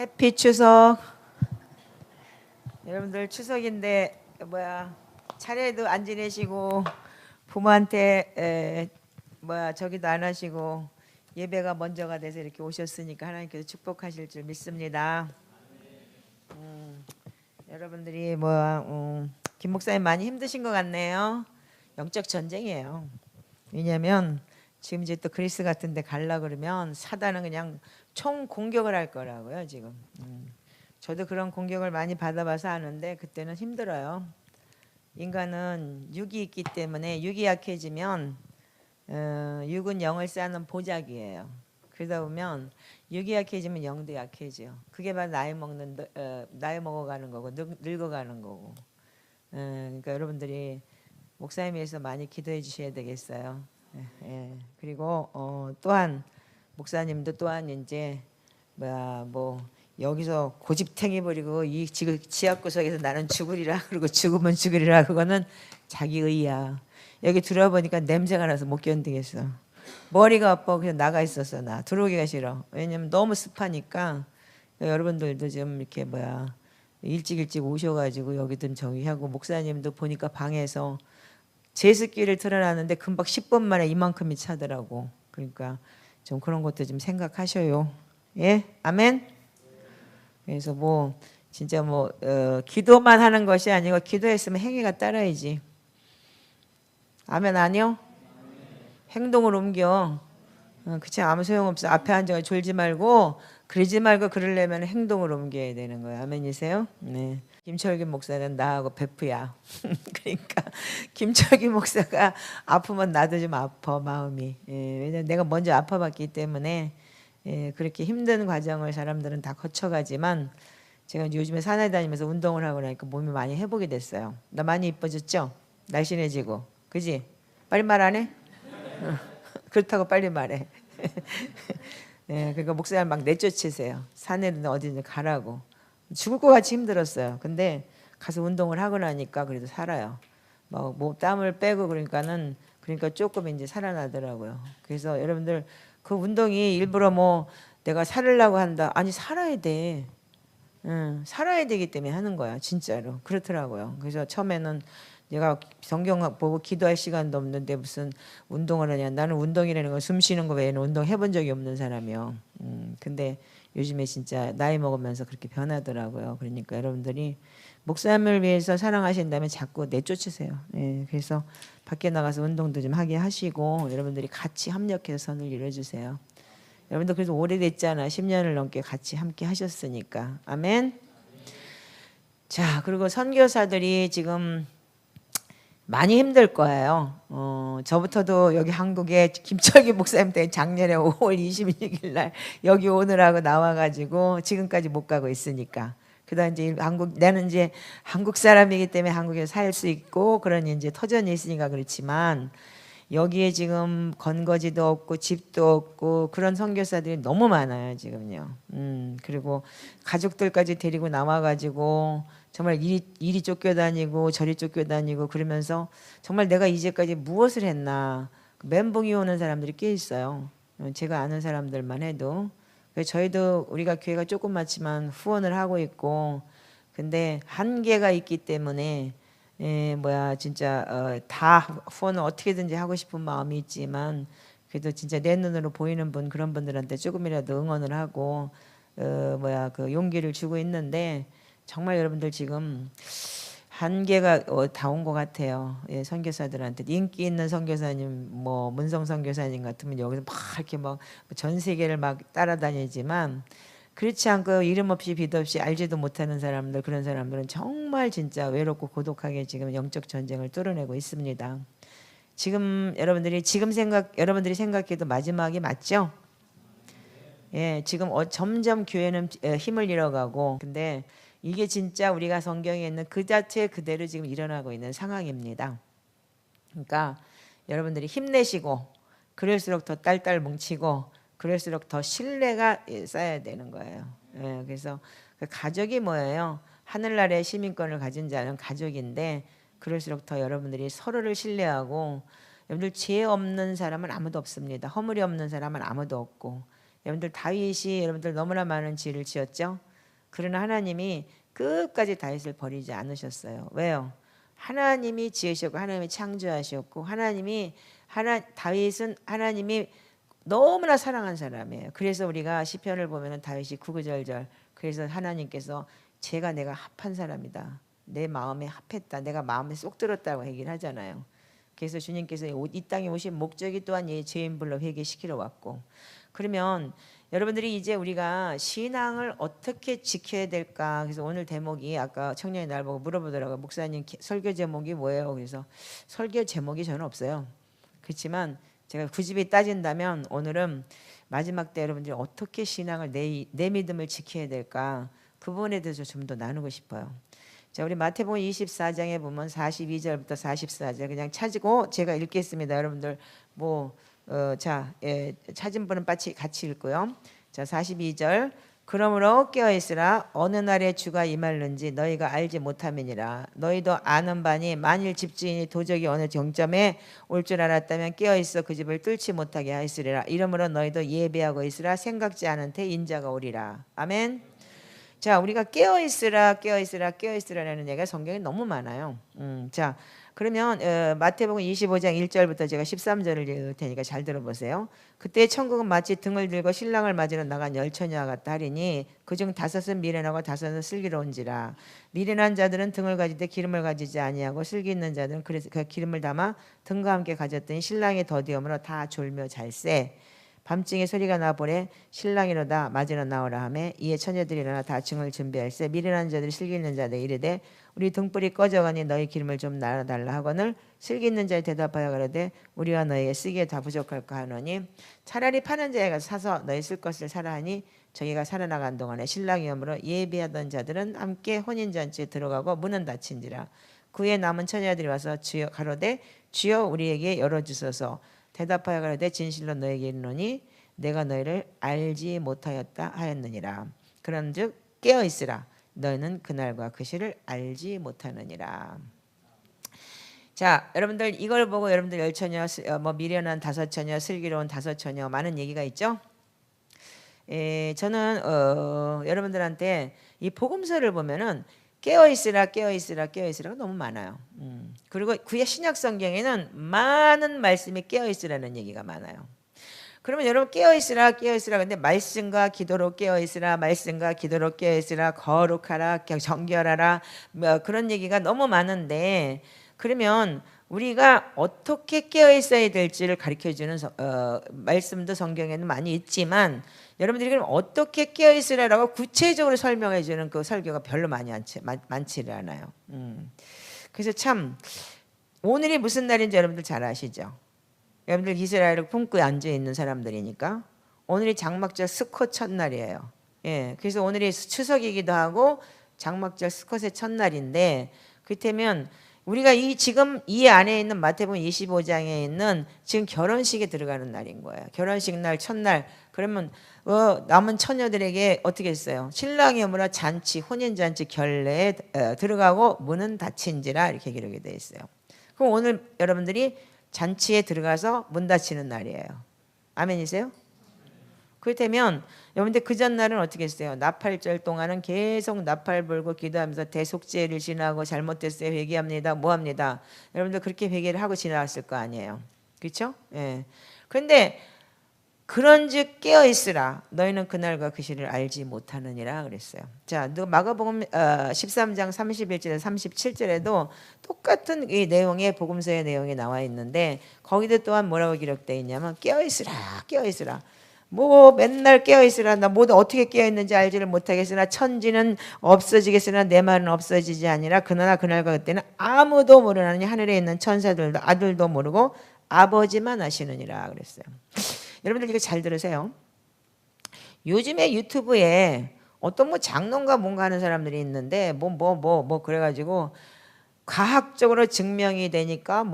해피 추석. 여러분들 추석인데 차례도 안 지내시고 부모한테 저기도 안 하시고 예배가 먼저가 돼서 이렇게 오셨으니까 하나님께서 축복하실 줄 믿습니다. 여러분들이 김 목사님 많이 힘드신 것 같네요. 영적 전쟁이에요. 왜냐하면 지금 이제 또 그리스 같은데 갈라 그러면 사단은 그냥 총 공격을 할 거라고요 지금. 저도 그런 공격을 많이 받아봐서 아는데 그때는 힘들어요. 인간은 육이 있기 때문에 육이 약해지면 육은 영을 쌓는 보자기예요. 그러다 보면 육이 약해지면 영도 약해져. 그게 바로 나이 먹어가는 거고 늙어가는 거고. 그러니까 여러분들이 목사님에 위해서 많이 기도해 주셔야 되겠어요. 그리고 또한 목사님도 또한 이제 여기서 고집탱이 버리고 이 지금 지하구석에서 나는 죽으리라 그리고 죽으면 죽으리라 그거는 자기 의야. 여기 들어보니까 냄새가 나서 못 견디겠어. 머리가 아파 그냥 나가 있었어. 나 들어오기가 싫어. 왜냐면 너무 습하니까. 여러분들도 좀 이렇게 일찍 오셔가지고 여기든 저기 하고 목사님도 보니까 방에서 제습기를 틀어놨는데 금방 10분 만에 이만큼이 차더라고. 그러니까 좀 그런 것도 좀 생각하셔요. 예, 아멘. 그래서 진짜 기도만 하는 것이 아니고 기도했으면 행위가 따라야지. 아멘 아니요? 행동을 옮겨. 그치 아무 소용없어. 앞에 앉아 졸지 말고 그러지 말고 그러려면 행동을 옮겨야 되는 거예요. 아멘이세요? 네. 김철기 목사는 나하고 베프야. 그러니까 김철기 목사가 아프면 나도 좀 아파 마음이. 왜냐면 내가 먼저 아파봤기 때문에 그렇게 힘든 과정을 사람들은 다 거쳐가지만 제가 요즘에 산에 다니면서 운동을 하고 나니까 몸이 많이 회복이 됐어요. 나 많이 이뻐졌죠? 날씬해지고. 그지? 빨리 말 안 해? 그렇다고 빨리 말해. 그러니까 목사님 막 내쫓으세요. 산에든 어디든 가라고. 죽을 것 같이 힘들었어요. 근데 가서 운동을 하고 나니까 그래도 살아요. 땀을 빼고 그러니까 조금 이제 살아나더라고요. 그래서 여러분들 그 운동이 일부러 내가 살으려고 한다. 아니 살아야 돼. 살아야 되기 때문에 하는 거야. 진짜로. 그렇더라고요. 그래서 처음에는 내가 성경 보고 기도할 시간도 없는데 무슨 운동을 하냐. 나는 운동이라는 건 숨 쉬는 거 외에는 운동 해본 적이 없는 사람이요. 근데 요즘에 진짜 나이 먹으면서 그렇게 변하더라고요. 그러니까 여러분들이 목사님을 위해서 사랑하신다면 자꾸 내쫓으세요. 그래서 밖에 나가서 운동도 좀 하게 하시고 여러분들이 같이 협력해서 선을 이뤄주세요. 여러분들 그래도 오래됐잖아. 10년을 넘게 같이 함께 하셨으니까. 아멘. 자, 그리고 선교사들이 지금 많이 힘들 거예요. 저부터도 여기 한국에 김철기 목사님 때 작년에 5월 26일 날 여기 오느라고 나와가지고 지금까지 못 가고 있으니까. 그다음 이제 나는 이제 한국 사람이기 때문에 한국에 살 수 있고 그런 이제 터전이 있으니까 그렇지만 여기에 지금 건거지도 없고 집도 없고 그런 선교사들이 너무 많아요 지금요. 그리고 가족들까지 데리고 나와가지고 정말 이리 쫓겨다니고 저리 쫓겨다니고 그러면서 정말 내가 이제까지 무엇을 했나. 멘붕이 오는 사람들이 꽤 있어요. 제가 아는 사람들만 해도. 그래서 저희도 우리가 교회가 조그맣지만 후원을 하고 있고 근데 한계가 있기 때문에 진짜 다 후원을 어떻게든지 하고 싶은 마음이 있지만 그래도 진짜 내 눈으로 보이는 분 그런 분들한테 조금이라도 응원을 하고 그 용기를 주고 있는데 정말 여러분들 지금 한계가 다 온 것 같아요. 선교사들한테 인기 있는 선교사님 문성 선교사님 같으면 여기서 막 이렇게 전 세계를 막 따라다니지만 그렇지 않고 이름 없이 빛 없이 알지도 못하는 사람들 그런 사람들은 정말 진짜 외롭고 고독하게 지금 영적 전쟁을 뚫어내고 있습니다. 지금 여러분들이 생각해도 마지막이 맞죠? 지금 점점 교회는 힘을 잃어가고 근데 이게 진짜 우리가 성경에 있는 그 자체 그대로 지금 일어나고 있는 상황입니다. 그러니까 여러분들이 힘내시고 그럴수록 더 딸딸 뭉치고 그럴수록 더 신뢰가 쌓여야 되는 거예요. 그래서 그 가족이 뭐예요? 하늘나라의 시민권을 가진 자는 가족인데 그럴수록 더 여러분들이 서로를 신뢰하고 여러분들 죄 없는 사람은 아무도 없습니다. 허물이 없는 사람은 아무도 없고 여러분들 다윗이 여러분들 너무나 많은 죄를 지었죠. 그러나 하나님이 끝까지 다윗을 버리지 않으셨어요. 왜요? 하나님이 지으셨고 하나님이 창조하셨고 다윗은 하나님이 너무나 사랑한 사람이에요. 그래서 우리가 시편을 보면은 다윗이 구구절절 그래서 하나님께서 내가 합한 사람이다. 내 마음에 합했다. 내가 마음에 쏙 들었다고 얘기를 하잖아요. 그래서 주님께서 이 땅에 오신 목적이 또한 죄인불로 회개시키러 왔고 그러면 여러분들이 이제 우리가 신앙을 어떻게 지켜야 될까? 그래서 오늘 대목이 아까 청년이 날 보고 물어보더라고요. 목사님 설교 제목이 뭐예요? 그래서 설교 제목이 저는 없어요. 그렇지만 제가 굳이 따진다면 오늘은 마지막 때 여러분들이 어떻게 신앙을 내 믿음을 지켜야 될까? 그 부분에 대해서 좀 더 나누고 싶어요. 자, 우리 마태복음 24장에 보면 42절부터 44절 그냥 찾고 제가 읽겠습니다. 여러분들 찾은 분은 같이 읽고요. 자, 42절. 그러므로 깨어있으라. 어느 날에 주가 임할는지 너희가 알지 못함이니라. 너희도 아는 바니 만일 집주인이 도적이 어느 정점에 올 줄 알았다면 깨어있어 그 집을 뚫지 못하게 하였으리라. 이러므로 너희도 예배하고 있으라. 생각지 않은 테 인자가 오리라. 아멘. 자, 우리가 깨어있으라라는 얘기가 성경에 너무 많아요. 자, 그러면 마태복음 25장 1절부터 제가 13절을 읽을 테니까 잘 들어보세요. 그때 천국은 마치 등을 들고 신랑을 맞으러 나간 열처녀와 같다 하리니 그중 5은 미련하고 5은 슬기로운지라. 미련한 자들은 등을 가지되 기름을 가지지 아니하고 슬기 있는 자들은 그래서 그 기름을 담아 등과 함께 가졌더니 신랑이 더디음으로 다 졸며 잘세. 밤중에 소리가 나보래 신랑이로다 맞으러 나오라 하매 이에 처녀들이 일어나 다 증을 준비할세. 미련한 자들이 슬기 있는 자들 이르되 우리 등불이 꺼져가니 너희 기름을 좀 날아달라 하거늘 슬기 있는 자에 대답하여 가로되 우리와 너희에게 쓰기에 다 부족할까 하노니 차라리 파는 자에 가서 사서 너희 쓸 것을 사라 하니 저희가 살아나간 동안에 신랑이 오므로 예비하던 자들은 함께 혼인잔치에 들어가고 문은 닫힌지라. 그에 남은 처녀들이 와서 주여 가로되 주여 우리에게 열어주소서. 대답하여 가로되 진실로 너에게 이르노니 내가 너희를 알지 못하였다 하였느니라. 그런즉 깨어 있으라. 너희는 그날과 그 시를 알지 못하느니라. 자, 여러분들 이걸 보고 여러분들 열처녀, 미련한 5처녀, 슬기로운 5처녀 많은 얘기가 있죠. 저는 여러분들한테 이 복음서를 보면은 깨어 있으라 너무 많아요. 그리고 구약 신약 성경에는 많은 말씀이 깨어 있으라는 얘기가 많아요. 그러면 여러분 깨어 있으라 근데 말씀과 기도로 깨어 있으라 말씀과 기도로 깨어 있으라 거룩하라 정결하라 뭐 그런 얘기가 너무 많은데 그러면 우리가 어떻게 깨어 있어야 될지를 가르쳐 주는 말씀도 성경에는 많이 있지만 여러분들이 그럼 어떻게 깨어 있으라라고 구체적으로 설명해 주는 그 설교가 별로 많지를 않아요. 그래서 참 오늘이 무슨 날인지 여러분들 잘 아시죠? 여러분들 이스라엘을 품고 앉아 있는 사람들이니까 오늘이 장막절 스콧 첫날이에요. 예, 그래서 오늘이 추석이기도 하고 장막절 스콧의 첫날인데 그렇다면 우리가 지금 이 안에 있는 마태복음 25장에 있는 지금 결혼식에 들어가는 날인 거예요. 결혼식 날 첫날. 그러면 남은 처녀들에게 어떻게 했어요? 신랑이 오므로 잔치, 혼인잔치 결례에 들어가고 문은 닫힌지라 이렇게 기록이 되어 있어요. 그럼 오늘 여러분들이 잔치에 들어가서 문 닫히는 날이에요. 아멘이세요? 그렇다면 여러분들 그 전날은 어떻게 했어요? 나팔절 동안은 계속 나팔 불고 기도하면서 대속죄를 지나고 잘못됐어요 회개합니다 뭐합니다. 여러분들 그렇게 회개를 하고 지나갔을 거 아니에요. 그렇죠? 예. 그런데 그런즉 깨어있으라 너희는 그날과 그 시를 알지 못하느니라 그랬어요. 자, 마가복음 13장 31절에서 37절에도 똑같은 이 내용의 복음서의 내용이 나와 있는데 거기도 또한 뭐라고 기록되어 있냐면 깨어있으라 뭐 맨날 깨어있으라 나 모두 어떻게 깨어있는지 알지를 못하겠으나 천지는 없어지겠으나 내 말은 없어지지 아니라 그러나 그날과 그때는 아무도 모르나니 하늘에 있는 천사들도 아들도 모르고 아버지만 아시느니라 그랬어요. 여러분들 이거 잘 들으세요. 요즘에 유튜브에 어떤 장론가 뭔가 하는 사람들이 있는데 뭐 그래가지고 과학적으로 증명이 되니까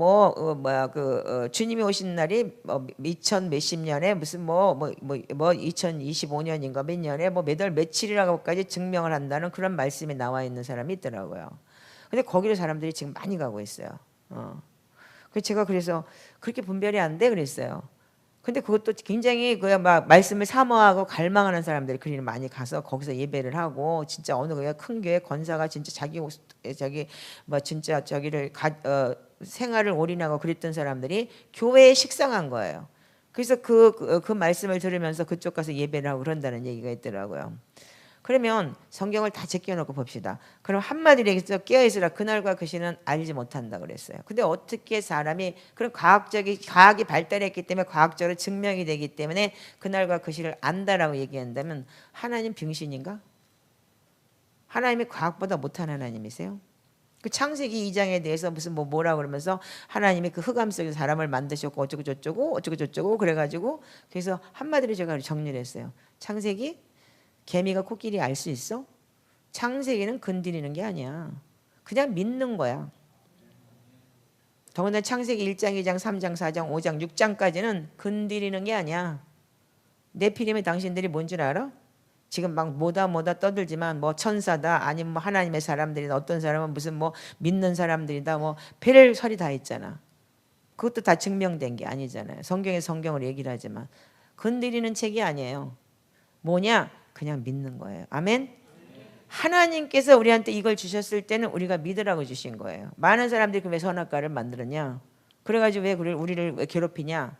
주님이 오신 날이 2000 몇십 년에 무슨 2025년인가 몇 년에 몇 월 며칠이라고까지 증명을 한다는 그런 말씀이 나와 있는 사람이 있더라고요. 근데 거기로 사람들이 지금 많이 가고 있어요. 그래서 제가 그래서 그렇게 분별이 안 돼 그랬어요. 근데 그것도 굉장히 그냥 막 말씀을 사모하고 갈망하는 사람들이 그리는 많이 가서 거기서 예배를 하고 진짜 어느 큰 교회 권사가 진짜 자기 뭐 진짜 생활을 올인하고 그랬던 사람들이 교회에 식상한 거예요. 그래서 그 말씀을 들으면서 그쪽 가서 예배를 하고 그런다는 얘기가 있더라고요. 그러면 성경을 다 제껴놓고 봅시다. 그럼 한마디로 얘기해서 깨어있으라. 그날과 그 시는 알지 못한다 그랬어요. 근데 어떻게 사람이 그런 과학이 발달했기 때문에 과학적으로 증명이 되기 때문에 그날과 그 시를 안다라고 얘기한다면 하나님 병신인가? 하나님이 과학보다 못한 하나님이세요? 그 창세기 2장에 대해서 무슨 뭐라고 그러면서 하나님이 그 흑암 속에 사람을 만드셨고 어쩌고 저쩌고 그래가지고 그래서 한마디로 제가 정리를 했어요. 창세기 개미가 코끼리 알 수 있어? 창세기는 건드리는 게 아니야. 그냥 믿는 거야. 더군다나 창세기 1장, 2장, 3장, 4장, 5장, 6장까지는 건드리는 게 아니야. 네피림의 당신들이 뭔 줄 알아? 지금 막 뭐다 떠들지만 뭐 천사다 아니면 뭐 하나님의 사람들이다 어떤 사람은 무슨 뭐 믿는 사람들이다 뭐 별 설이 다 있잖아. 그것도 다 증명된 게 아니잖아요. 성경을 얘기를 하지만 건드리는 책이 아니에요. 뭐냐? 그냥 믿는 거예요. 아멘. 하나님께서 우리한테 이걸 주셨을 때는 우리가 믿으라고 주신 거예요. 많은 사람들이 왜 선악과를 만들었냐? 그래가지고 왜 우리를 왜 괴롭히냐?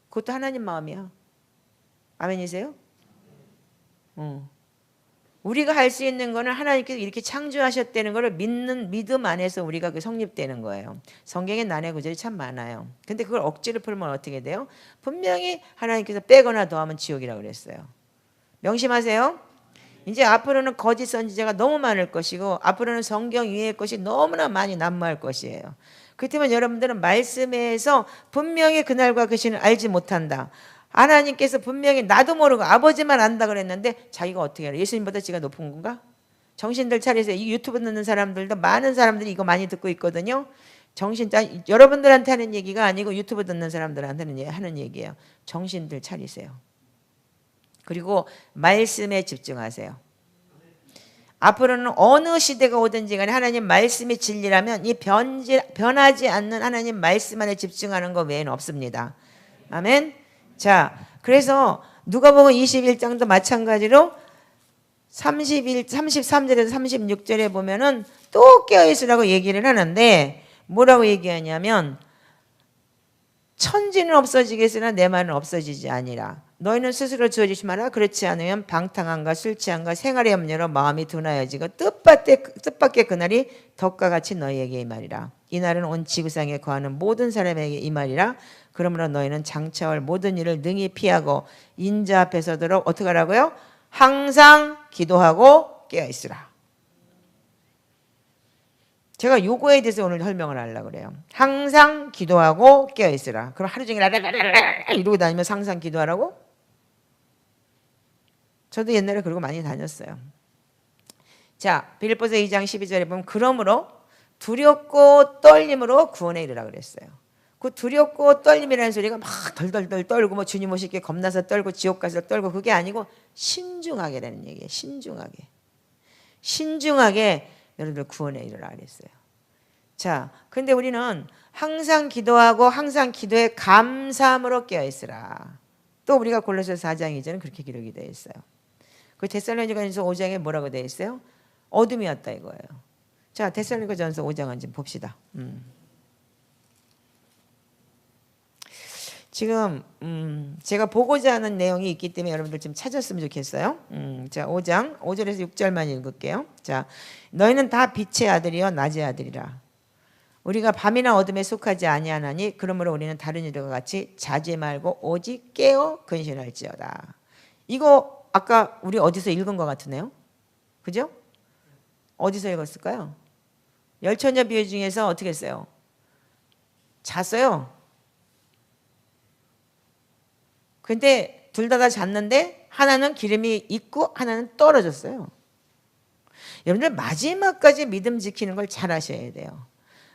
그것도 하나님 마음이야. 아멘이세요? 우리가 할 수 있는 거는 하나님께서 이렇게 창조하셨다는 것을 믿는 믿음 안에서 우리가 그 성립되는 거예요. 성경에 난해 구절이 참 많아요. 근데 그걸 억지로 풀면 어떻게 돼요? 분명히 하나님께서 빼거나 더하면 지옥이라고 그랬어요. 명심하세요. 이제 앞으로는 거짓 선지자가 너무 많을 것이고 앞으로는 성경 위의 것이 너무나 많이 난무할 것이에요. 그렇다면 여러분들은 말씀에서 분명히 그날과 그 시는 알지 못한다. 하나님께서 분명히 나도 모르고 아버지만 안다 그랬는데 자기가 어떻게 알아? 예수님보다 지가 높은 건가? 정신들 차리세요. 이 유튜브 듣는 사람들도 많은 사람들이 이거 많이 듣고 있거든요. 여러분들한테 하는 얘기가 아니고 유튜브 듣는 사람들한테 하는 얘기예요. 정신들 차리세요. 그리고 말씀에 집중하세요. 앞으로는 어느 시대가 오든지 간에 하나님 말씀이 진리라면 이 변하지 않는 하나님 말씀 안에 집중하는 것 외에는 없습니다. 아멘. 자, 그래서 누가복음 21장도 마찬가지로 33절에서 36절에 보면은 또 깨어있으라고 얘기를 하는데 뭐라고 얘기하냐면 천지는 없어지겠으나 내 말은 없어지지 아니라 너희는 스스로 지어지지 마라. 그렇지 않으면 방탕함과 술 취함과 생활의 염려로 마음이 둔하여지고 뜻밖의 그날이 덕과 같이 너희에게 임하리라. 이 날은 온 지구상에 거하는 모든 사람에게 임하리라. 그러므로 너희는 장차올 모든 일을 능히 피하고 인자 앞에 서도록 어떻게 하라고요? 항상 기도하고 깨어있으라. 제가 요거에 대해서 오늘 설명을 하려고 그래요. 항상 기도하고 깨어있으라. 그럼 하루 종일 이러고 다니면 항상 기도하라고? 저도 옛날에 그러고 많이 다녔어요. 자, 빌립보서 2장 12절에 보면 그러므로 두렵고 떨림으로 구원에 이르라 그랬어요. 그 두렵고 떨림이라는 소리가 막 덜덜덜 떨고 뭐 주님 오실 게 겁나서 떨고 지옥 가서 떨고 그게 아니고 신중하게라는 얘기예요. 신중하게 여러분들 구원에 이르라 그랬어요. 자, 근데 우리는 항상 기도하고 항상 기도에 감사함으로 깨어있으라. 또 우리가 골로새서 4장 2절은 그렇게 기록이 되어 있어요. 그 데살로니가전서 5장에 뭐라고 되어 있어요? 어둠이었다 이거예요. 자, 데살로니가전서 5장은 좀 봅시다. 지금 제가 보고자 하는 내용이 있기 때문에 여러분들 좀 찾았으면 좋겠어요. 자, 5장 5절에서 6절만 읽을게요. 자, 너희는 다 빛의 아들이여 낮의 아들이라. 우리가 밤이나 어둠에 속하지 아니하나니 그러므로 우리는 다른 이들과 같이 자지 말고 오직 깨어 근신할지어다. 이거 아까 우리 어디서 읽은 것 같으네요. 그죠? 어디서 읽었을까요? 열처녀 비유 중에서 어떻게 했어요? 잤어요. 근데 둘 다 잤는데 하나는 기름이 있고 하나는 떨어졌어요. 여러분들 마지막까지 믿음 지키는 걸 잘 하셔야 돼요.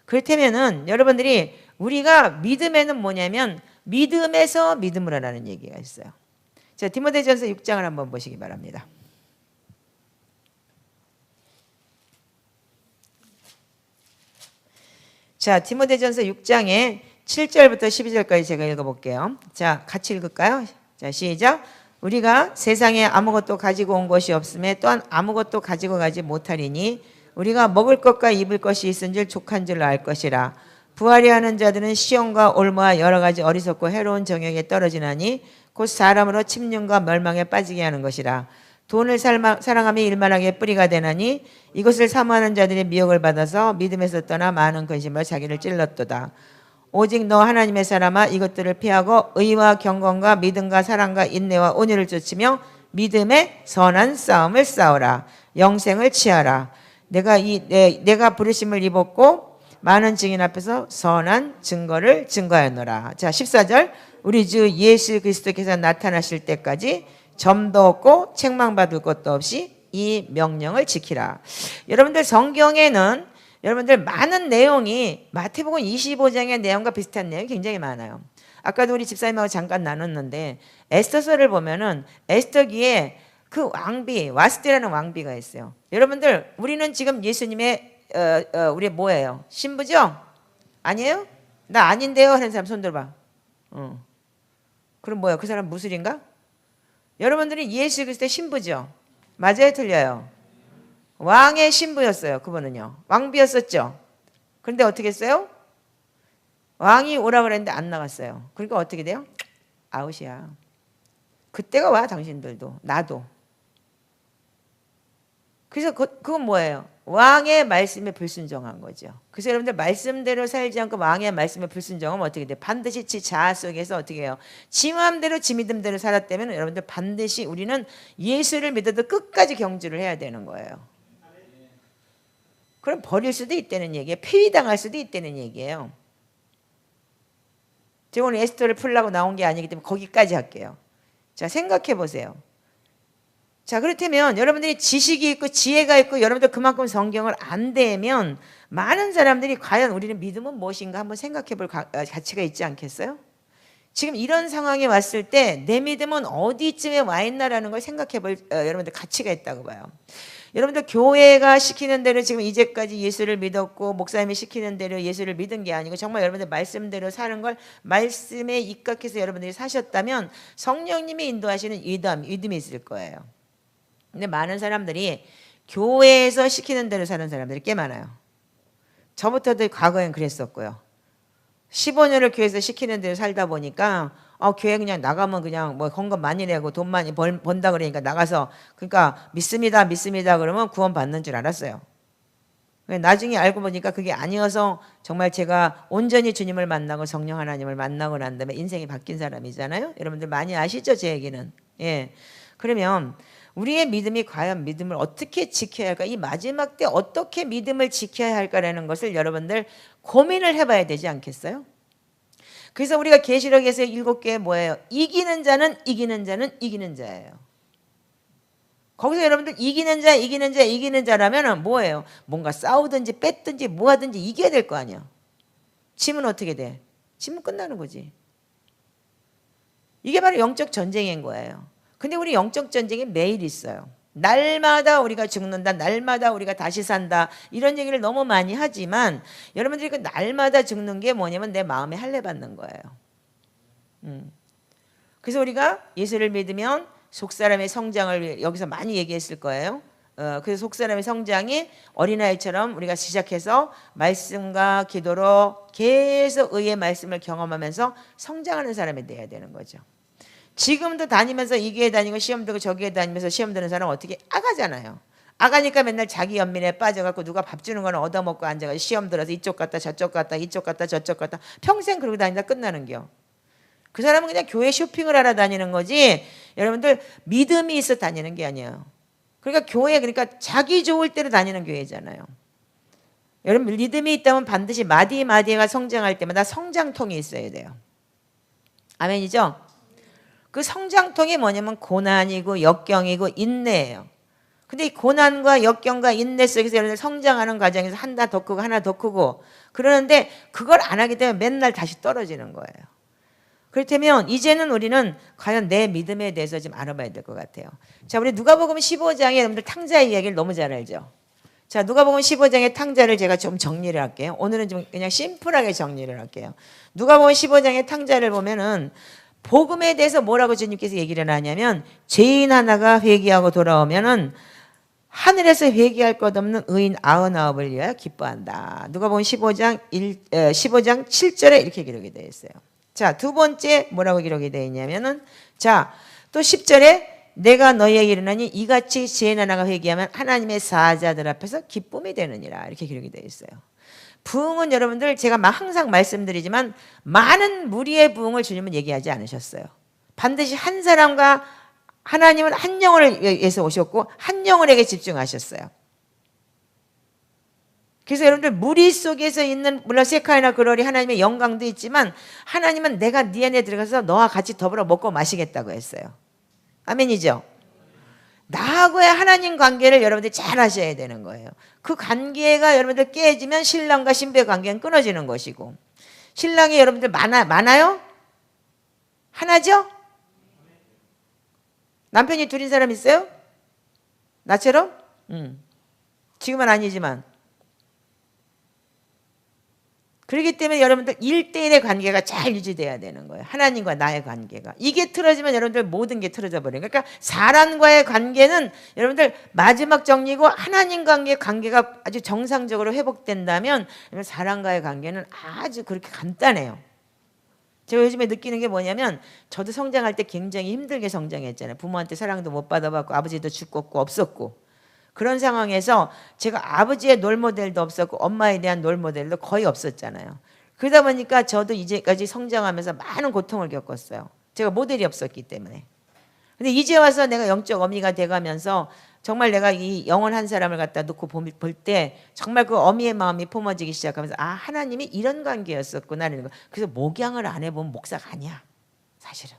그렇다면은 여러분들이 우리가 믿음에는 뭐냐면 믿음에서 믿음을 하라는 얘기가 있어요. 자, 디모데전서 6장을 한번 보시기 바랍니다. 자, 디모데전서 6장에 7절부터 12절까지 제가 읽어볼게요. 자, 같이 읽을까요? 자, 시작. 우리가 세상에 아무것도 가지고 온 것이 없음에 또한 아무것도 가지고 가지 못하리니 우리가 먹을 것과 입을 것이 있은줄 족한 줄로 알 것이라. 부활이 하는 자들은 시험과 올무와 여러 가지 어리석고 해로운 정욕에 떨어지나니 곧 사람으로 침륜과 멸망에 빠지게 하는 것이라. 돈을 사랑하며 일만하게 뿌리가 되나니 이것을 사모하는 자들이 미혹을 받아서 믿음에서 떠나 많은 근심으로 자기를 찔렀도다. 오직 너 하나님의 사람아 이것들을 피하고 의와 경건과 믿음과 사랑과 인내와 온유를 쫓으며 믿음의 선한 싸움을 싸우라. 영생을 취하라. 내가 부르심을 입었고 많은 증인 앞에서 선한 증거를 증거하노라. 자, 14절. 우리 주 예수 그리스도께서 나타나실 때까지 점도 없고 책망받을 것도 없이 이 명령을 지키라. 여러분들 성경에는 여러분들 많은 내용이 마태복음 25장의 내용과 비슷한 내용이 굉장히 많아요. 아까도 우리 집사님하고 잠깐 나눴는데 에스더서를 보면은 에스더기에 그 왕비 와스티라는 왕비가 있어요. 여러분들 우리는 지금 예수님의 우리 뭐예요? 신부죠? 아니에요? 나 아닌데요? 하는 사람 손 들어봐. 그럼 뭐예요? 그 사람 무술인가? 여러분들이 예수 그리스도의 신부죠? 맞아요? 틀려요? 왕의 신부였어요. 그분은요. 왕비였었죠. 그런데 어떻게 했어요? 왕이 오라고 그랬는데 안 나갔어요. 그러니까 어떻게 돼요? 아웃이야. 그때가 와 당신들도 나도. 그래서 그건 뭐예요? 왕의 말씀에 불순종한 거죠. 그래서 여러분들 말씀대로 살지 않고 왕의 말씀에 불순종하면 어떻게 돼요? 반드시 지 자아 속에서 어떻게 해요? 지 마음대로 지 믿음대로 살았다면 여러분들 반드시 우리는 예수를 믿어도 끝까지 경주를 해야 되는 거예요. 그럼 버릴 수도 있다는 얘기예요. 폐위당할 수도 있다는 얘기예요. 제가 오늘 에스더를 풀려고 나온 게 아니기 때문에 거기까지 할게요. 자, 생각해 보세요. 자, 그렇다면 여러분들이 지식이 있고 지혜가 있고 여러분들 그만큼 성경을 안 대면 많은 사람들이 과연 우리는 믿음은 무엇인가 한번 생각해 볼 가치가 있지 않겠어요? 지금 이런 상황에 왔을 때 내 믿음은 어디쯤에 와 있나라는 걸 생각해 볼 여러분들 가치가 있다고 봐요. 여러분들 교회가 시키는 대로 지금 이제까지 예수를 믿었고 목사님이 시키는 대로 예수를 믿은 게 아니고 정말 여러분들 말씀대로 사는 걸 말씀에 입각해서 여러분들이 사셨다면 성령님이 인도하시는 믿음이 있을 거예요. 근데 많은 사람들이 교회에서 시키는 대로 사는 사람들이 꽤 많아요. 저부터도 과거엔 그랬었고요. 15년을 교회에서 시키는 대로 살다 보니까 교회 그냥 나가면 그냥 뭐 헌금 많이 내고 돈 많이 번다 그러니까 나가서 그러니까 믿습니다 그러면 구원 받는 줄 알았어요. 나중에 알고 보니까 그게 아니어서 정말 제가 온전히 주님을 만나고 성령 하나님을 만나고 난 다음에 인생이 바뀐 사람이잖아요. 여러분들 많이 아시죠? 제 얘기는. 예. 그러면 우리의 믿음이 과연 믿음을 어떻게 지켜야 할까? 이 마지막 때 어떻게 믿음을 지켜야 할까라는 것을 여러분들 고민을 해봐야 되지 않겠어요? 그래서 우리가 계시록에서 7개 뭐예요? 이기는 자는 이기는 자예요. 거기서 여러분들 이기는 자라면 뭐예요? 뭔가 싸우든지 뺐든지 뭐 하든지 이겨야 될 거 아니야. 지면 어떻게 돼? 지면 끝나는 거지. 이게 바로 영적 전쟁인 거예요. 근데 우리 영적 전쟁이 매일 있어요. 날마다 우리가 죽는다. 날마다 우리가 다시 산다. 이런 얘기를 너무 많이 하지만 여러분들이 그 날마다 죽는 게 뭐냐면 내 마음에 할례 받는 거예요. 그래서 우리가 예수를 믿으면 속사람의 성장을 여기서 많이 얘기했을 거예요. 그래서 속사람의 성장이 어린아이처럼 우리가 시작해서 말씀과 기도로 계속 의의 말씀을 경험하면서 성장하는 사람이 돼야 되는 거죠. 지금도 다니면서 이 교회 다니고 시험 들고 저 교회 다니면서 시험 드는 사람은 어떻게 아가잖아요. 아가니까 맨날 자기 연민에 빠져갖고 누가 밥 주는 거는 얻어먹고 앉아가지고 시험 들어서 이쪽 갔다 저쪽 갔다 이쪽 갔다 저쪽 갔다 평생 그러고 다니다 끝나는겨. 그 사람은 그냥 교회 쇼핑을 하러 다니는 거지 여러분들 믿음이 있어 다니는 게 아니에요. 그러니까 교회 그러니까 자기 좋을 때로 다니는 교회잖아요. 여러분 믿음이 있다면 반드시 마디마디가 성장할 때마다 성장통이 있어야 돼요. 아멘이죠? 그 성장통이 뭐냐면 고난이고 역경이고 인내예요. 근데 이 고난과 역경과 인내 속에서 여러분들 성장하는 과정에서 하나 더 크고 그러는데 그걸 안 하기 때문에 맨날 다시 떨어지는 거예요. 그렇다면 이제는 우리는 과연 내 믿음에 대해서 좀 알아봐야 될 것 같아요. 자, 우리 누가복음 15장에 여러분들 탕자의 이야기를 너무 잘 알죠. 자, 누가복음 15장의 탕자를 제가 좀 정리를 할게요. 오늘은 좀 그냥 심플하게 정리를 할게요. 누가복음 15장의 탕자를 보면은 복음에 대해서 뭐라고 주님께서 얘기를 하냐면 죄인 하나가 회개하고 돌아오면은 하늘에서 회개할 것 없는 의인 99을 위하여 기뻐한다. 누가복음 15장 7절에 이렇게 기록이 되어 있어요. 자, 두 번째 뭐라고 기록이 되어 있냐면은 자, 또 10절에 내가 너희에게 이르노니 이같이 죄인 하나가 회개하면 하나님의 사자들 앞에서 기쁨이 되느니라. 이렇게 기록이 되어 있어요. 부흥은 여러분들 제가 항상 말씀드리지만 많은 무리의 부흥을 주님은 얘기하지 않으셨어요. 반드시 한 사람과 하나님은 한 영혼을 위해서 오셨고 한 영혼에게 집중하셨어요. 그래서 여러분들 무리 속에서 있는 물론 세카이나 그럴이 하나님의 영광도 있지만 하나님은 내가 네 안에 들어가서 너와 같이 더불어 먹고 마시겠다고 했어요. 아멘이죠? 나하고의 하나님 관계를 여러분들이 잘 하셔야 되는 거예요. 그 관계가 여러분들 깨지면 신랑과 신부의 관계는 끊어지는 것이고 신랑이 여러분들 많아요? 하나죠? 남편이 둘인 사람 있어요? 나처럼? 지금은 아니지만 그렇기 때문에 여러분들 1대1의 관계가 잘 유지돼야 되는 거예요. 하나님과 나의 관계가. 이게 틀어지면 여러분들 모든 게 틀어져 버려요. 그러니까 사람과의 관계는 여러분들 마지막 정리고 하나님 관계가 아주 정상적으로 회복된다면 사람과의 관계는 아주 그렇게 간단해요. 제가 요즘에 느끼는 게 뭐냐면 저도 성장할 때 굉장히 힘들게 성장했잖아요. 부모한테 사랑도 못 받아봤고 아버지도 죽었고 없었고 그런 상황에서 제가 아버지의 롤모델도 없었고 엄마에 대한 롤모델도 거의 없었잖아요. 그러다 보니까 저도 이제까지 성장하면서 많은 고통을 겪었어요. 제가 모델이 없었기 때문에. 근데 이제 와서 내가 영적 어미가 돼가면서 정말 내가 이 영원한 사람을 갖다 놓고 볼 때 정말 그 어미의 마음이 품어지기 시작하면서 아 하나님이 이런 관계였었구나라는 거. 그래서 목양을 안 해본 목사가 아니야. 사실은.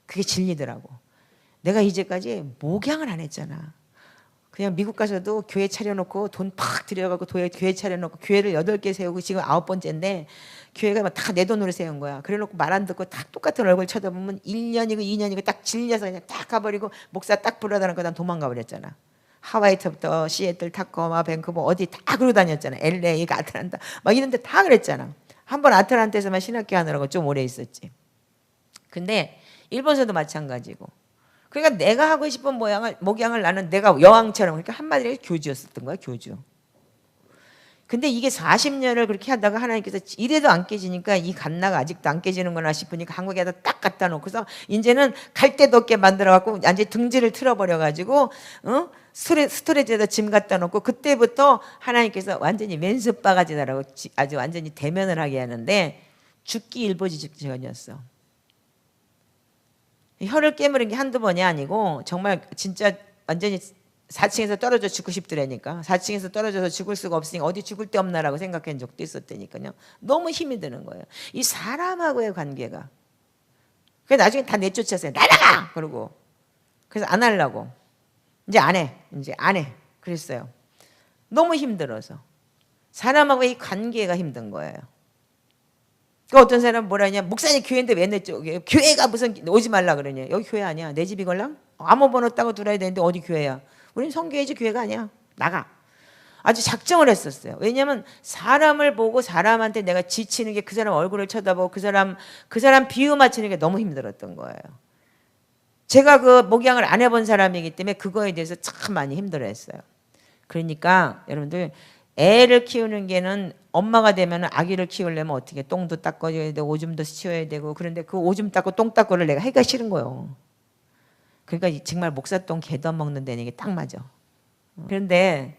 그게 진리더라고. 내가 이제까지 목양을 안 했잖아. 그냥 미국 가서도 교회 차려놓고 돈 팍 들여가고 교회 차려놓고 교회를 8개 세우고 지금 9번째인데 교회가 다 내 돈으로 세운 거야. 그래놓고 말 안 듣고 딱 똑같은 얼굴 쳐다보면 1년이고 2년이고 딱 질려서 그냥 딱 가버리고 목사 딱 불러다니고 난 도망가 버렸잖아. 하와이부터 시애틀, 타코마, 밴쿠버 어디 다 그러고 다녔잖아. LA, 아틀란타 막 이런 데 다 그랬잖아. 한번 아틀란타에서만 신학교 하느라고 좀 오래 있었지. 근데 일본에서도 마찬가지고. 그러니까 내가 하고 싶은 목양을 나는 내가 여왕처럼 그러니까 한마디로 교주였었던 거야. 교주. 근데 이게 40년을 그렇게 하다가 하나님께서 이래도 안 깨지니까 이 갓나가 아직도 안 깨지는구나 싶으니까 한국에다 딱 갖다 놓고서 이제는 갈 데도 없게 만들어갖고 완전히 등지를 틀어버려가지고 스토레지에다 짐 갖다 놓고 그때부터 하나님께서 완전히 맨수 바가지다라고 아주 완전히 대면을 하게 하는데 죽기 일보 직전이었어. 혀를 깨무는 게 한두 번이 아니고 정말 진짜 완전히 4층에서 떨어져 죽고 싶더라니까. 4층에서 떨어져서 죽을 수가 없으니까 어디 죽을 데 없나라고 생각한 적도 있었다니까요. 너무 힘이 드는 거예요. 이 사람하고의 관계가. 그래서 나중에 다 내쫓았어요. 나가! 그러고. 그래서 안 하려고. 이제 안 해. 이제 안 해. 그랬어요. 너무 힘들어서. 사람하고의 이 관계가 힘든 거예요. 그러니까 어떤 사람은 뭐라 하냐. 목사님 교회인데 왜 내쫓 교회가 무슨 오지 말라 그러냐. 여기 교회 아니야. 내 집이 걸랑? 아무 번호 따고 들어야 되는데 어디 교회야. 우리는 성교회지 교회가 아니야. 나가. 아주 작정을 했었어요. 왜냐하면 사람을 보고 사람한테 내가 지치는 게 그 사람 얼굴을 쳐다보고 그 사람 비유 맞추는 게 너무 힘들었던 거예요. 제가 그 목양을 안 해본 사람이기 때문에 그거에 대해서 참 많이 힘들어했어요. 그러니까 여러분들 애를 키우는 게는 엄마가 되면 아기를 키우려면 어떻게 똥도 닦아줘야 되고 오줌도 치워야 되고 그런데 그 오줌 닦고 똥 닦고를 내가 하기가 싫은 거예요. 그러니까 정말 목사똥 개도 먹는 데는 이게 딱 맞아. 그런데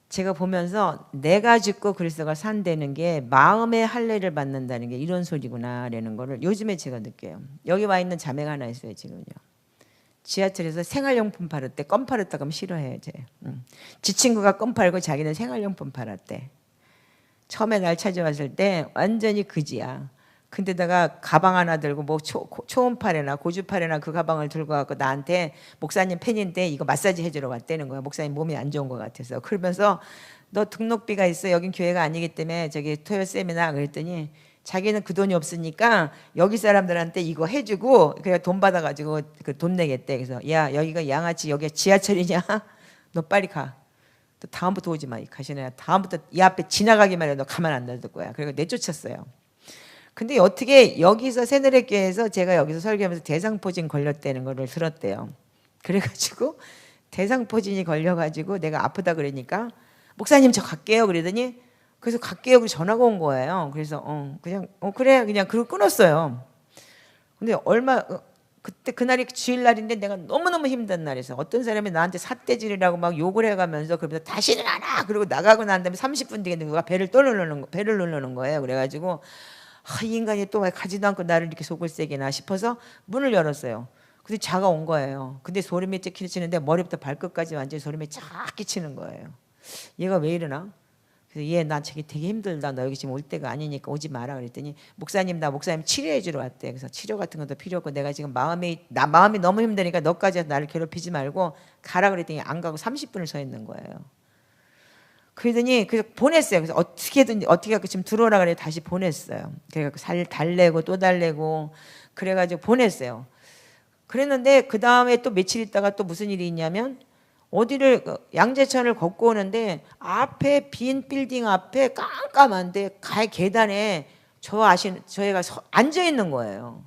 제가 보면서 내가 죽고 그리스도가 산다는 게 마음의 할례를 받는다는 게 이런 소리구나라는 거를 요즘에 제가 느껴요. 여기 와 있는 자매가 하나 있어요. 지금요. 지하철에서 생활용품 팔을 때 껌 팔았다 그러면 싫어해요. 지 친구가 껌 팔고 자기는 생활용품 팔았대. 처음에 날 찾아왔을 때 완전히 그지야. 근데다가 가방 하나 들고 뭐 초음파래나 고주파래나 그 가방을 들고 와서 나한테 목사님 팬인데 이거 마사지 해주러 왔다는 거야. 목사님 몸이 안 좋은 것 같아서. 그러면서 너 등록비가 있어. 여긴 교회가 아니기 때문에 저기 토요 세미나 그랬더니 자기는 그 돈이 없으니까 여기 사람들한테 이거 해주고 그냥 돈 받아가지고 그 돈 내겠대. 그래서 야 여기가 양아치 여기가 지하철이냐? 너 빨리 가. 또 다음부터 오지 마. 이 가시네. 다음부터 이 앞에 지나가기만 해도 너 가만 안 놔둘 거야. 그리고 내쫓았어요. 근데 어떻게 여기서 새누리교회에서 제가 여기서 설교하면서 대상포진 걸렸다는 거를 들었대요. 그래가지고 대상포진이 걸려가지고 내가 아프다 그러니까 목사님 저 갈게요 그러더니 그래서 갈게요. 그래서 전화가 온 거예요. 그래서 그냥 그래 그냥 그러고 끊었어요. 근데 그때 그날이 주일날인데 내가 너무너무 힘든 날이었어. 어떤 사람이 나한테 삿대질이라고 막 욕을 해가면서 그러면서 다시는 안 와. 그러고 나가고 난 다음에 30분 뒤에 누가 배를 누르는 거예요. 그래가지고 이 인간이 또 왜 가지도 않고 나를 이렇게 속을 새기나 싶어서 문을 열었어요. 근데 자가 온 거예요. 근데 소름이 끼치는데 머리부터 발끝까지 완전히 소름이 쫙 끼치는 거예요. 얘가 왜 이러나? 그래서 얘 나 저기 되게 힘들다. 너 여기 지금 올 때가 아니니까 오지 마라 그랬더니 목사님 나 목사님 치료해 주러 왔대. 그래서 치료 같은 것도 필요 없고 내가 지금 마음이 너무 힘드니까 너까지 나를 괴롭히지 말고 가라 그랬더니 안 가고 30분을 서 있는 거예요. 그러더니 그래서 보냈어요. 그래서 어떻게든 어떻게 하고 지금 들어오라 그래 다시 보냈어요. 그래갖고 살 달래고 또 달래고 그래가지고 보냈어요. 그랬는데 그 다음에 또 며칠 있다가 또 무슨 일이 있냐면 어디를 양재천을 걷고 오는데 앞에 빈 빌딩 앞에 깜깜한데 계단에 저희가 앉아 있는 거예요.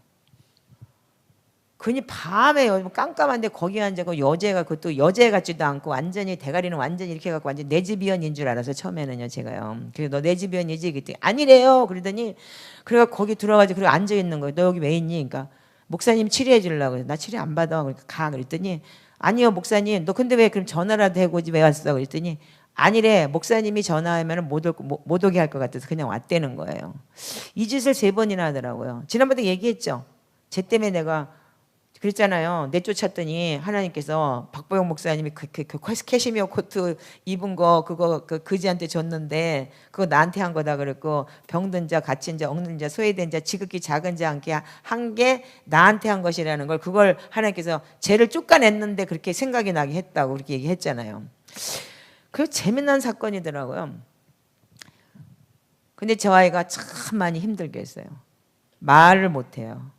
그니 밤에 깜깜한데 거기 앉아고 여자가 그것도 여자 같지도 않고 완전히 대가리는 완전히 이렇게 해갖고 완전 레즈비언인 줄 알아서 처음에는요 제가요. 그래서 너 레즈비언이지? 그랬더니 아니래요. 그러더니 그래가 거기 들어가지고 그리고 앉아 있는 거예요. 너 여기 왜 있니? 그러니까 목사님 치료해 주려고. 나 치료 안 받아. 그러니까 가. 그랬더니 아니요 목사님 너 근데 왜 그럼 전화라도 해고 오지 왜 왔어? 그랬더니 아니래 목사님이 전화하면 못 오게 할 것 같아서 그냥 왔다는 거예요. 이 짓을 3번이나 하더라고요. 지난번에 얘기했죠. 쟤 때문에 내가 그랬잖아요. 내쫓았더니 하나님께서 박보영 목사님이 그 캐시미어 코트 입은 거 그거 그지한테 줬는데 그거 나한테 한 거다 그랬고 병든 자, 갇힌 자, 억는 자, 소외된 자, 지극히 작은 자 함께 한 게 나한테 한 것이라는 걸 그걸 하나님께서 죄를 쫓아냈는데 그렇게 생각이 나게 했다고 그렇게 얘기했잖아요. 그 재미난 사건이더라고요. 근데 저 아이가 참 많이 힘들게 했어요. 말을 못 해요.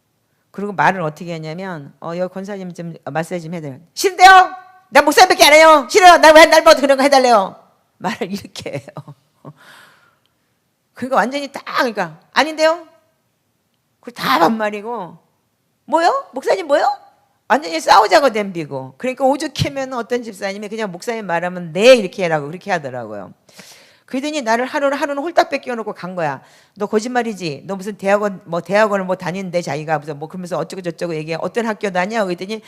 그리고 말을 어떻게 했냐면 여기 권사님 좀 마사지 좀 해달래요. 싫은데요? 나 목사님밖에 안 해요. 싫어요. 나 왜 날부터 그런 거 해달래요. 말을 이렇게 해요. 그러니까 완전히 그러니까 아닌데요? 그리고 다 반말이고 뭐요? 목사님 뭐요? 완전히 싸우자고 덤비고 그러니까 오죽하면 어떤 집사님이 그냥 목사님 말하면 네 이렇게 해라고 그렇게 하더라고요. 그러더니 나를 하루는 홀딱 뺏겨놓고 간 거야. 너 거짓말이지? 너 무슨 대학원을 다니는데 자기가 무슨 그러면서 어쩌고 저쩌고 얘기해. 어떤 학교 다녀? 그랬더니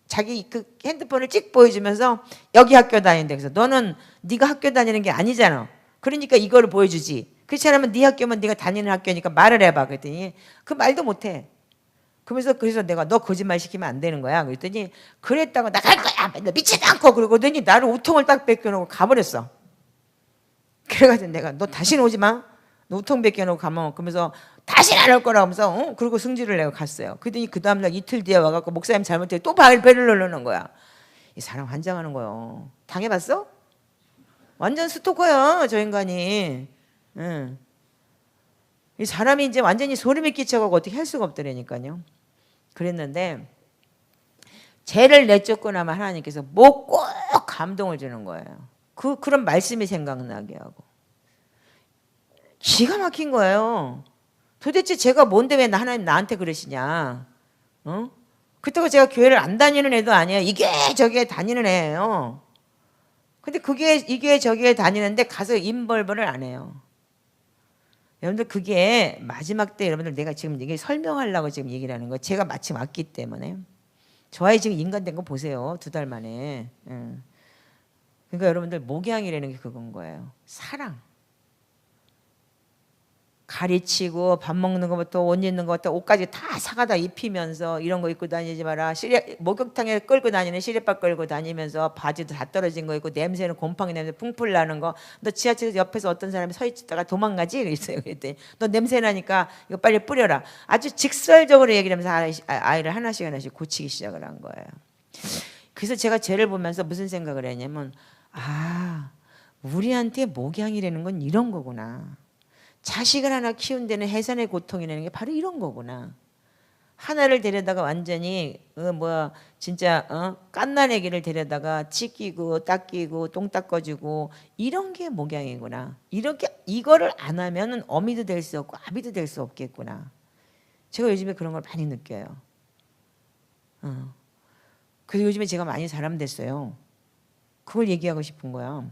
자기 그 핸드폰을 찍 보여주면서 여기 학교 다니는데 그래서 너는 네가 학교 다니는 게 아니잖아. 그러니까 이거를 보여주지. 그렇지 않으면 네 학교면 네가 다니는 학교니까 말을 해봐. 그랬더니 그 말도 못해. 그래서 내가 너 거짓말 시키면 안 되는 거야. 그랬더니 그랬다고 나갈 거야. 너 미치지 않고 그러더니 나를 우통을 딱 뺏겨놓고 가버렸어. 그래가지고 내가 너 다시는 오지 마. 너 우통 뺏겨놓고 가면 그러면서 다시는 안 올 거라고 하면서 그리고 승질을 내고 갔어요. 그러더니 그 다음날 이틀 뒤에 와갖고 목사님 잘못해 또 배를 누르는 거야. 이 사람 환장하는 거요. 당해봤어? 완전 스토커야 저 인간이. 응. 이 사람이 이제 완전히 소름이 끼쳐가고 어떻게 할 수가 없더라니까요. 그랬는데 죄를 내쫓고 나면 하나님께서 꼭 감동을 주는 거예요. 그런 말씀이 생각나게 하고 기가 막힌 거예요. 도대체 제가 뭔데 왜 하나님 나한테 그러시냐? 그때가 제가 교회를 안 다니는 애도 아니에요. 이게 저게 다니는 애예요. 근데 이게 저게 다니는데 가서 임벌벌을 안 해요. 여러분들 그게 마지막 때 여러분들 내가 지금 이게 설명하려고 지금 얘기를 하는 거예요. 제가 마침 왔기 때문에. 저 아이 지금 인간 된 거 보세요. 2달 만에. 그러니까 여러분들 목양이라는 게 그건 거예요. 사랑. 가르치고 밥 먹는 것부터 옷 입는 것부터 옷까지 다 사가다 입히면서 이런 거 입고 다니지 마라. 목욕탕에 끌고 다니는 시레밥 끌고 다니면서 바지도 다 떨어진 거 입고 냄새는 곰팡이 냄새 풍풀 나는 거. 너 지하철 옆에서 어떤 사람이 서 있다가 도망가지? 그랬어요. 그랬더니 너 냄새 나니까 이거 빨리 뿌려라. 아주 직설적으로 얘기를 하면서 아이를 하나씩 고치기 시작을 한 거예요. 그래서 제가 쟤를 보면서 무슨 생각을 했냐면 우리한테 목양이라는 건 이런 거구나. 자식을 하나 키운 데는 해산의 고통이라는 게 바로 이런 거구나. 하나를 데려다가 완전히 진짜 갓난애기를 데려다가 찢기고 닦이고 똥 닦아주고 이런 게 목양이구나. 이거를 안 하면은 어미도 될 수 없고 아비도 될 수 없겠구나. 제가 요즘에 그런 걸 많이 느껴요. 그래서 요즘에 제가 많이 사람 됐어요. 그걸 얘기하고 싶은 거야.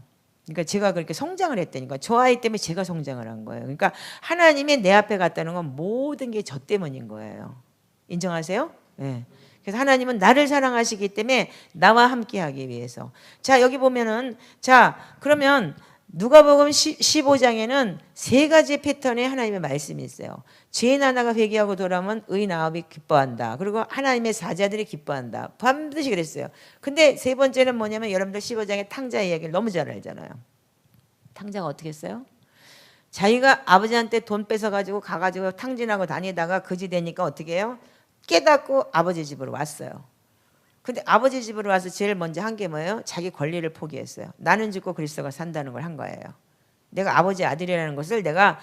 그러니까 제가 그렇게 성장을 했다니까. 저 아이 때문에 제가 성장을 한 거예요. 그러니까 하나님이 내 앞에 갔다는 건 모든 게 저 때문인 거예요. 인정하세요? 네. 그래서 하나님은 나를 사랑하시기 때문에 나와 함께 하기 위해서. 자, 여기 보면은, 자, 그러면 누가복음 15장에는 세 가지 패턴의 하나님의 말씀이 있어요. 죄인 하나가 회개하고 돌아오면 의인 아홉이 기뻐한다. 그리고 하나님의 사자들이 기뻐한다. 반드시 그랬어요. 근데 세 번째는 뭐냐면 여러분들 15장의 탕자 이야기를 너무 잘 알잖아요. 탕자가 어떻게 했어요? 자기가 아버지한테 돈 뺏어가지고 가가지고 탕진하고 다니다가 거지 되니까 어떻게 해요? 깨닫고 아버지 집으로 왔어요. 근데 아버지 집으로 와서 제일 먼저 한 게 뭐예요? 자기 권리를 포기했어요. 나는 죽고 그리스도가 산다는 걸 한 거예요. 내가 아버지 아들이라는 것을 내가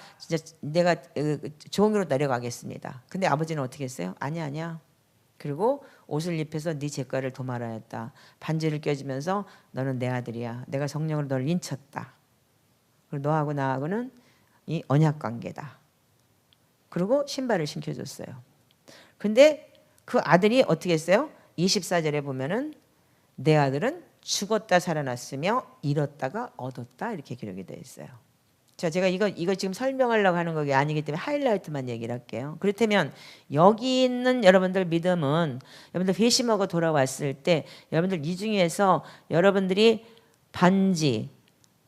종으로 내려가겠습니다. 근데 아버지는 어떻게 했어요? 아니야. 그리고 옷을 입혀서 네 죄가를 도말하였다. 반지를 껴주면서 너는 내 아들이야. 내가 성령으로 너를 인쳤다. 그리고 너하고 나하고는 이 언약 관계다. 그리고 신발을 신겨줬어요. 근데 그 아들이 어떻게 했어요? 24절에 보면은 내 아들은 죽었다 살아났으며 잃었다가 얻었다 이렇게 기록이 되어 있어요. 자, 제가 이거 지금 설명하려고 하는 게 아니기 때문에 하이라이트만 얘기를 할게요. 그렇다면 여기 있는 여러분들 믿음은 여러분들 회심하고 돌아왔을 때 여러분들 이 중에서 여러분들이 반지,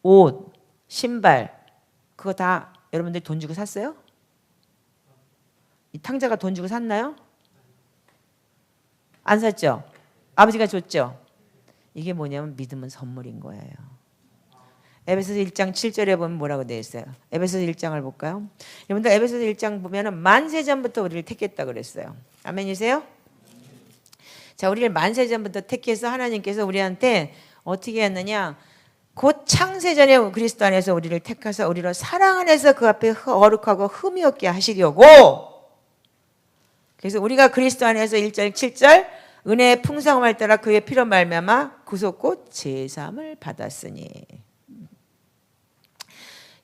옷, 신발 그거 다 여러분들 돈 주고 샀어요? 이 탕자가 돈 주고 샀나요? 안 샀죠? 아버지가 줬죠? 이게 뭐냐면 믿음은 선물인 거예요. 에베소서 1장 7절에 보면 뭐라고 되어 있어요? 에베소서 1장을 볼까요? 여러분들 에베소서 1장 보면은 만세전부터 우리를 택했다 그랬어요. 아멘이세요? 자, 우리를 만세전부터 택해서 하나님께서 우리한테 어떻게 했느냐? 곧 창세전에 그리스도 안에서 우리를 택하사 우리로 사랑 안에서 그 앞에 거룩하고 흠이 없게 하시려고. 그래서 우리가 그리스도 안에서 1절 7절 은혜의 풍성함을 따라 그의 피로 말미암아 구속 곧 제사함을 받았으니.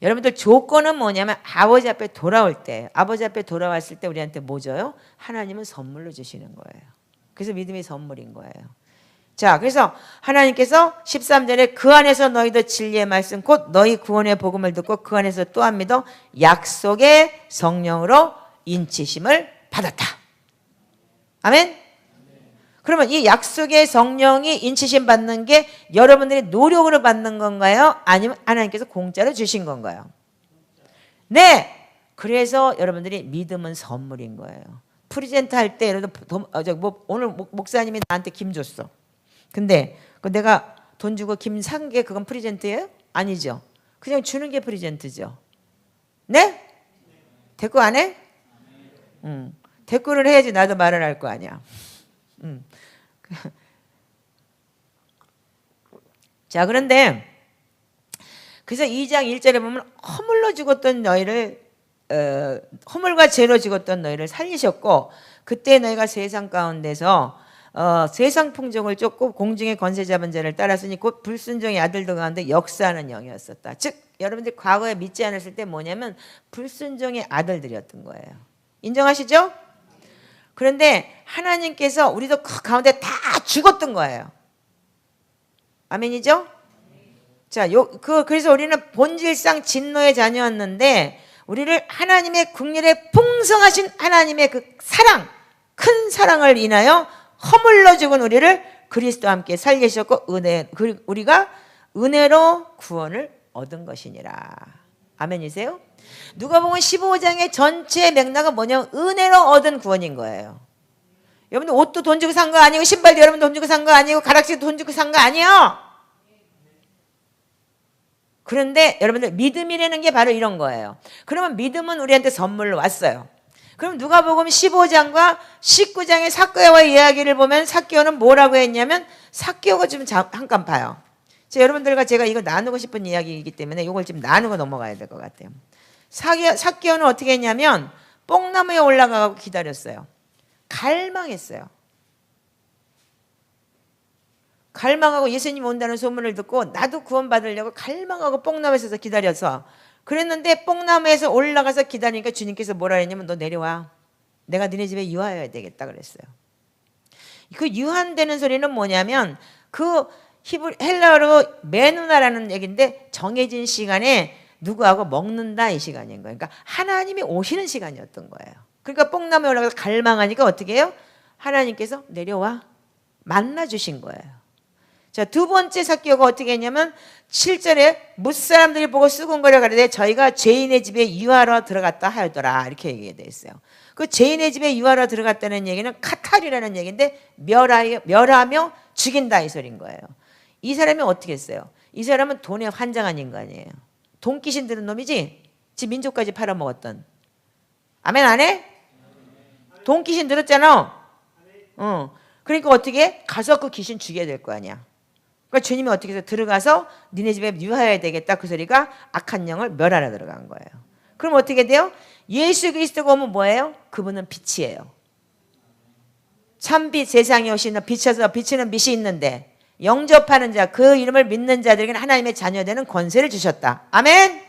여러분들 조건은 뭐냐면 아버지 앞에 돌아올 때, 아버지 앞에 돌아왔을 때 우리한테 뭐 줘요? 하나님은 선물로 주시는 거예요. 그래서 믿음이 선물인 거예요. 자, 그래서 하나님께서 13절에 그 안에서 너희도 진리의 말씀 곧 너희 구원의 복음을 듣고 그 안에서 또한 믿어 약속의 성령으로 인치심을 받았다. 아멘? 그러면 이 약속의 성령이 인치심 받는 게 여러분들이 노력으로 받는 건가요? 아니면 하나님께서 공짜로 주신 건가요? 네. 그래서 여러분들이 믿음은 선물인 거예요. 프리젠트 할 때 오늘 목사님이 나한테 김 줬어. 근데 내가 돈 주고 김 산 게 그건 프리젠트예요? 아니죠. 그냥 주는 게 프리젠트죠. 네? 대꾸 안 해? 대꾸를 해야지 나도 말을 할 거 아니야. 자, 그런데 그래서 2장 1절에 보면 허물로 죽었던 너희를 허물과 죄로 죽었던 너희를 살리셨고 그때 너희가 세상 가운데서 세상 풍족을 쫓고 공중의 권세 잡은 자를 따랐으니 곧 불순종의 아들들 가운데 역사하는 영이었었다. 즉 여러분들 과거에 믿지 않았을 때 뭐냐면 불순종의 아들들이었던 거예요. 인정하시죠? 그런데 하나님께서 우리도 그 가운데 다 죽었던 거예요. 아멘이죠? 자, 그래서 우리는 본질상 진노의 자녀였는데 우리를 하나님의 긍휼에 풍성하신 하나님의 그 사랑, 큰 사랑을 인하여 허물로 죽은 우리를 그리스도와 함께 살리셨고 우리가 은혜로 구원을 얻은 것이니라. 아멘이세요? 누가복음 15장의 전체 맥락은 뭐냐면 은혜로 얻은 구원인 거예요. 여러분들 옷도 돈 주고 산 거 아니고 신발도 여러분 돈 주고 산 거 아니고 가락지도 돈 주고 산 거 아니에요. 그런데 여러분들 믿음이라는 게 바로 이런 거예요. 그러면 믿음은 우리한테 선물로 왔어요. 그럼 누가복음 15장과 19장의 삭개오의 이야기를 보면 삭개오는 뭐라고 했냐면 삭개오가 좀 잠깐 봐요. 여러분들과 제가 이거 나누고 싶은 이야기이기 때문에 이걸 좀 나누고 넘어가야 될 것 같아요. 삭개오는 어떻게 했냐면 뽕나무에 올라가고 기다렸어요. 갈망했어요. 갈망하고 예수님 온다는 소문을 듣고 나도 구원받으려고 갈망하고 뽕나무에서 기다려서 그랬는데 뽕나무에서 올라가서 기다리니까 주님께서 뭐라 했냐면 너 내려와. 내가 너네 집에 유하여야 되겠다 그랬어요. 그 유한되는 소리는 뭐냐면 그 헬라어로 메누나라는 얘기인데 정해진 시간에 누구하고 먹는다 이 시간인 거예요. 그러니까 하나님이 오시는 시간이었던 거예요. 그러니까 뽕나무에 올라가서 갈망하니까 어떻게 해요? 하나님께서 내려와 만나 주신 거예요. 자, 두 번째 삭개오가 어떻게 했냐면 7절에 무사람들이 보고 수군거려 가르되 저희가 죄인의 집에 유하러 들어갔다 하였더라 이렇게 얘기가 되어 있어요. 그 죄인의 집에 유하러 들어갔다는 얘기는 카탈이라는 얘기인데 멸하며 죽인다 이 소리인 거예요. 이 사람이 어떻게 했어요? 이 사람은 돈에 환장한 인간이에요. 돈 귀신 들은 놈이지? 지 민족까지 팔아먹었던. 아멘 안 해? 돈 귀신 들었잖아. 그러니까 어떻게 해? 가서 그 귀신 죽여야 될 거 아니야. 그러니까 주님이 어떻게 해서 들어가서 니네 집에 유하여야 되겠다 그 소리가 악한 영을 멸하러 들어간 거예요. 그럼 어떻게 돼요? 예수 그리스도가 오면 뭐예요? 그분은 빛이에요. 참빛 세상에 오시는 빛에서 비치는 빛이 있는데 영접하는 자 그 이름을 믿는 자들에게는 하나님의 자녀되는 권세를 주셨다. 아멘.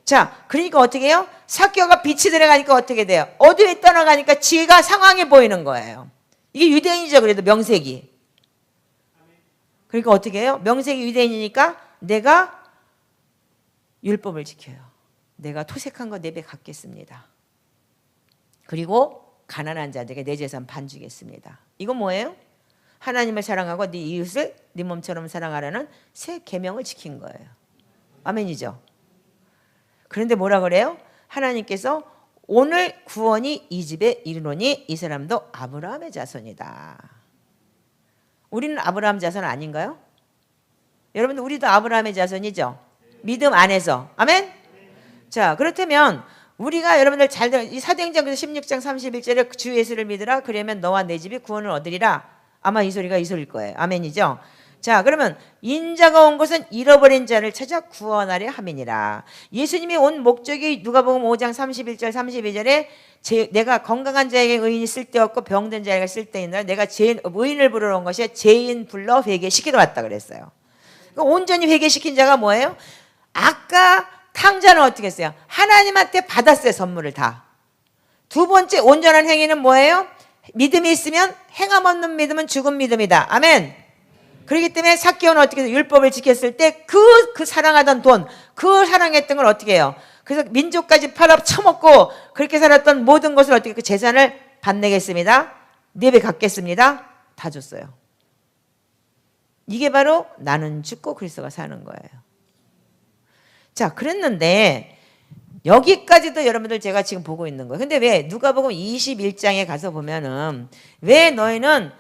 자, 그러니까 어떻게 해요? 삭개오가 빛이 들어가니까 어떻게 돼요? 어둠에 떠나가니까 지가 상황이 보이는 거예요. 이게 유대인이죠. 그래도 명색이. 그러니까 어떻게 해요? 명색이 유대인이니까 내가 율법을 지켜요. 내가 토색한 거 4배 갚겠습니다. 그리고 가난한 자들에게 내 재산 반 주겠습니다. 이건 뭐예요? 하나님을 사랑하고 네 이웃을 네 몸처럼 사랑하라는 새 계명을 지킨 거예요. 아멘이죠. 그런데 뭐라 그래요? 하나님께서 오늘 구원이 이 집에 이르노니 이 사람도 아브라함의 자손이다. 우리는 아브라함 자손 아닌가요? 여러분들 우리도 아브라함의 자손이죠. 믿음 안에서. 아멘. 자, 그렇다면 우리가 여러분들 잘 들어 이 사도행전 16장 31절에 주 예수를 믿으라 그러면 너와 내 집이 구원을 얻으리라. 아마 이 소리가 이 소리일 거예요. 아멘이죠. 자, 그러면 인자가 온 것은 잃어버린 자를 찾아 구원하려 함이니라. 예수님이 온 목적이 누가복음 5장 31절 32절에 내가 건강한 자에게 의인이 쓸데없고 병든 자에게 쓸데있느라 내가 의인을 부르러 온 것이 죄인 불러 회개시키러 왔다 그랬어요. 그러니까 온전히 회개시킨 자가 뭐예요? 아까 탕자는 어떻게 했어요? 하나님한테 받았어요. 선물을 다. 두 번째 온전한 행위는 뭐예요? 믿음이 있으면 행함 없는 믿음은 죽은 믿음이다. 아멘. 그렇기 때문에 삭개오는 어떻게 해서 율법을 지켰을 때 그 사랑하던 돈, 그 사랑했던 걸 어떻게 해요? 그래서 민족까지 팔아 처먹고 그렇게 살았던 모든 것을 어떻게 그 재산을 반내겠습니다. 4배 갚겠습니다. 다 줬어요. 이게 바로 나는 죽고 그리스도가 사는 거예요. 자, 그랬는데 여기까지도 여러분들 제가 지금 보고 있는 거예요. 근데 왜 누가복음 21장에 가서 보면은 왜 너희는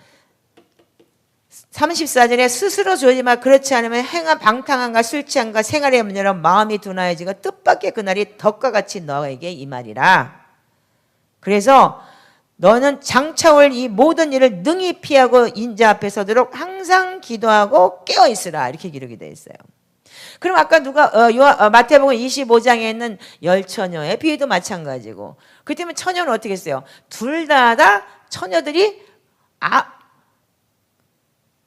34절에 스스로 조지마 그렇지 않으면 행한 방탕함과 술 취함과 생활의 염려로 마음이 둔하여지고 뜻밖의 그날이 덕과 같이 너에게 임하리라. 그래서 너는 장차올 이 모든 일을 능히 피하고 인자 앞에 서도록 항상 기도하고 깨어 있으라 이렇게 기록이 되어 있어요. 그럼 아까 마태복음 25장에 있는 10처녀의 비유도 마찬가지고 그때면 처녀는 어떻게 했어요? 둘 다 처녀들이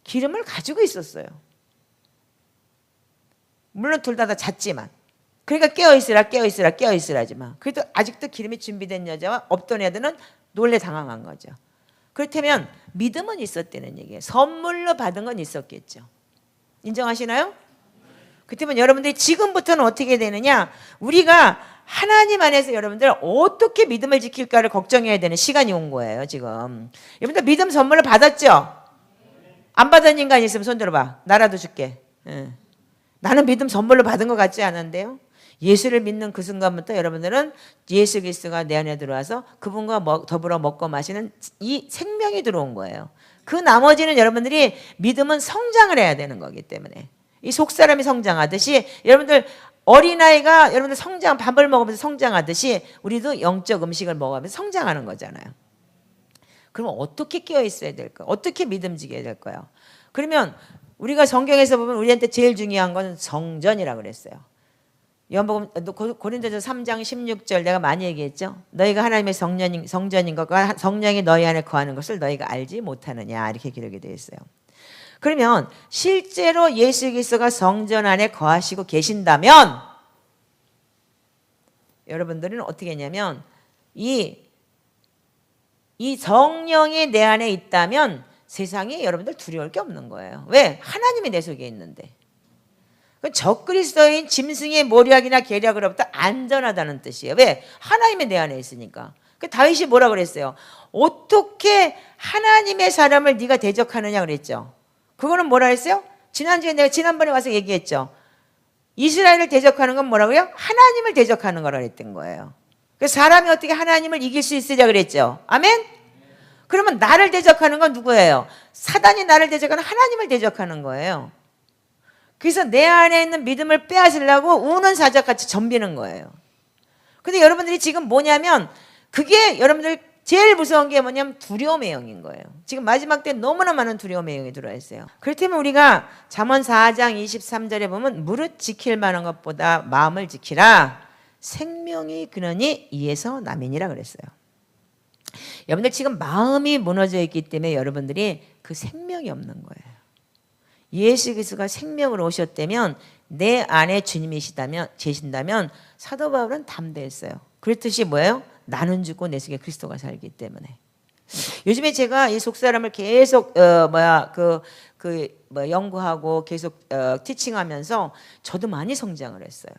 기름을 가지고 있었어요. 물론 둘 다 잤지만. 그러니까 깨어있으라지만. 그래도 아직도 기름이 준비된 여자와 없던 애들은 놀래 당황한 거죠. 그렇다면 믿음은 있었다는 얘기예요. 선물로 받은 건 있었겠죠. 인정하시나요? 그렇다면 여러분들이 지금부터는 어떻게 되느냐? 우리가 하나님 안에서 여러분들 어떻게 믿음을 지킬까를 걱정해야 되는 시간이 온 거예요. 지금. 여러분들 믿음 선물을 받았죠? 안 받은 인간 있으면 손 들어봐. 나라도 줄게. 나는 믿음 선물로 받은 것 같지 않은데요. 예수를 믿는 그 순간부터 여러분들은 예수 그리스도가 내 안에 들어와서 그분과 더불어 먹고 마시는 이 생명이 들어온 거예요. 그 나머지는 여러분들이 믿음은 성장을 해야 되는 거기 때문에 이 속사람이 성장하듯이 여러분들 어린아이가 여러분들 밥을 먹으면서 성장하듯이 우리도 영적 음식을 먹으면서 성장하는 거잖아요. 그러면 어떻게 깨어 있어야 될까요? 어떻게 믿음지게 될까요? 그러면 우리가 성경에서 보면 우리한테 제일 중요한 건 성전이라고 그랬어요. 요한복음 고린도서 3장 16절 내가 많이 얘기했죠. 너희가 하나님의 성전인 것과 성령이 너희 안에 거하는 것을 너희가 알지 못하느냐 이렇게 기록이 되어 있어요. 그러면 실제로 예수 그리스도가 성전 안에 거하시고 계신다면 여러분들은 어떻게 했냐면 이 성령이 내 안에 있다면 세상에 여러분들 두려울 게 없는 거예요. 왜? 하나님이 내 속에 있는데. 적그리스도인 짐승의 모략이나 계략으로부터 안전하다는 뜻이에요. 왜? 하나님이 내 안에 있으니까. 다윗이 뭐라 그랬어요? 어떻게 하나님의 사람을 네가 대적하느냐 그랬죠. 그거는 뭐라 했어요? 지난번에 와서 얘기했죠. 이스라엘을 대적하는 건 뭐라고요? 하나님을 대적하는 거라 그랬던 거예요. 사람이 어떻게 하나님을 이길 수 있으냐 그랬죠. 아멘? 그러면 나를 대적하는 건 누구예요? 사단이 나를 대적하는 하나님을 대적하는 거예요. 그래서 내 안에 있는 믿음을 빼앗으려고 우는 사자같이 덤비는 거예요. 근데 여러분들이 지금 뭐냐면 그게 여러분들 제일 무서운 게 뭐냐면 두려움의 영인 거예요. 지금 마지막 때 너무나 많은 두려움의 영이 들어와 있어요. 그렇다면 우리가 잠언 4장 23절에 보면 무릇 지킬 만한 것보다 마음을 지키라. 생명이 그러니 이에서 남이니라 그랬어요. 여러분들 지금 마음이 무너져 있기 때문에 여러분들이 그 생명이 없는 거예요. 예수 그리스도가 생명으로 오셨다면 내 안에 주님이 계신다면 사도 바울은 담대했어요. 그랬듯이 뭐예요? 나는 죽고 내 속에 그리스도가 살기 때문에. 요즘에 제가 이 속사람을 계속 연구하고 계속 티칭하면서 저도 많이 성장을 했어요.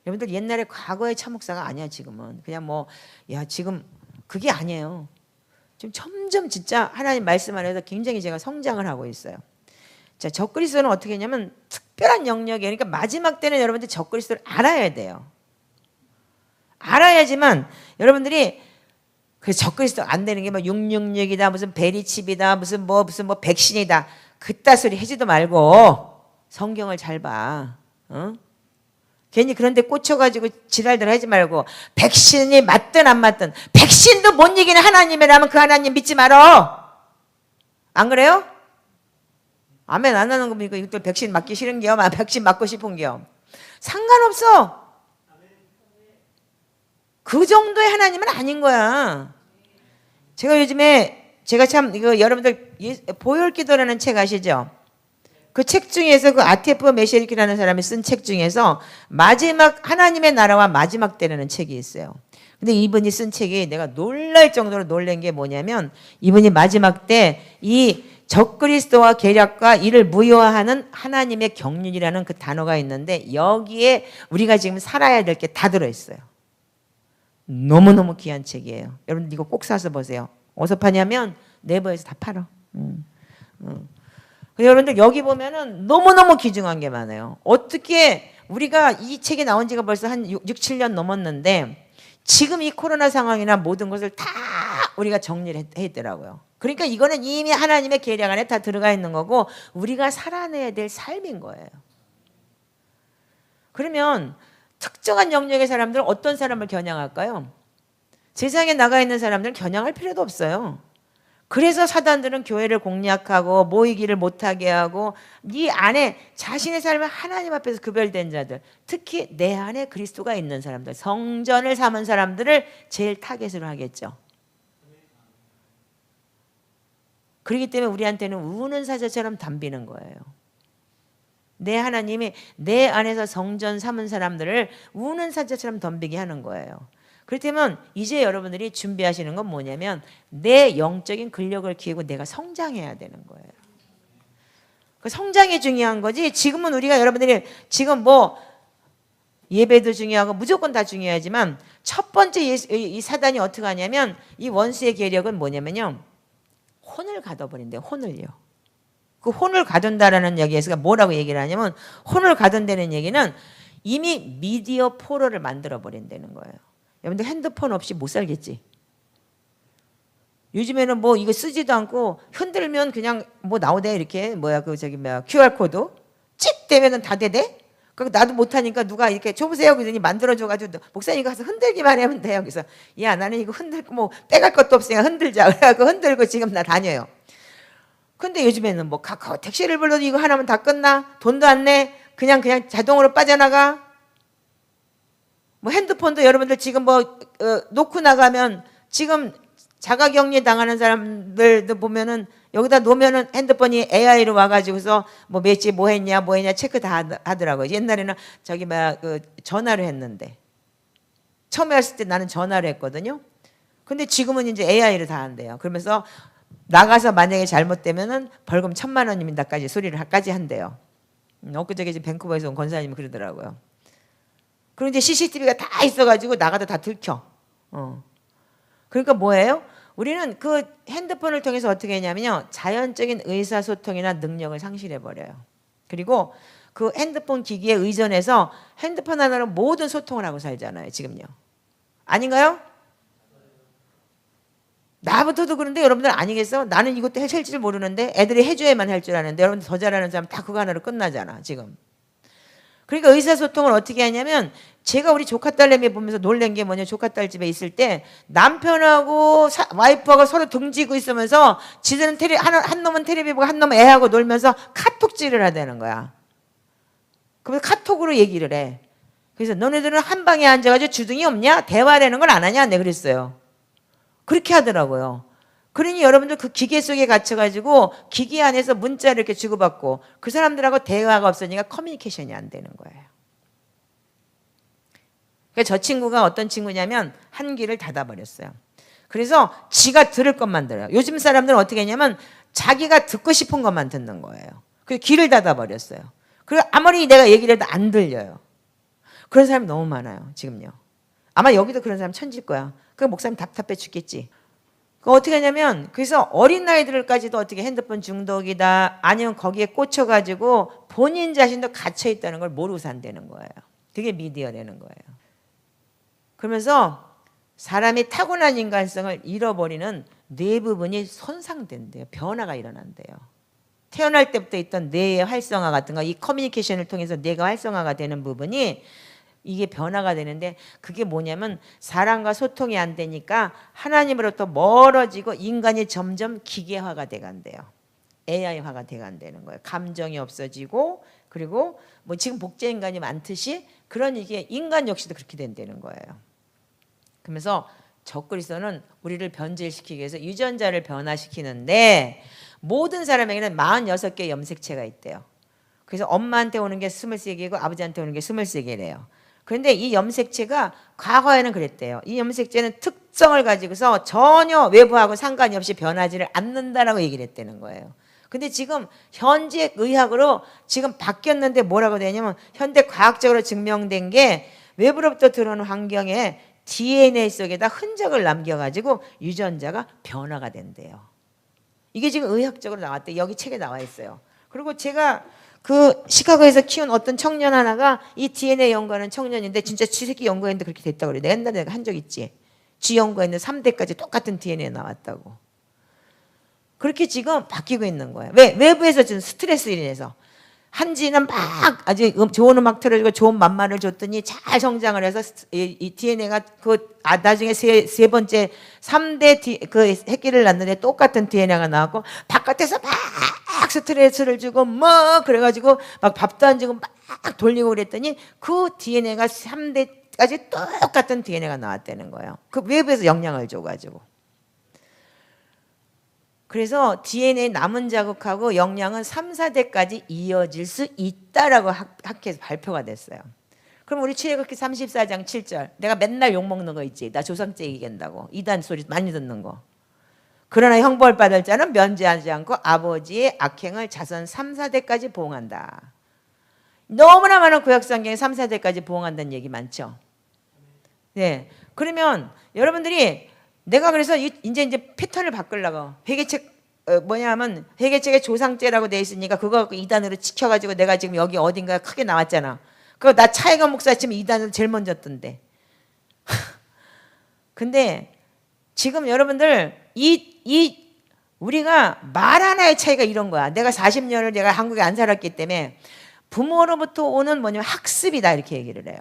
여러분들 옛날에 과거의 참목사가 아니야 지금은. 그냥 지금 그게 아니에요. 지금 점점 진짜 하나님 말씀 안에서 굉장히 제가 성장을 하고 있어요. 자, 적그리스도는 어떻게 했냐면 특별한 영역에, 그러니까 마지막 때는 여러분들 적그리스도를 알아야 돼요. 알아야지만 여러분들이 그 적그리스도 안 되는 게 666이다 무슨 베리칩이다 무슨 백신이다 그따 소리 하지도 말고 성경을 잘 봐. 괜히 그런데 꽂혀가지고 지랄들 하지 말고 백신이 맞든 안 맞든 백신도 못 이기는 하나님이라면 그 하나님 믿지 말어. 안 그래요? 아멘 안 하는 거 보니까 이것도 백신 맞기 싫은 겨? 백신 맞고 싶은 겨? 상관없어. 그 정도의 하나님은 아닌 거야. 제가 요즘에 참 이거 여러분들 보혈기도라는 책 아시죠? 그 책 중에서 그 아테프 메셰리키라는 사람이 쓴 책 중에서 마지막 하나님의 나라와 마지막 때라는 책이 있어요. 근데 이분이 쓴 책이 내가 놀랄 정도로 놀란 게 뭐냐면 이분이 마지막 때 이 적그리스도와 계략과 이를 무효화하는 하나님의 경륜이라는 그 단어가 있는데 여기에 우리가 지금 살아야 될 게 다 들어있어요. 너무너무 귀한 책이에요. 여러분 이거 꼭 사서 보세요. 어디서 파냐면 네이버에서 다 팔아. 여러분들 여기 보면은 너무너무 귀중한 게 많아요. 어떻게 우리가 이 책이 나온 지가 벌써 한 6, 7년 넘었는데 지금 이 코로나 상황이나 모든 것을 다 우리가 정리를 했더라고요. 그러니까 이거는 이미 하나님의 계략 안에 다 들어가 있는 거고 우리가 살아내야 될 삶인 거예요. 그러면 특정한 영역의 사람들은 어떤 사람을 겨냥할까요? 세상에 나가 있는 사람들은 겨냥할 필요도 없어요. 그래서 사단들은 교회를 공략하고 모이기를 못하게 하고 이 안에 자신의 삶을 하나님 앞에서 구별된 자들, 특히 내 안에 그리스도가 있는 사람들, 성전을 삼은 사람들을 제일 타겟으로 하겠죠. 그렇기 때문에 우리한테는 우는 사자처럼 덤비는 거예요. 내 하나님이 내 안에서 성전 삼은 사람들을 우는 사자처럼 덤비게 하는 거예요. 그렇다면 이제 여러분들이 준비하시는 건 뭐냐면 내 영적인 근력을 키우고 내가 성장해야 되는 거예요. 그 성장이 중요한 거지. 지금은 우리가 여러분들이 지금 예배도 중요하고 무조건 다 중요하지만 첫 번째 이 사단이 어떻게 하냐면 이 원수의 계략은 뭐냐면요. 혼을 가둬버린대요. 혼을요. 그 혼을 가둔다라는 얘기에서 뭐라고 얘기를 하냐면 혼을 가둔다는 얘기는 이미 미디어 포로를 만들어 버린다는 거예요. 여러분들 핸드폰 없이 못 살겠지. 요즘에는 이거 쓰지도 않고 흔들면 그냥 나오대 이렇게 QR 코드 찍 되면은 다 되대. 그러니까 나도 못하니까 누가 이렇게 줘보세요 그러더니 만들어줘가지고 목사님 가서 흔들기만 하면 돼요. 그래서 야 나는 이거 흔들고 빼갈 것도 없으니까 흔들자. 그래갖고 흔들고 지금 나 다녀요. 근데 요즘에는 카카오 택시를 불러도 이거 하나면 다 끝나? 돈도 안 내? 그냥 자동으로 빠져나가? 뭐 핸드폰도 여러분들 지금 뭐 놓고 나가면 지금 자가격리 당하는 사람들도 보면은 여기다 놓으면은 핸드폰이 AI로 와가지고서 뭐 며칠 뭐 했냐 체크 다 하더라고요. 옛날에는 저기 막 전화로 했는데 처음에 했을 때 나는 전화로 했거든요. 근데 지금은 이제 AI로 다 한대요. 그러면서 나가서 만약에 잘못되면은 벌금 1,000만 원입니다까지 소리를 한대요. 엊그저께 지금 밴쿠버에서 온 권사님이 그러더라고요. 그리고 이제 CCTV가 다 있어가지고 나가도 다 들켜. 그러니까 뭐예요? 우리는 그 핸드폰을 통해서 어떻게 했냐면요. 자연적인 의사소통이나 능력을 상실해버려요. 그리고 그 핸드폰 기기에 의존해서 핸드폰 하나로 모든 소통을 하고 살잖아요. 지금요. 아닌가요? 나부터도 그런데 여러분들 아니겠어? 나는 이것도 할 줄 모르는데 애들이 해줘야만 할 줄 아는데 여러분들 더 잘하는 사람 다 그거 하나로 끝나잖아. 지금. 그러니까 의사소통을 어떻게 하냐면 제가 우리 조카딸내미 보면서 놀란 게 뭐냐, 조카딸 집에 있을 때 남편하고 와이프하고 서로 등지고 있으면서 지들은 한 놈은 텔레비 보고 한 놈은 애하고 놀면서 카톡질을 하다는 거야. 그래서 카톡으로 얘기를 해. 그래서 너네들은 한 방에 앉아가지고 주둥이 없냐? 대화라는 걸 안 하냐? 내가 그랬어요. 그렇게 하더라고요. 그러니 여러분들 그 기계 속에 갇혀가지고 기계 안에서 문자를 이렇게 주고받고 그 사람들하고 대화가 없으니까 커뮤니케이션이 안 되는 거예요. 그러니까 저 친구가 어떤 친구냐면 한귀를 닫아버렸어요. 그래서 지가 들을 것만 들어요. 요즘 사람들은 어떻게 했냐면 자기가 듣고 싶은 것만 듣는 거예요. 그래서 귀를 닫아버렸어요. 그리고 아무리 내가 얘기를 해도 안 들려요. 그런 사람이 너무 많아요. 지금요. 아마 여기도 그런 사람 천질 거야. 그 목사님 답답해 죽겠지. 어떻게 하냐면 그래서 어린 나이들까지도 어떻게 핸드폰 중독이다 아니면 거기에 꽂혀가지고 본인 자신도 갇혀있다는 걸 모르고 산다는 거예요. 그게 미디어라는 거예요. 그러면서 사람이 타고난 인간성을 잃어버리는 뇌 부분이 손상된대요. 변화가 일어난대요. 태어날 때부터 있던 뇌의 활성화 같은 거, 이 커뮤니케이션을 통해서 뇌가 활성화가 되는 부분이 이게 변화가 되는데 그게 뭐냐면 사람과 소통이 안 되니까 하나님으로부터 멀어지고 인간이 점점 기계화가 돼간대요. AI화가 돼간다는 거예요. 감정이 없어지고 그리고 뭐 지금 복제 인간이 많듯이 그런 이게 인간 역시도 그렇게 된다는 거예요. 그러면서 적그리스도는 우리를 변질시키기 위해서 유전자를 변화시키는데 모든 사람에게는 46개의 염색체가 있대요. 그래서 엄마한테 오는 게 23개고 아버지한테 오는 게 23개래요. 그런데 이 염색체가 과거에는 그랬대요. 이 염색체는 특성을 가지고서 전혀 외부하고 상관이 없이 변하지를 않는다라고 얘기를 했다는 거예요. 근데 지금 현재 의학으로 지금 바뀌었는데 뭐라고 되냐면 현대 과학적으로 증명된 게 외부로부터 들어오는 환경에 DNA 속에다 흔적을 남겨가지고 유전자가 변화가 된대요. 이게 지금 의학적으로 나왔대. 여기 책에 나와 있어요. 그리고 제가 그 시카고에서 키운 어떤 청년 하나가 이 DNA 연구하는 청년인데 진짜 지 새끼 연구했는데 그렇게 됐다고 그래. 옛날에 내가 한 적 있지. 지 연구했는데 3대까지 똑같은 DNA 나왔다고. 그렇게 지금 바뀌고 있는 거예요. 왜? 외부에서 지금 스트레스로 인해서. 한지는 막 아주 좋은 음악 틀어주고 좋은 맘마를 줬더니 잘 성장을 해서 이 DNA가 나중에 세 번째 3대 그 새끼를 낳는데 똑같은 DNA가 나왔고 바깥에서 막 스트레스를 주고 뭐 그래가지고 막 밥도 안 주고 막 돌리고 그랬더니 그 DNA가 3대까지 똑같은 DNA가 나왔다는 거예요. 그 외부에서 영향을 줘가지고. 그래서 DNA 남은 자국하고 영양은 3, 4대까지 이어질 수 있다라고 학회에서 발표가 됐어요. 그럼 우리 출애굽기 34장 7절 내가 맨날 욕먹는 거 있지. 나 조상째 얘기한다고. 이단 소리 많이 듣는 거. 그러나 형벌 받을 자는 면제하지 않고 아버지의 악행을 자손 3, 4대까지 보응한다. 너무나 많은 구약성경에 3, 4대까지 보응한다는 얘기 많죠. 네. 그러면 여러분들이 내가 그래서 이제 패턴을 바꾸려고 회개책 뭐냐면 회개책에 조상죄라고 돼 있으니까 그거 2단으로 지켜가지고 내가 지금 여기 어딘가 크게 나왔잖아. 그거 나 차이가 목사 지금 2단으로 제일 먼저 떴던데. 근데 지금 여러분들 우리가 말 하나의 차이가 이런 거야. 내가 40년을 내가 한국에 안 살았기 때문에 부모로부터 오는 뭐냐면 학습이다 이렇게 얘기를 해요.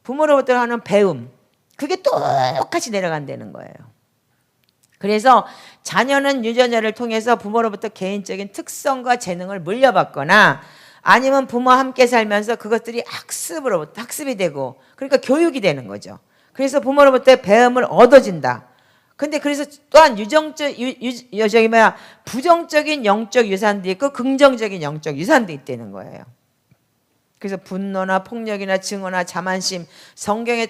부모로부터 하는 배움. 그게 똑같이 내려간다는 거예요. 그래서 자녀는 유전자를 통해서 부모로부터 개인적인 특성과 재능을 물려받거나 아니면 부모와 함께 살면서 그것들이 학습이 되고 그러니까 교육이 되는 거죠. 그래서 부모로부터 배움을 얻어진다. 근데 그래서 또한 부정적인 영적 유산도 있고 긍정적인 영적 유산도 있다는 거예요. 그래서 분노나 폭력이나 증오나 자만심, 성격의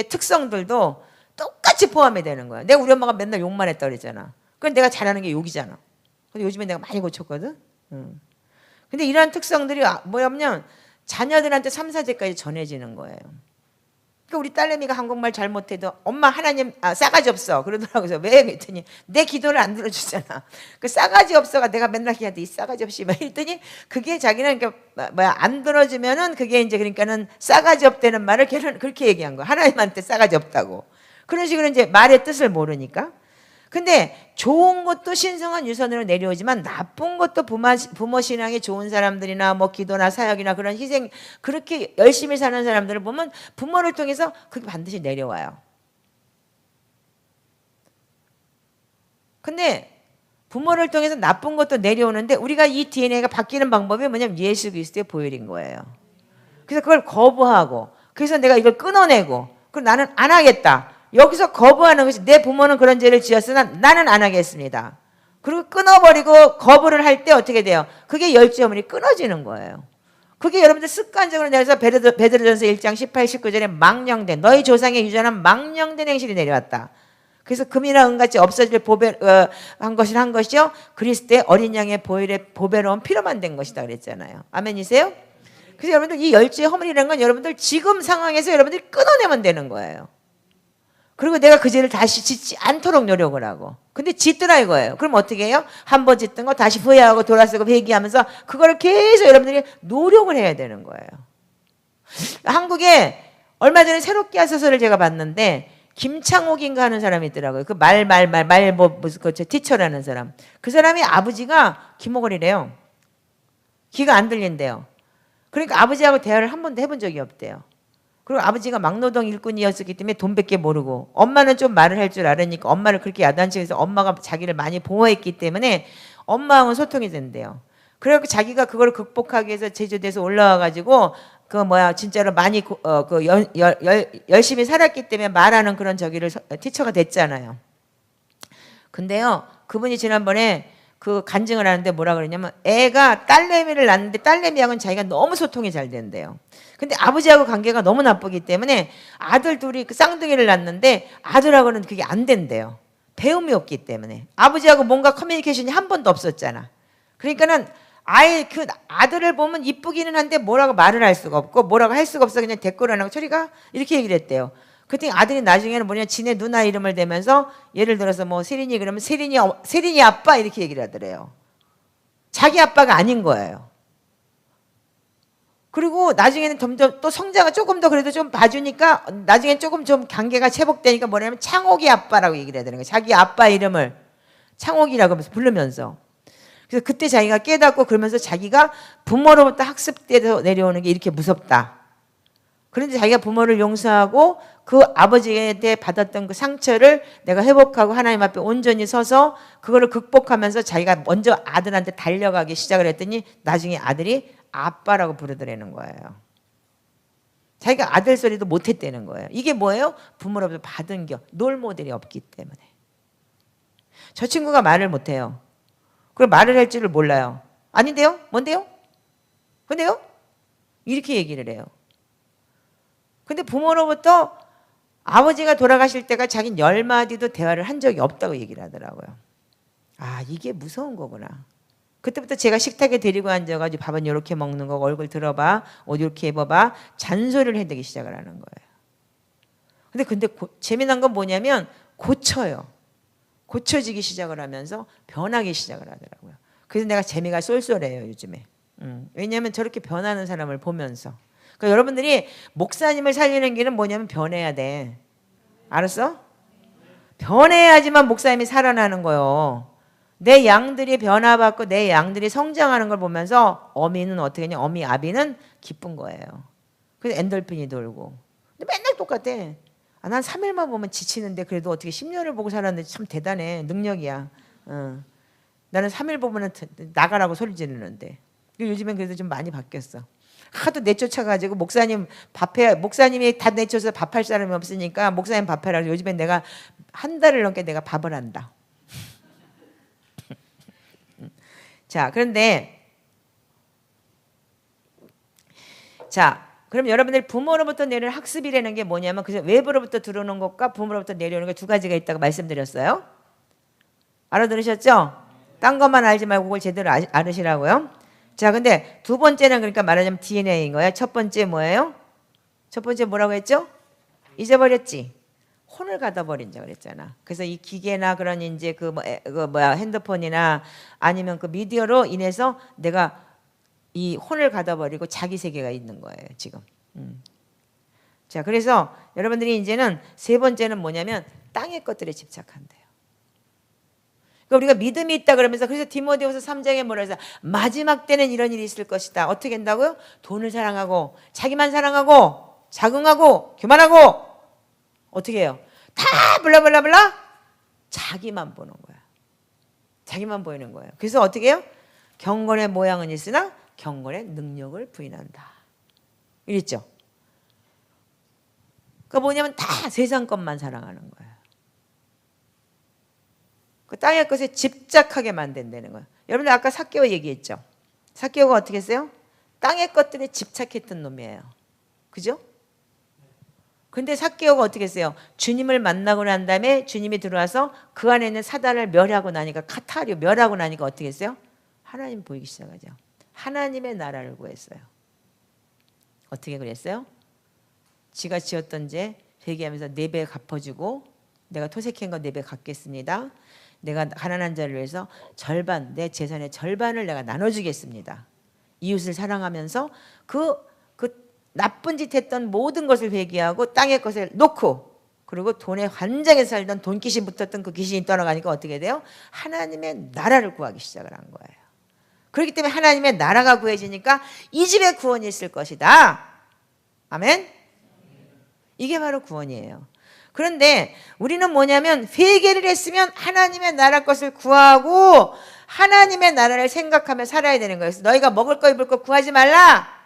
특성들도 똑같이 포함이 되는 거야. 내가 우리 엄마가 맨날 욕만 했다 그랬잖아. 그건 내가 잘하는 게 욕이잖아. 근데 요즘에 내가 많이 고쳤거든. 근데 이러한 특성들이 뭐냐면 자녀들한테 3, 4제까지 전해지는 거예요. 그러니까 우리 딸내미가 한국말 잘못해도 엄마 하나님 싸가지 없어 그러더라고요. 왜? 그랬더니 내 기도를 안 들어주잖아. 그 싸가지 없어가 내가 맨날 걔한테 이 싸가지 없이 막 이랬더니 그게 자기는 그러니까 안 들어주면은 그게 이제 그러니까는 싸가지 없다는 말을 걔는 그렇게 얘기한 거야. 하나님한테 싸가지 없다고. 그런 식으로 이제 말의 뜻을 모르니까. 근데 좋은 것도 신성한 유산으로 내려오지만 나쁜 것도 부모 신앙이 좋은 사람들이나 뭐 기도나 사역이나 그런 희생 그렇게 열심히 사는 사람들을 보면 부모를 통해서 그게 반드시 내려와요. 근데 부모를 통해서 나쁜 것도 내려오는데 우리가 이 DNA가 바뀌는 방법이 뭐냐면 예수 그리스도의 보혈인 거예요. 그래서 그걸 거부하고 그래서 내가 이걸 끊어내고 그럼 나는 안 하겠다. 여기서 거부하는 것이 내 부모는 그런 죄를 지었으나 나는 안 하겠습니다. 그리고 끊어버리고 거부를 할 때 어떻게 돼요? 그게 열정이 끊어지는 거예요. 그게 여러분들 습관적으로 내려서 베드로전서 1장 18, 19절에 망령된 너희 조상의 유전한 망령된 행실이 내려왔다. 그래서 금이나 은같이 없어질 한 것이죠. 그리스도의 어린 양의 보배로운 피로 만든 것이다 그랬잖아요. 아멘이세요? 그래서 여러분들 이 열지의 허물이라는 건 여러분들 지금 상황에서 여러분들이 끊어내면 되는 거예요. 그리고 내가 그 죄를 다시 짓지 않도록 노력을 하고. 근데 짓더라 이거예요. 그럼 어떻게 해요? 한 번 짓던 거 다시 후회하고 돌아서고 회개하면서 그거를 계속 여러분들이 노력을 해야 되는 거예요. 한국에 얼마 전에 새롭게 한 소설을 제가 봤는데 김창옥인가 하는 사람이 있더라고요. 그 무슨 티처라는 사람. 그 사람이 아버지가 김옥걸이래요. 귀가 안 들린대요. 그러니까 아버지하고 대화를 한 번도 해본 적이 없대요. 그리고 아버지가 막노동 일꾼이었기 때문에 돈밖에 모르고 엄마는 좀 말을 할 줄 알으니까 엄마를 그렇게 야단치면서 엄마가 자기를 많이 보호했기 때문에 엄마하고는 소통이 된대요. 그래서 자기가 그걸 극복하기 위해서 제주도에서 올라와가지고 진짜로 많이 열심히 살았기 때문에 말하는 그런 티처가 됐잖아요. 근데요 그분이 지난번에 그 간증을 하는데 뭐라 그러냐면 애가 딸내미를 낳는데 딸내미하고는 자기가 너무 소통이 잘 된대요. 근데 아버지하고 관계가 너무 나쁘기 때문에 아들 둘이 그 쌍둥이를 낳는데 아들하고는 그게 안 된대요. 배움이 없기 때문에. 아버지하고 뭔가 커뮤니케이션이 한 번도 없었잖아. 그러니까는 아예 그 아들을 보면 이쁘기는 한데 뭐라고 말을 할 수가 없고 뭐라고 할 수가 없어. 그냥 대꾸를 안 하고 저리가 이렇게 얘기를 했대요. 그랬더니 아들이 나중에는 지네 누나 이름을 대면서 예를 들어서 뭐 세린이 그러면 세린이 아빠 이렇게 얘기를 하더래요. 자기 아빠가 아닌 거예요. 그리고 나중에는 점점 또 성장을 조금 더 그래도 좀 봐주니까 나중에 조금 좀 관계가 회복되니까 뭐냐면 창옥이 아빠라고 얘기를 해야 되는 거예요. 자기 아빠 이름을 창옥이라고 하면서 부르면서. 그래서 그때 자기가 깨닫고 그러면서 자기가 부모로부터 학습돼서 내려오는 게 이렇게 무섭다. 그런데 자기가 부모를 용서하고 그 아버지한테 받았던 그 상처를 내가 회복하고 하나님 앞에 온전히 서서 그거를 극복하면서 자기가 먼저 아들한테 달려가기 시작을 했더니 나중에 아들이 아빠라고 부르더라는 거예요. 자기가 아들 소리도 못했다는 거예요. 이게 뭐예요? 부모로부터 받은 롤모델이 없기 때문에. 저 친구가 말을 못해요. 그리고 말을 할 줄을 몰라요. 아닌데요? 뭔데요? 근데요? 이렇게 얘기를 해요. 근데 부모로부터 아버지가 돌아가실 때가 자기는 10마디도 대화를 한 적이 없다고 얘기를 하더라고요. 아, 이게 무서운 거구나. 그때부터 제가 식탁에 데리고 앉아가지고 밥은 이렇게 먹는 거, 얼굴 들어봐, 옷 이렇게 입어봐, 잔소리를 해대기 시작을 하는 거예요. 근데 재미난 건 뭐냐면 고쳐요. 고쳐지기 시작을 하면서 변하기 시작을 하더라고요. 그래서 내가 재미가 쏠쏠해요, 요즘에. 왜냐하면 저렇게 변하는 사람을 보면서. 그러니까 여러분들이 목사님을 살리는 길은 뭐냐면 변해야 돼. 알았어? 변해야지만 목사님이 살아나는 거예요. 내 양들이 변화받고 내 양들이 성장하는 걸 보면서 어미는 어떻게 했냐? 어미 아비는 기쁜 거예요. 그래서 엔돌핀이 돌고. 근데 맨날 똑같아. 난 3일만 보면 지치는데 그래도 어떻게 10년을 보고 살았는데 참 대단해. 능력이야. 나는 3일 보면 나가라고 소리 지르는데. 요즘엔 그래도 좀 많이 바뀌었어. 하도 내쫓아가지고 목사님이 다 내쫓아서 밥할 사람이 없으니까 목사님 밥해라. 요즘엔 내가 한 달을 넘게 내가 밥을 한다. 자, 그럼 여러분들 부모로부터 내려오는 학습이라는 게 뭐냐면 그래서 외부로부터 들어오는 것과 부모로부터 내려오는 게 두 가지가 있다고 말씀드렸어요. 알아들으셨죠? 딴 것만 알지 말고 그걸 제대로 알으시라고요. 자, 근데 두 번째는 그러니까 말하자면 DNA인 거예요. 첫 번째 뭐예요? 첫 번째 뭐라고 했죠? 잊어버렸지. 혼을 가둬버린다 그랬잖아. 그래서 이 기계나 그런 이제 그 핸드폰이나 아니면 그 미디어로 인해서 내가 이 혼을 가둬버리고 자기 세계가 있는 거예요, 지금. 자, 그래서 여러분들이 이제는 세 번째는 뭐냐면 땅의 것들에 집착한대요. 그러니까 우리가 믿음이 있다 그러면서 그래서 디모데후서 3장에 뭐라 해서 마지막 때는 이런 일이 있을 것이다. 어떻게 한다고요? 돈을 사랑하고 자기만 사랑하고 자긍하고 교만하고 어떻게 해요? 다 블라블라블라 자기만 보는 거야. 자기만 보이는 거예요. 그래서 어떻게 해요? 경건의 모양은 있으나 경건의 능력을 부인한다. 이랬죠. 그러니까 뭐냐면 다 세상 것만 사랑하는 거예요. 그 땅의 것에 집착하게 만든다는 거예요. 여러분들 아까 삭개오 얘기했죠. 삭개오가 어떻게 했어요? 땅의 것들에 집착했던 놈이에요. 그죠? 근데 삭개오가 어떻게 했어요? 주님을 만나고 난 다음에 주님이 들어와서 그 안에 있는 사단을 멸하고 나니까 카타리오 멸하고 나니까 어떻게 했어요? 하나님 보이기 시작하죠. 하나님의 나라를 구했어요. 어떻게 그랬어요? 지가 지었던 죄 회개하면서 4배 갚아주고 내가 토색한 거 4배 갚겠습니다. 내가 가난한 자를 위해서 절반 내 재산의 절반을 내가 나눠주겠습니다. 이웃을 사랑하면서 그 나쁜 짓 했던 모든 것을 회개하고 땅의 것을 놓고 그리고 돈에 환장해 살던 돈 귀신 붙었던 그 귀신이 떠나가니까 어떻게 돼요? 하나님의 나라를 구하기 시작을 한 거예요. 그렇기 때문에 하나님의 나라가 구해지니까 이 집에 구원이 있을 것이다. 아멘? 이게 바로 구원이에요. 그런데 우리는 뭐냐면 회개를 했으면 하나님의 나라 것을 구하고 하나님의 나라를 생각하며 살아야 되는 거예요. 그래서 너희가 먹을 거 입을 거 구하지 말라.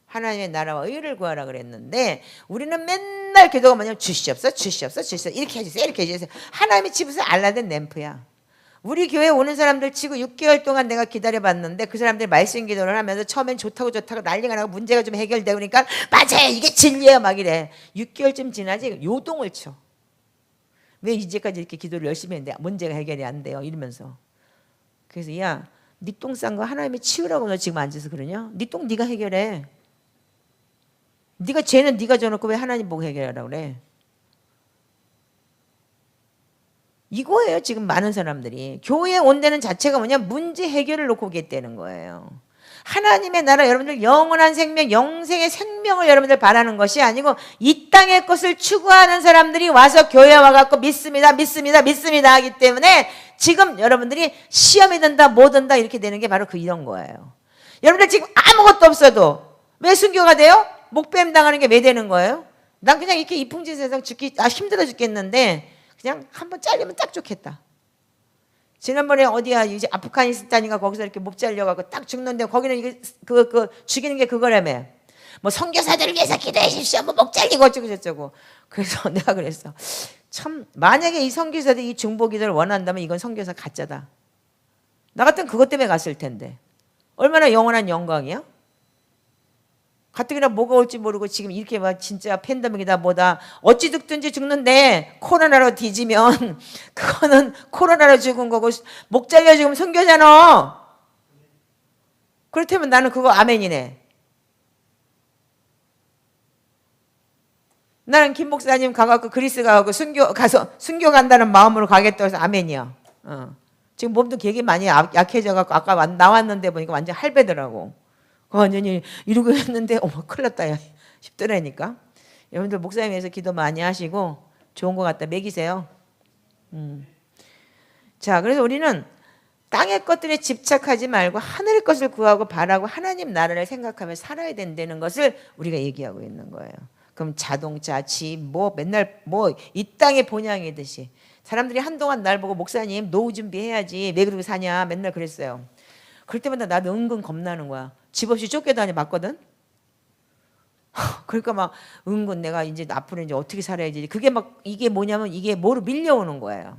하나님의 나라와 의를 구하라 그랬는데 우리는 맨날 기도가 뭐냐면 주시옵소서 주시옵소서 주시옵소서 이렇게 해주세요 이렇게 해주세요. 하나님이 집에서 알라딘 램프야. 우리 교회에 오는 사람들 치고 6개월 동안 내가 기다려봤는데 그 사람들이 말씀 기도를 하면서 처음엔 좋다고 난리가 나고 문제가 좀 해결되고 그러니까 맞아요 이게 진리예요 막 이래. 6개월쯤 지나지 요동을 쳐. 왜 이제까지 이렇게 기도를 열심히 했는데 문제가 해결이 안 돼요 이러면서. 그래서 야 네 똥 싼 거 하나님이 치우라고 너 지금 앉아서 그러냐? 네 똥 네가 해결해. 네가 죄는 네가 져놓고 왜 하나님 보고 해결하라고 그래? 이거예요. 지금 많은 사람들이 교회에 온다는 자체가 뭐냐 문제 해결을 놓고 오겠다는 거예요. 하나님의 나라 여러분들 영원한 생명 영생의 생명을 여러분들 바라는 것이 아니고 이 땅의 것을 추구하는 사람들이 와서 교회에 와갖고 믿습니다 하기 때문에 지금 여러분들이 시험이 든다 뭐 든다 이렇게 되는 게 바로 이런 거예요. 여러분들 지금 아무것도 없어도 왜 순교가 돼요? 목뱀 당하는 게 왜 되는 거예요? 난 그냥 이렇게 이풍진 세상 힘들어 죽겠는데 그냥 한번 잘리면 딱 좋겠다. 지난번에 어디야 이제 아프가니스탄인가 거기서 이렇게 목 잘려갖고 딱 죽는데 거기는 이게 죽이는 게 그거라며. 뭐 선교사들을 위해서 기도해 주십시오. 뭐 목 잘리고 어쩌고 저쩌고. 그래서 내가 그랬어. 참 만약에 이 선교사들이 이 중보 기도를 원한다면 이건 선교사 가짜다. 나 같으면 그것 때문에 갔을 텐데. 얼마나 영원한 영광이야? 가뜩이나 뭐가 올지 모르고 지금 이렇게 막 진짜 팬데믹이다 뭐다 어찌 죽든지 죽는데 코로나로 뒤지면 그거는 코로나로 죽은 거고 목 잘려 죽으면 선교잖아. 그렇다면 나는 그거 아멘이네. 나는 김 목사님 가갖고 그리스 가갖고 순교 간다는 마음으로 가겠다고 해서 아멘이야. 지금 몸도 되게 많이 약해져갖고 아까 나왔는데 보니까 완전 할배더라고. 완전히 이러고 했는데 어머 큰일 났다 야 싶더라니까. 여러분들 목사님 위해서 기도 많이 하시고 좋은 것 같다 먹이세요. 자 그래서 우리는 땅의 것들에 집착하지 말고 하늘의 것을 구하고 바라고 하나님 나라를 생각하며 살아야 된다는 것을 우리가 얘기하고 있는 거예요. 그럼 자동차, 집, 뭐 맨날 뭐 이 땅의 본향이듯이 사람들이 한동안 날 보고 목사님 노후 준비해야지 왜 그러고 사냐 맨날 그랬어요. 그럴 때마다 나도 은근 겁나는 거야. 집 없이 쫓겨다니 봤거든. 그러니까 막 은근 내가 이제 앞으로 이제 어떻게 살아야지. 그게 막 이게 뭐냐면 이게 뭐로 밀려오는 거예요.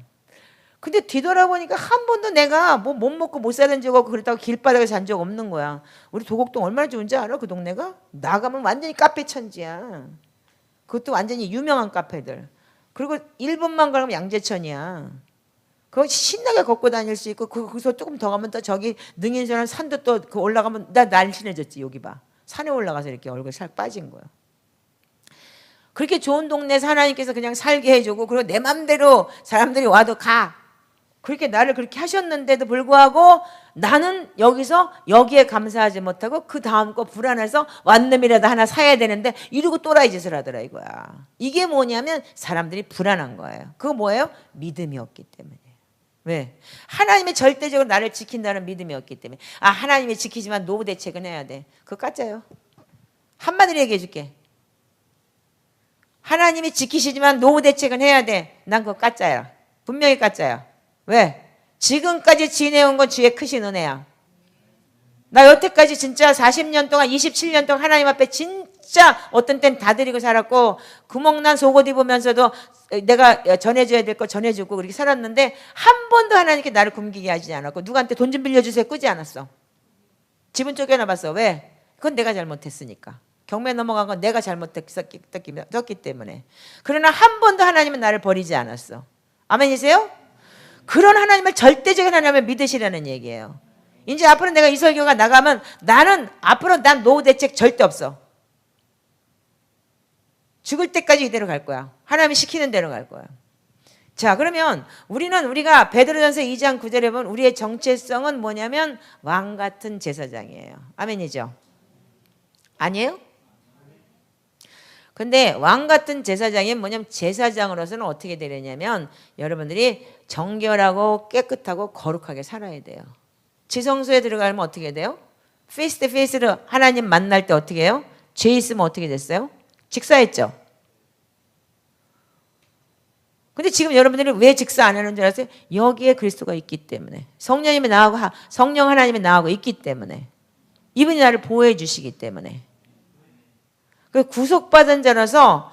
근데 뒤돌아보니까 한 번도 내가 뭐 못 먹고 못 사는 적 없고 그렇다고 길바닥에 잔 적 없는 거야. 우리 도곡동 얼마나 좋은지 알아? 그 동네가? 나가면 완전히 카페 천지야. 그것도 완전히 유명한 카페들. 그리고 1분만 가면 양재천이야. 그거 신나게 걷고 다닐 수 있고 거기서 조금 더 가면 또 저기 능인선한 산도 또 그 올라가면 나 날씬해졌지. 여기 봐. 산에 올라가서 이렇게 얼굴 살 빠진 거야. 그렇게 좋은 동네에서 하나님께서 그냥 살게 해주고 그리고 내 맘대로 사람들이 와도 가. 그렇게 나를 그렇게 하셨는데도 불구하고 나는 여기에 감사하지 못하고 그 다음 거 불안해서 완놈이라도 하나 사야 되는데 이러고 또라이 짓을 하더라 이거야. 이게 뭐냐면 사람들이 불안한 거예요. 그거 뭐예요? 믿음이 없기 때문에. 왜? 하나님이 절대적으로 나를 지킨다는 믿음이 없기 때문에. 아, 하나님이 지키지만 노후 대책은 해야 돼. 그거 까짜요. 한마디로 얘기해 줄게. 하나님이 지키시지만 노후 대책은 해야 돼. 난 그거 까짜야. 분명히 까짜야. 왜? 지금까지 지내온 건 주의 크신 은혜야. 나 여태까지 진짜 40년 동안 27년 동안 하나님 앞에 진짜 어떤 땐 다 드리고 살았고 구멍난 속옷 입으면서도 내가 전해줘야 될 거 전해주고 그렇게 살았는데 한 번도 하나님께 나를 굶기게 하지 않았고 누구한테 돈 좀 빌려주세요 꾸지 않았어. 집은 쫓겨나봤어. 왜? 그건 내가 잘못했으니까. 경매 넘어간 건 내가 잘못했기 때문에. 그러나 한 번도 하나님은 나를 버리지 않았어. 아멘이세요? 그런 하나님을 절대적인 하나님을 믿으시라는 얘기예요. 이제 앞으로 내가 이 설교가 나가면 나는 앞으로 난 노후 대책 절대 없어. 죽을 때까지 이대로 갈 거야. 하나님이 시키는 대로 갈 거야. 자, 그러면 우리가 베드로전서 2장 9절에 보면 우리의 정체성은 뭐냐면 왕 같은 제사장이에요. 아멘이죠? 아니에요? 근데 왕 같은 제사장이 뭐냐면 제사장으로서는 어떻게 되느냐면 여러분들이 정결하고 깨끗하고 거룩하게 살아야 돼요. 지성소에 들어가면 어떻게 돼요? 페이스 투 페이스로 하나님 만날 때 어떻게 해요? 죄 있으면 어떻게 됐어요? 직사했죠. 근데 지금 여러분들이 왜 직사 안 하는 줄 아세요? 여기에 그리스도가 있기 때문에. 성령님이 나하고 성령 하나님이 나하고 있기 때문에. 이분이 나를 보호해 주시기 때문에. 그 구속받은 자라서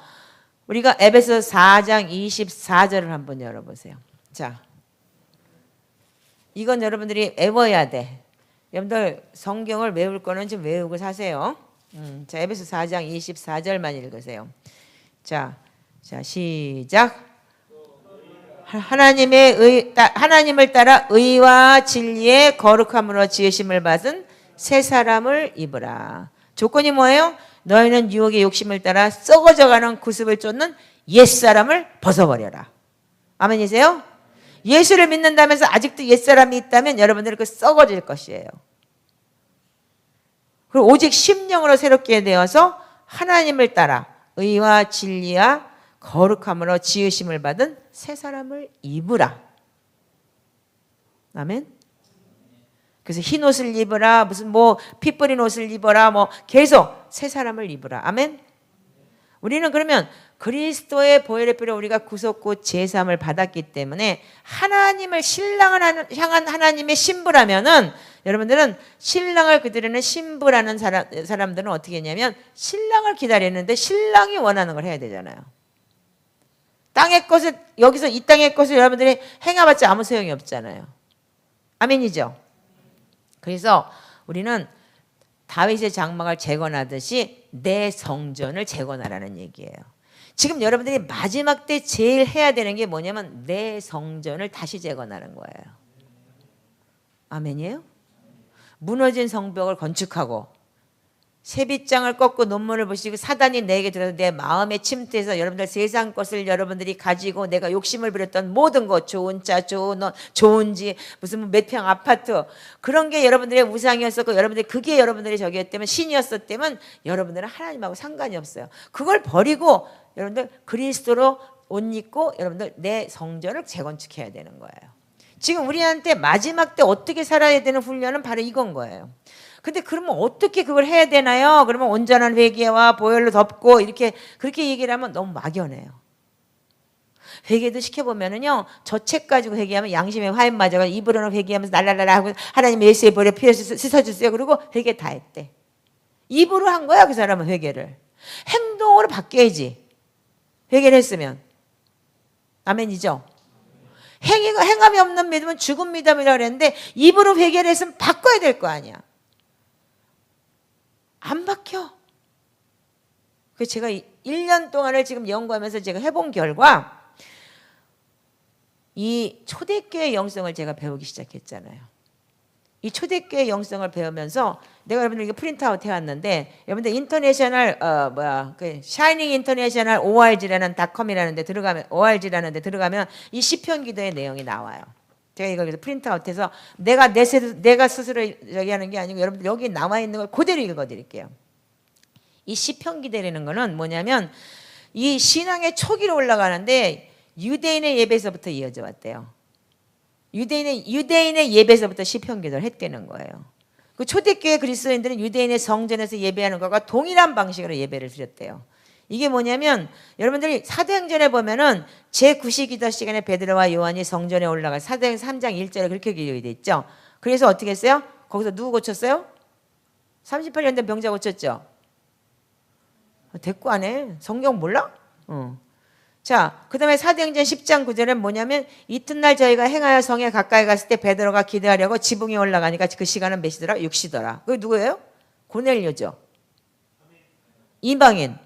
우리가 에베소 4장 24절을 한번 열어보세요. 자, 이건 여러분들이 외워야 돼. 여러분들 성경을 외울 거는 좀 외우고 사세요. 자, 에베소 4장 24절만 읽으세요. 자, 시작. 하나님을 따라 의와 진리의 거룩함으로 지으심을 받은 새 사람을 입으라. 조건이 뭐예요? 너희는 유혹의 욕심을 따라 썩어져가는 구습을 쫓는 옛사람을 벗어버려라. 아멘이세요? 예수를 믿는다면서 아직도 옛사람이 있다면 여러분들은 그 썩어질 것이에요. 그리고 오직 심령으로 새롭게 되어서 하나님을 따라 의와 진리와 거룩함으로 지으심을 받은 새 사람을 입으라. 아멘. 그래서 흰 옷을 입으라, 무슨 피 뿌린 옷을 입어라, 계속 새 사람을 입으라. 아멘. 우리는 그러면 그리스도의 보혈의 피로 우리가 구속고 제사함을 받았기 때문에 하나님을 신랑을 향한 하나님의 신부라면은 여러분들은 신랑을 기다리는 신부라는 사람들은 어떻게 했냐면 신랑을 기다리는데 신랑이 원하는 걸 해야 되잖아요. 땅의 것을 여기서 이 땅의 것을 여러분들이 행해봤자 아무 소용이 없잖아요. 아멘이죠. 그래서 우리는 다윗의 장막을 재건하듯이 내 성전을 재건하라는 얘기예요. 지금 여러분들이 마지막 때 제일 해야 되는 게 뭐냐면 내 성전을 다시 재건하는 거예요. 아멘이에요? 무너진 성벽을 건축하고 세빗장을 꺾고 논문을 보시고 사단이 내게 들어서 내 마음에 침투해서 여러분들 세상 것을 여러분들이 가지고 내가 욕심을 부렸던 모든 것, 좋은 차, 좋은 옷, 좋은 집, 무슨 몇 평 아파트 그런 게 여러분들의 우상이었었고 여러분들이 그게 여러분들의 적이었다면 신이었었다면 여러분들은 하나님하고 상관이 없어요. 그걸 버리고 여러분들 그리스도로 옷 입고 여러분들 내 성전을 재건축해야 되는 거예요. 지금 우리한테 마지막 때 어떻게 살아야 되는 훈련은 바로 이건 거예요. 근데 그러면 어떻게 그걸 해야 되나요? 그러면 온전한 회개와 보혈로 덮고 이렇게 그렇게 얘기를 하면 너무 막연해요. 회개도 시켜보면은요, 저 책 가지고 회개하면 양심에 화인 맞아가 입으로는 회개하면서 날랄랄라 하고 하나님 예수의 볼에 피해 씻어주세요. 그리고 회개 다 했대. 입으로 한 거야, 그 사람은 회개를. 행동으로 바뀌어야지. 회개를 했으면. 아멘이죠? 행함이 없는 믿음은 죽은 믿음이라고 그랬는데 입으로 회개를 했으면 바꿔야 될 거 아니야. 안 바뀌어. 그래서 제가 1년 동안을 지금 연구하면서 제가 해본 결과 이 초대교회 영성을 제가 배우기 시작했잖아요. 이 초대교회 영성을 배우면서 내가 여러분들 이거 프린트아웃 해왔는데 여러분들 인터내셔널 그 샤이닝 인터내셔널 org라는 닷컴이라는 데 들어가면 org라는 데 들어가면 이 시편 기도의 내용이 나와요. 제가 이걸 프린트아웃해서 내가 스스로 여기 하는 게 아니고 여러분들 여기 나와 있는 걸 그대로 읽어드릴게요. 이 시편 기도라는 거는 뭐냐면 이 신앙의 초기로 올라가는데 유대인의 예배에서부터 이어져 왔대요. 유대인의 예배에서부터 시편 기도를 했다는 거예요. 그 초대교회 그리스도인들은 유대인의 성전에서 예배하는 것과 동일한 방식으로 예배를 드렸대요. 이게 뭐냐면 여러분들이 사도행전에 보면은 제9시기도 시간에 베드로와 요한이 성전에 올라가 사도행전 3장 1절에 그렇게 기록이 있죠. 그래서 어떻게 했어요? 거기서 누구 고쳤어요? 38년 된 병자 고쳤죠. 대꾸 안 해. 성경 몰라? 자, 그 다음에 사도행전 10장 9절은 뭐냐면 이튿날 저희가 행하여 성에 가까이 갔을 때 베드로가 기도하려고 지붕에 올라가니까 그 시간은 몇 시더라? 6시더라. 그게 누구예요? 고넬료죠. 이방인.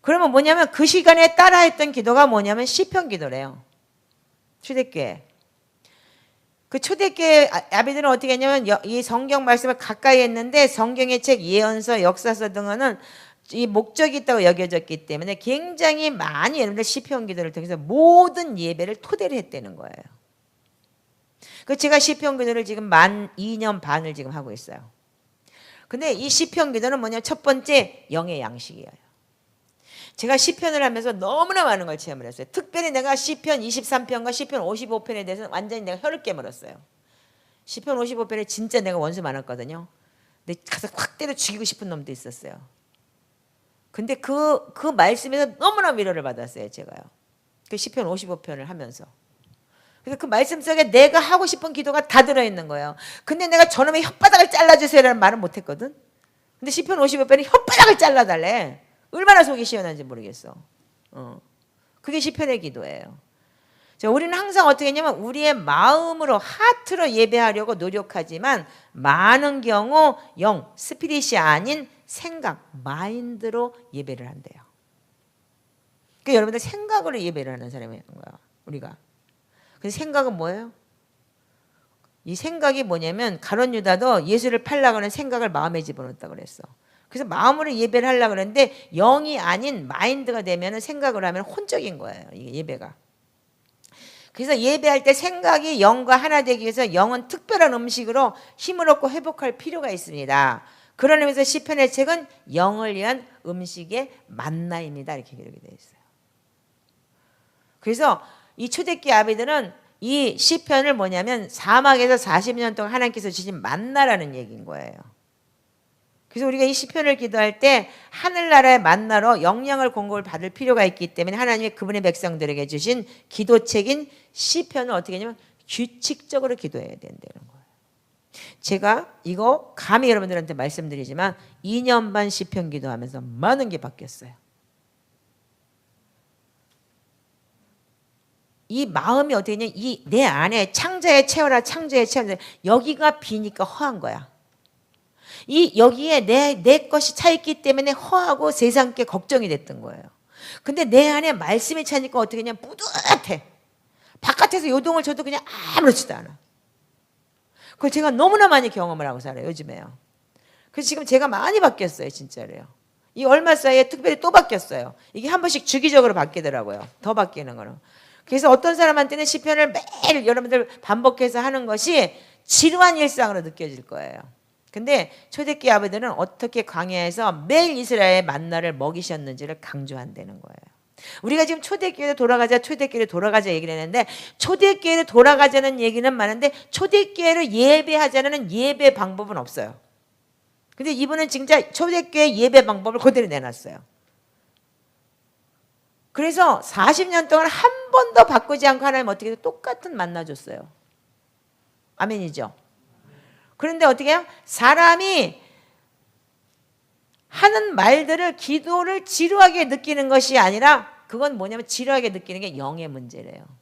그러면 뭐냐면 그 시간에 따라했던 기도가 뭐냐면 시편 기도래요. 초대교회. 그 초대교회 아비들은 어떻게 했냐면 이 성경 말씀을 가까이 했는데 성경의 책, 예언서, 역사서 등은 이 목적이 있다고 여겨졌기 때문에 굉장히 많이 여러분들 시편 기도를 통해서 모든 예배를 토대로 했다는 거예요. 그 제가 시편 기도를 지금 만 2년 반을 지금 하고 있어요. 근데 이 시편 기도는 뭐냐? 첫 번째 영의 양식이에요. 제가 시편을 하면서 너무나 많은 걸 체험을 했어요. 특별히 내가 시편 23편과 시편 55편에 대해서는 완전히 내가 혀를 깨물었어요. 시편 55편에 진짜 내가 원수 많았거든요. 근데 가서 확 때려 죽이고 싶은 놈도 있었어요. 근데 그 말씀에서 너무나 위로를 받았어요, 제가요. 그 시편 55편을 하면서. 그래서 그 말씀 속에 내가 하고 싶은 기도가 다 들어있는 거예요. 근데 내가 저놈의 혓바닥을 잘라주세요라는 말은 못했거든. 근데 시편 55편이 혓바닥을 잘라달래. 얼마나 속이 시원한지 모르겠어. 그게 시편의 기도예요. 자, 우리는 항상 어떻게 했냐면 우리의 마음으로 하트로 예배하려고 노력하지만 많은 경우 영, 스피릿이 아닌 생각, 마인드로 예배를 한대요. 그러니까 여러분들 생각으로 예배를 하는 사람인 거야, 우리가. 그래서 생각은 뭐예요? 이 생각이 뭐냐면 가룟 유다도 예수를 팔려고 하는 생각을 마음에 집어넣었다고 그랬어. 그래서 마음으로 예배를 하려고 그러는데 영이 아닌 마인드가 되면 생각을 하면 혼적인 거예요, 이게 예배가. 그래서 예배할 때 생각이 영과 하나 되기 위해서 영은 특별한 음식으로 힘을 얻고 회복할 필요가 있습니다. 그런 의미에서 시편의 책은 영을 위한 음식의 만나입니다. 이렇게 기록이 되어 있어요. 그래서 이 초대교회 아비들은 이 시편을 뭐냐면 사막에서 40년 동안 하나님께서 주신 만나라는 얘기인 거예요. 그래서 우리가 이 시편을 기도할 때 하늘나라의 만나로 영양을 공급을 받을 필요가 있기 때문에 하나님이 그분의 백성들에게 주신 기도책인 시편을 어떻게 하냐면 규칙적으로 기도해야 된다는 거예요. 제가 이거 감히 여러분들한테 말씀드리지만 2년 반 시편 기도하면서 많은 게 바뀌었어요. 이 마음이 어떻게 했냐, 이 내 안에 창자에 채워라, 창자에 채워라. 여기가 비니까 허한 거야. 이 여기에 내 것이 차 있기 때문에 허하고 세상께 걱정이 됐던 거예요. 근데 내 안에 말씀이 차니까 어떻게 그냥 뿌듯해. 바깥에서 요동을 쳐도 그냥 아무렇지도 않아. 그걸 제가 너무나 많이 경험을 하고 살아요, 요즘에요. 그래서 지금 제가 많이 바뀌었어요, 진짜로요. 이 얼마 사이에 특별히 또 바뀌었어요. 이게 한 번씩 주기적으로 바뀌더라고요. 더 바뀌는 거는. 그래서 어떤 사람한테는 시편을 매일 여러분들 반복해서 하는 것이 지루한 일상으로 느껴질 거예요. 근데 초대교회 아버지들은 어떻게 광야에서 매일 이스라엘의 만나를 먹이셨는지를 강조한다는 거예요. 우리가 지금 초대교회로 돌아가자 얘기를 했는데 초대교회로 돌아가자는 얘기는 많은데 초대교회로 예배하자는 예배 방법은 없어요. 근데 이분은 진짜 초대교회 예배 방법을 그대로 내놨어요. 그래서 40년 동안 한 번도 바꾸지 않고 하나님 어떻게 똑같은 만나줬어요. 아멘이죠. 그런데 어떻게 해요? 사람이 하는 말들을 기도를 지루하게 느끼는 것이 아니라 그건 뭐냐면 지루하게 느끼는 게 영의 문제래요.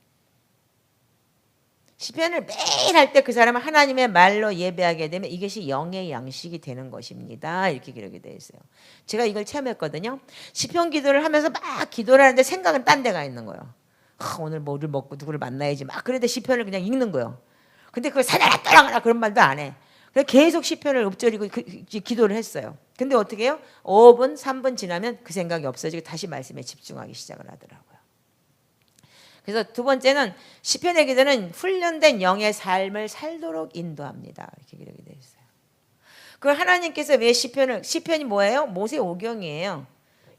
시편을 매일 할 때 그 사람은 하나님의 말로 예배하게 되면 이것이 영의 양식이 되는 것입니다. 이렇게 기록이 되어 있어요. 제가 이걸 체험했거든요. 시편 기도를 하면서 막 기도를 하는데 생각은 딴 데가 있는 거예요. 오늘 뭐를 먹고 누구를 만나야지 막 그런데 시편을 그냥 읽는 거예요. 근데 그걸 사나라 떠나가라 그런 말도 안 해. 그래서 계속 시편을 읊조리고 기도를 했어요. 근데 어떻게 해요? 5분, 3분 지나면 그 생각이 없어지고 다시 말씀에 집중하기 시작을 하더라고요. 그래서 두 번째는 시편의 기도는 훈련된 영의 삶을 살도록 인도합니다. 이렇게 기록이 되어 있어요. 그 하나님께서 왜 시편이 뭐예요? 모세오경이에요.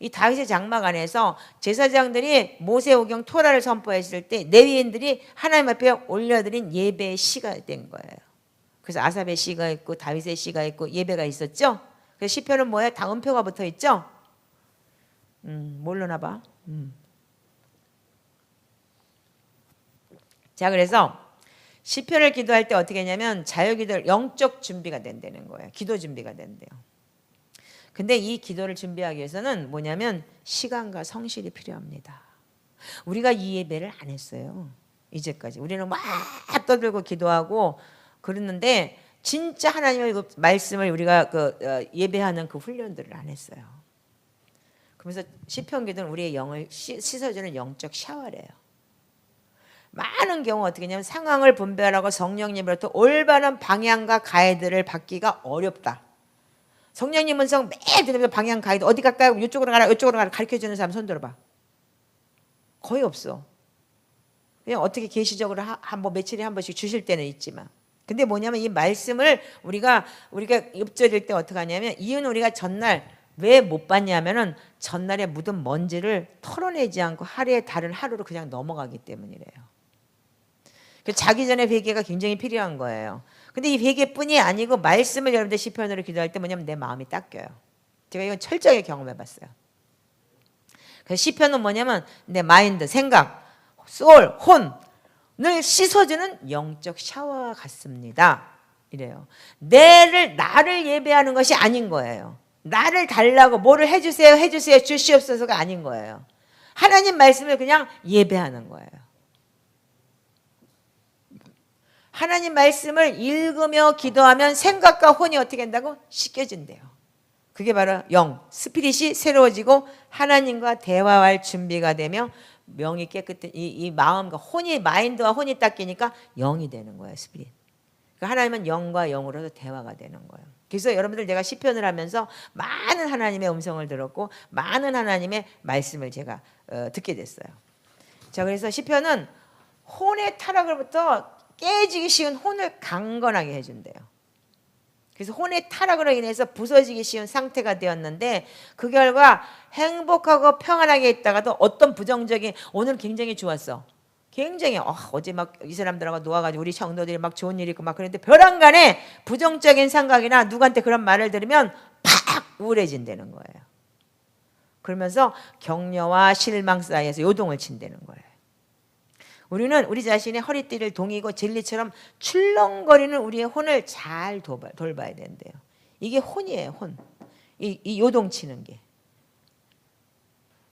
이 다윗의 장막 안에서 제사장들이 모세오경 토라를 선포했을 때 레위인들이 하나님 앞에 올려드린 예배의 시가 된 거예요. 그래서 아삽의 시가 있고 다윗의 시가 있고 예배가 있었죠. 그래서 시편은 뭐예요? 다 음표가 붙어 있죠. 모르나 봐. 자, 그래서 시편을 기도할 때 어떻게 했냐면 자유기도 영적 준비가 된다는 거예요. 기도 준비가 된대요. 근데 이 기도를 준비하기 위해서는 뭐냐면 시간과 성실이 필요합니다. 우리가 이 예배를 안 했어요. 이제까지. 우리는 막 떠들고 기도하고 그랬는데 진짜 하나님의 그 말씀을 우리가 예배하는 그 훈련들을 안 했어요. 그러면서 시편 기도는 우리의 영을 씻어주는 영적 샤워래요. 많은 경우 어떻게 하냐면 상황을 분별하고 성령님으로부터 올바른 방향과 가이드를 받기가 어렵다. 성령님 음성 매일 들으면서 방향 가이드 어디 갈까요? 이쪽으로 가라 이쪽으로 가라 가르쳐주는 사람 손 들어봐. 거의 없어. 그냥 어떻게 계시적으로 뭐 며칠에 한 번씩 주실 때는 있지만 근데 뭐냐면 이 말씀을 우리가 읊조릴 때 어떻게 하냐면 이유는 우리가 전날 왜 못 봤냐면은 전날에 묻은 먼지를 털어내지 않고 하루에 다른 하루로 그냥 넘어가기 때문이래요. 자기 전에 회개가 굉장히 필요한 거예요. 근데 이 회개뿐이 아니고 말씀을 여러분들 시편으로 기도할 때 뭐냐면 내 마음이 닦여요. 제가 이건 철저하게 경험해 봤어요. 그래서 시편은 뭐냐면 내 마인드, 생각, 소울, 혼을 씻어주는 영적 샤워와 같습니다. 이래요. 나를 예배하는 것이 아닌 거예요. 나를 달라고 뭐를 해주세요 주시옵소서가 아닌 거예요. 하나님 말씀을 그냥 예배하는 거예요. 하나님 말씀을 읽으며 기도하면 생각과 혼이 어떻게 된다고? 씻겨진대요. 그게 바로 영, 스피릿이 새로워지고 하나님과 대화할 준비가 되며 명이 깨끗해 이 마음과 혼이 마인드와 혼이 닦이니까 영이 되는 거예요. 스피릿. 그러니까 하나님은 영과 영으로서 대화가 되는 거예요. 그래서 여러분들 내가 시편을 하면서 많은 하나님의 음성을 들었고 많은 하나님의 말씀을 제가 듣게 됐어요. 자, 그래서 시편은 혼의 타락으로부터 깨지기 쉬운 혼을 강건하게 해준대요. 그래서 혼의 타락으로 인해서 부서지기 쉬운 상태가 되었는데 그 결과 행복하고 평안하게 있다가도 어떤 부정적인 오늘 굉장히 좋았어. 굉장히 어제 막 이 사람들하고 놓아가지고 우리 성도들이 막 좋은 일 있고 막 그런데 벼랑간에 부정적인 생각이나 누구한테 그런 말을 들으면 팍 우울해진다는 거예요. 그러면서 격려와 실망 사이에서 요동을 친다는 거예요. 우리는 우리 자신의 허리띠를 동이고 진리처럼 출렁거리는 우리의 혼을 잘 돌봐야 된대요. 이게 혼이에요. 혼. 이 요동치는 게.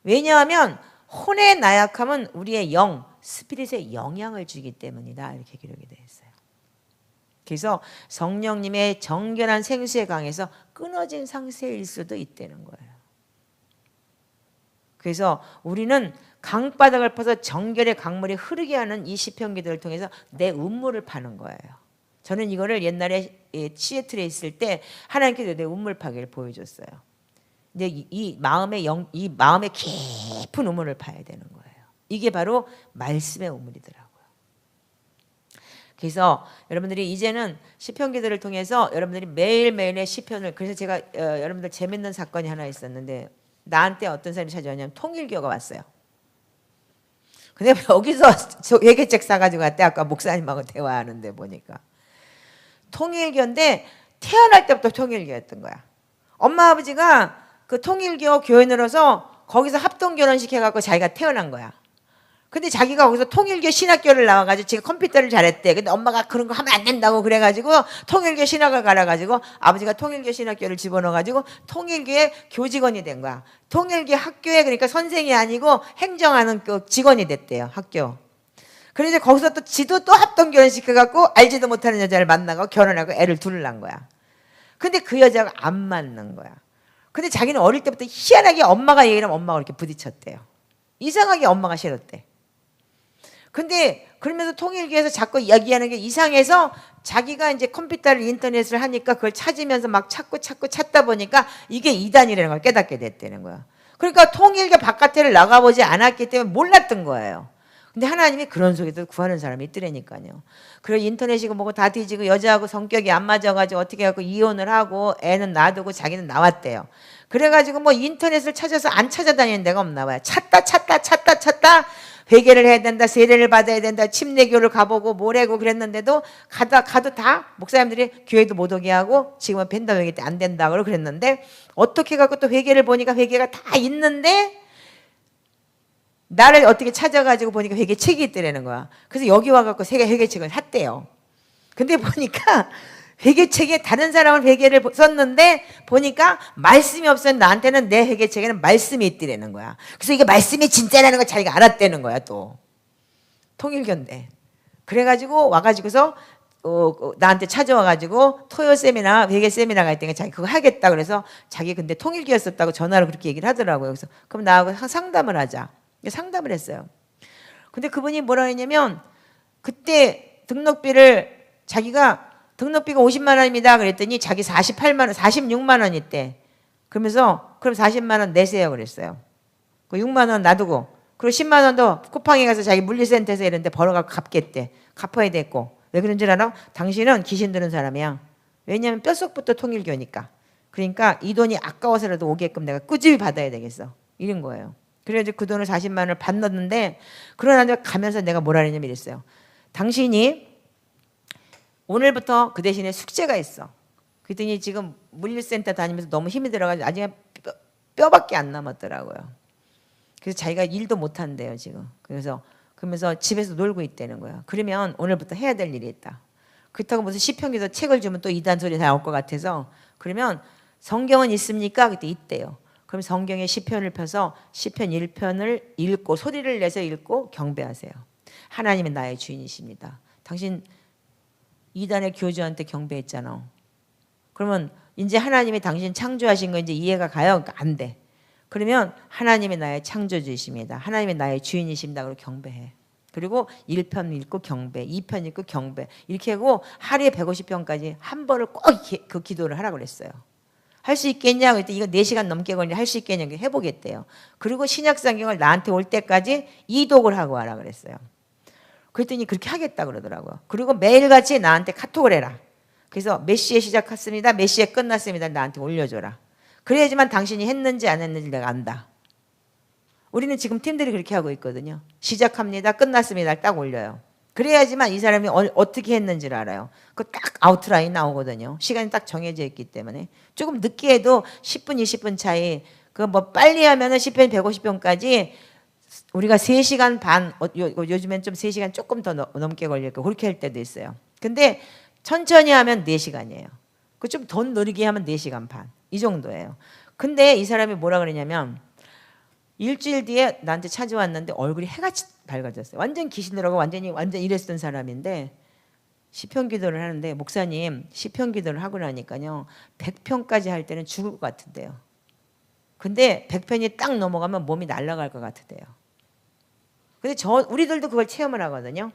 왜냐하면 혼의 나약함은 우리의 영, 스피릿에 영향을 주기 때문이다. 이렇게 기록이 되어 있어요. 그래서 성령님의 정결한 생수에 강해서 끊어진 상태일 수도 있다는 거예요. 그래서 우리는 강바닥을 퍼서 정결의 강물이 흐르게 하는 이 시편 기도를 통해서 내 운물을 파는 거예요. 저는 이거를 옛날에 시애틀에 있을 때 하나님께서 내 운물 파기를 보여줬어요. 근데 이 마음의 깊은 우물을 파야 되는 거예요. 이게 바로 말씀의 우물이더라고요. 그래서 여러분들이 이제는 시편 기도를 통해서 여러분들이 매일매일의 시편을 그래서 제가 여러분들 재밌는 사건이 하나 있었는데 나한테 어떤 사람이 찾아왔냐면 통일교가 왔어요. 근데 여기서 회개책 사가지고 갔대. 아까 목사님하고 대화하는데 보니까 통일교인데 태어날 때부터 통일교였던 거야. 엄마 아버지가 그 통일교 교인으로서 거기서 합동 결혼식 해갖고 자기가 태어난 거야. 근데 자기가 거기서 통일교 신학교를 나와가지고 지가 컴퓨터를 잘했대. 근데 엄마가 그런 거 하면 안 된다고 그래가지고 통일교 신학을 갈아가지고 아버지가 통일교 신학교를 집어넣어가지고 통일교의 교직원이 된 거야. 통일교 학교에 그러니까 선생이 아니고 행정하는 그 직원이 됐대요. 학교. 그래서 거기서 또 지도 또 합동 결혼식 해갖고 알지도 못하는 여자를 만나고 결혼하고 애를 둘을 낳은 거야. 근데 그 여자가 안 맞는 거야. 근데 자기는 어릴 때부터 희한하게 엄마가 얘기하면 엄마가 이렇게 부딪혔대요. 이상하게 엄마가 싫었대. 근데 그러면서 통일교에서 자꾸 이야기하는 게 이상해서 자기가 이제 컴퓨터를 인터넷을 하니까 그걸 찾으면서 막 찾다 보니까 이게 이단이라는 걸 깨닫게 됐다는 거야. 그러니까 통일교 바깥에를 나가보지 않았기 때문에 몰랐던 거예요. 근데 하나님이 그런 속에서 구하는 사람이 있더라니까요. 그래 인터넷이고 뭐고 다 뒤지고 여자하고 성격이 안 맞아가지고 어떻게 해갖고 이혼을 하고 애는 놔두고 자기는 나왔대요. 그래가지고 뭐 인터넷을 찾아서 안 찾아다니는 데가 없나 봐요. 찾다 회개를 해야 된다, 세례를 받아야 된다, 침례교를 가보고 뭐래고 그랬는데도 가도 다 목사님들이 교회도 못 오게 하고 지금은 벤더 회개 때 안 된다 그러고 그랬는데 어떻게 해갖고 또 회개를 보니까 회개가 다 있는데 나를 어떻게 찾아가지고 보니까 회개책이 있더라는 거야. 그래서 여기 와갖고 회개책을 샀대요. 근데 보니까 회개책에 다른 사람은 회개를 썼는데 보니까 말씀이 없었는데 나한테는 내 회개책에는 말씀이 있더라는 거야. 그래서 이게 말씀이 진짜라는 걸 자기가 알았다는 거야. 또 통일교인데 그래가지고 와가지고서 나한테 찾아와가지고 토요 세미나 회개 세미나가 있더니 자기 그거 하겠다 그래서 자기 근데 통일교였었다고 전화로 그렇게 얘기를 하더라고요. 그래서 그럼 나하고 상담을 하자. 상담을 했어요. 근데 그분이 뭐라 했냐면 그때 등록비를 자기가 등록비가 50만 원입니다. 그랬더니 자기 48만 원, 46만 원 있대. 그러면서 그럼 40만 원 내세요 그랬어요. 그 6만 원 놔두고 그리고 10만 원도 쿠팡에 가서 자기 물류센터에서 이런데 벌어가고 갚겠대. 갚아야 됐고. 왜 그런 줄 알아? 당신은 귀신 드는 사람이야. 왜냐하면 뼛속부터 통일교니까. 그러니까 이 돈이 아까워서라도 오게끔 내가 꾸준히 받아야 되겠어. 이런 거예요. 그래서 그 돈을 40만 원을 받았는데 그러나 가면서 내가 뭐라 그랬냐면 이랬어요. 당신이 오늘부터 그 대신에 숙제가 있어. 그랬더니 지금 물류센터 다니면서 너무 힘이 들어가지고 나중에 뼈밖에 안 남았더라고요. 그래서 자기가 일도 못 한대요 지금. 그러면서 집에서 놀고 있다는 거야. 그러면 오늘부터 해야 될 일이 있다. 그렇다고 무슨 시편기도 책을 주면 또 이단 소리 나올 것 같아서 그러면 성경은 있습니까? 그때 있대요. 그럼 성경의 시편을 펴서 시편 1편을 읽고 소리를 내서 읽고 경배하세요. 하나님은 나의 주인이십니다. 당신 이단의 교주한테 경배했잖아. 그러면 이제 하나님이 당신 창조하신 거 이제 이해가 가요? 안 돼. 그러면 하나님이 나의 창조주이십니다. 하나님이 나의 주인이십니다. 그리고 경배해. 그리고 1편 읽고 경배, 2편 읽고 경배. 이렇게 하고 하루에 150편까지 한 번을 꼭 그 기도를 하라고 그랬어요. 할 수 있겠냐? 그랬더니 이거 4시간 넘게 걸리는데 할 수 있겠냐? 해보겠대요. 그리고 신약성경을 나한테 올 때까지 이독을 하고 와라 그랬어요. 그랬더니 그렇게 하겠다 그러더라고요. 그리고 매일같이 나한테 카톡을 해라. 그래서 몇 시에 시작했습니다. 몇 시에 끝났습니다. 나한테 올려줘라. 그래야지만 당신이 했는지 안 했는지 내가 안다. 우리는 지금 팀들이 그렇게 하고 있거든요. 시작합니다. 끝났습니다. 딱 올려요. 그래야지만 이 사람이 어떻게 했는지를 알아요. 그 딱 아웃라인 나오거든요. 시간이 딱 정해져 있기 때문에. 조금 늦게 해도 10분, 20분 차이. 그 뭐 빨리 하면은 10편, 150편까지 우리가 3시간 반, 요즘엔 좀 3시간 조금 더 넘게 걸릴 거 그렇게 할 때도 있어요. 근데 천천히 하면 4시간이에요. 그 좀 더 느리게 하면 4시간 반. 이 정도예요. 근데 이 사람이 뭐라 그러냐면 일주일 뒤에 나한테 찾아왔는데 얼굴이 해같이 밝아졌어요. 완전 귀신 들어가고 완전 이랬던 사람인데 시편 기도를 하는데 목사님 시편 기도를 하고 나니까요 100편까지 할 때는 죽을 것 같은데요. 근데 100편이 딱 넘어가면 몸이 날아갈 것 같은데요. 근데 우리들도 그걸 체험을 하거든요.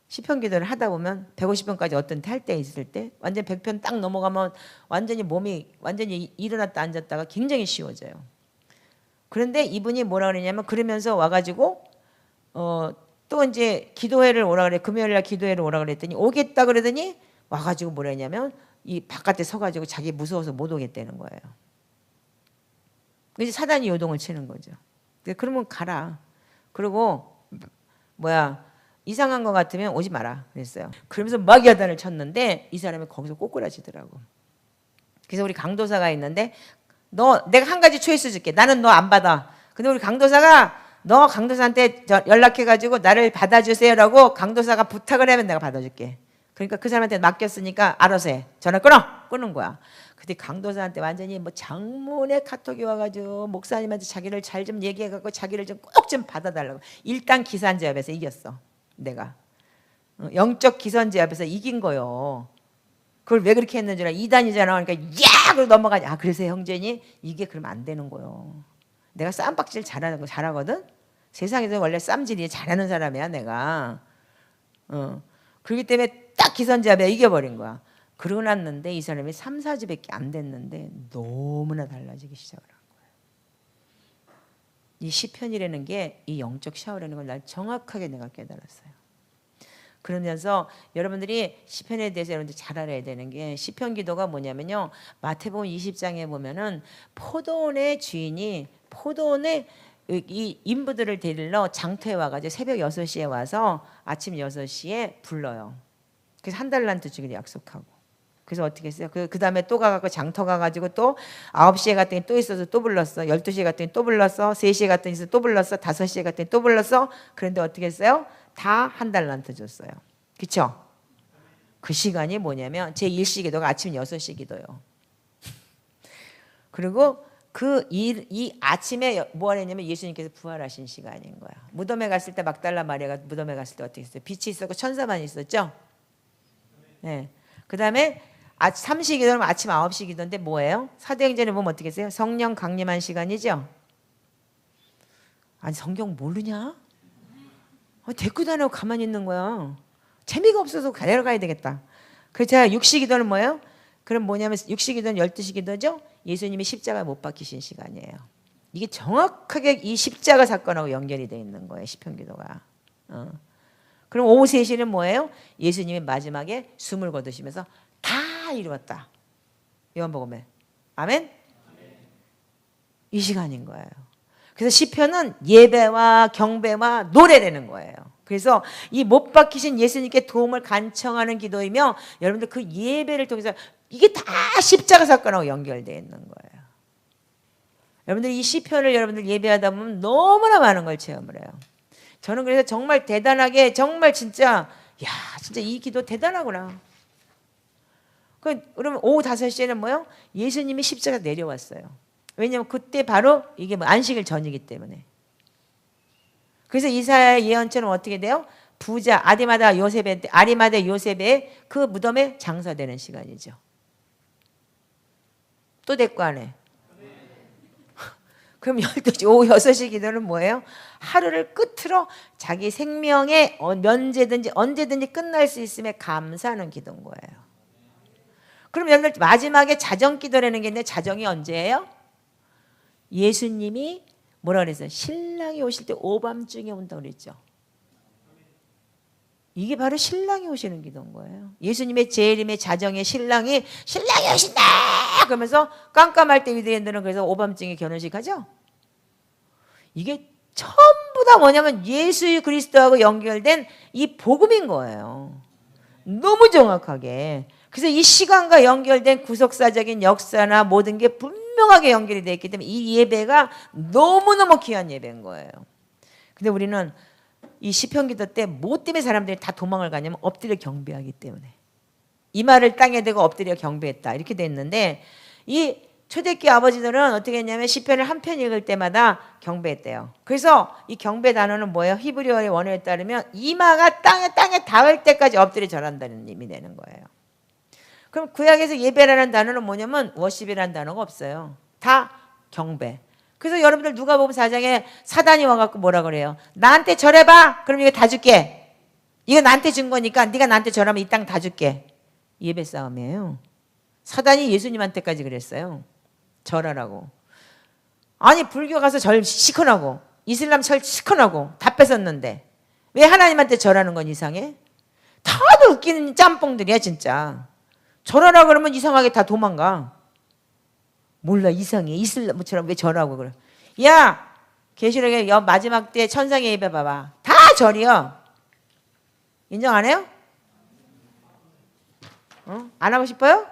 시편 기도를 하다 보면 150편까지 어떤 때 할 때 있을 때 완전 100편 딱 넘어가면 완전히 몸이 완전히 일어났다 앉았다가 굉장히 쉬워져요. 그런데 이분이 뭐라 그러냐면 그러면서 와가지고 또 이제 기도회를 오라 그래. 금요일 날 기도회를 오라 그랬더니 오겠다 그러더니 와가지고 뭐라 했냐면 이 바깥에 서가지고 자기 무서워서 못 오겠다는 거예요. 이제 사단이 요동을 치는 거죠. 그러면 가라. 그리고 이상한 거 같으면 오지 마라 그랬어요. 그러면서 막 야단을 쳤는데 이 사람이 거기서 꼬꾸라지더라고. 그래서 우리 강도사가 있는데 내가 한 가지 초이스 줄게. 나는 너 안 받아. 근데 우리 강도사가 너 강도사한테 연락해가지고 나를 받아주세요라고 강도사가 부탁을 하면 내가 받아줄게. 그러니까 그 사람한테 맡겼으니까 알아서 해. 전화 끊는 거야. 근데 강도사한테 완전히 뭐 장문의 카톡이 와가지고 목사님한테 자기를 잘 좀 얘기해갖고 자기를 좀 꼭 좀 받아달라고. 일단 기선제압에서 이겼어. 내가 영적 기선제압에서 이긴 거요. 그걸 왜 그렇게 했는지 알아? 이단이잖아. 그러니까 야! 그러고 넘어가지. 아 그래서 형제니 이게 그러면 안 되는 거요. 내가 쌈박질 잘하거든. 세상에서 원래 쌈질이 잘하는 사람이야 내가. 그렇기 때문에 딱 기선제압에 이겨버린 거야. 그러고 났는데 이 사람이 3, 4주밖에 안 됐는데 너무나 달라지기 시작을 한 거예요. 이 시편이라는 게 이 영적 샤워라는 걸 날 정확하게 내가 깨달았어요. 그러면서 여러분들이 시편에 대해서 여러분들 잘 알아야 되는 게 시편 기도가 뭐냐면요. 마태복음 20장에 보면은 포도원의 주인이 포도원의 이 인부들을 데리러 장터에 와가지고 새벽 6시에 와서 아침 6시에 불러요. 그래서 한 달란트 주기로 약속하고. 그래서 어떻게 했어요? 그 다음에 또 가가지고 장터 가가지고 또 9시에 갔더니 또 있어서 또 불렀어. 12시에 갔더니 또 불렀어. 3시에 갔더니 또 불렀어. 5시에 갔더니 또 불렀어. 그런데 어떻게 했어요? 다 한 달란트 줬어요. 그쵸? 그 시간이 뭐냐면 제 일시 기도가 아침 6시 기도요. 그리고 이 아침에 뭐 하냐면 예수님께서 부활하신 시간인 거야. 무덤에 갔을 때 막달라 마리아가 무덤에 갔을 때 어떻게 했어요? 빛이 있었고 천사만 있었죠? 네. 그 다음에 3시 기도는 아침 9시 기도인데 뭐예요? 사도행전에 보면 어떻게 했어요? 성령 강림한 시간이죠? 아니 성경 모르냐? 대꾸도 안 하고 가만히 있는 거야. 재미가 없어서 내려가야 되겠다. 그래서 제가 6시 기도는 뭐예요? 그럼 뭐냐면 6시 기도는 12시 기도죠? 예수님이 십자가에 못 박히신 시간이에요. 이게 정확하게 이 십자가 사건하고 연결이 되어 있는 거예요. 시편 기도가. 그럼 오후 3시는 뭐예요? 예수님이 마지막에 숨을 거두시면서 다 이루었다. 요한복음에. 아멘? 이 시간인 거예요. 그래서 시편은 예배와 경배와 노래라는 거예요. 그래서 이 못 박히신 예수님께 도움을 간청하는 기도이며 여러분들 그 예배를 통해서 이게 다 십자가 사건하고 연결되어 있는 거예요. 여러분들 이 시편을 여러분들 예배하다 보면 너무나 많은 걸 체험을 해요. 저는 그래서 정말 대단하게 정말 진짜 진짜 이 기도 대단하구나. 그러면 오후 5시에는 뭐요? 예수님이 십자가 내려왔어요. 왜냐하면 그때 바로 이게 안식일 전이기 때문에. 그래서 이사야 예언처럼 어떻게 돼요? 부자 아리마다 요셉의 그 무덤에 장사되는 시간이죠. 또 대꾸 안 해. 그럼 12시, 오후 6시 기도는 뭐예요? 하루를 끝으로 자기 생명에 언제든지 끝날 수 있음에 감사하는 기도인 거예요. 그럼 여러분들 마지막에 자정 기도라는 게 있는데 자정이 언제예요? 예수님이 뭐라 그랬어요? 신랑이 오실 때 오밤중에 온다고 그랬죠. 이게 바로 신랑이 오시는 기도인 거예요. 예수님의 재림의 자정에 신랑이 오신다! 그러면서 깜깜할 때 유대인들은 그래서 오밤중에 결혼식 하죠. 이게 전부 다 뭐냐면 예수 그리스도하고 연결된 이 복음인 거예요. 너무 정확하게. 그래서 이 시간과 연결된 구속사적인 역사나 모든 게 분명하게 연결이 되어 있기 때문에 이 예배가 너무너무 귀한 예배인 거예요. 근데 우리는 이 시편기도 때 뭐 때문에 사람들이 다 도망을 가냐면 엎드려 경배하기 때문에. 이마를 땅에 대고 엎드려 경배했다. 이렇게 됐는데 이 초대교회 아버지들은 어떻게 했냐면 시편을 한 편 읽을 때마다 경배했대요. 그래서 이 경배 단어는 뭐예요? 히브리어의 원어에 따르면 이마가 땅에 닿을 때까지 엎드려 절한다는 의미 되는 거예요. 그럼 구약에서 예배라는 단어는 뭐냐면 워십이라는 단어가 없어요. 다 경배. 그래서 여러분들 누가복음 4장에 사단이 와갖고 뭐라 그래요? 나한테 절해봐. 그럼 이거 다 줄게. 이거 나한테 준 거니까 네가 나한테 절하면 이 땅 다 줄게. 예배 싸움이에요. 사단이 예수님한테까지 그랬어요. 절하라고. 아니 불교 가서 절 시큰하고 이슬람 절 시큰하고 다 뺏었는데 왜 하나님한테 절하는 건 이상해? 다들 웃기는 짬뽕들이야 진짜. 절하라 그러면 이상하게 다 도망가. 몰라 이상해. 이슬람처럼 왜 절하고 그래. 야 계시록의 마지막 때 천상의 예배 봐봐. 다 절이요. 인정 안 해요? 안 하고 싶어요?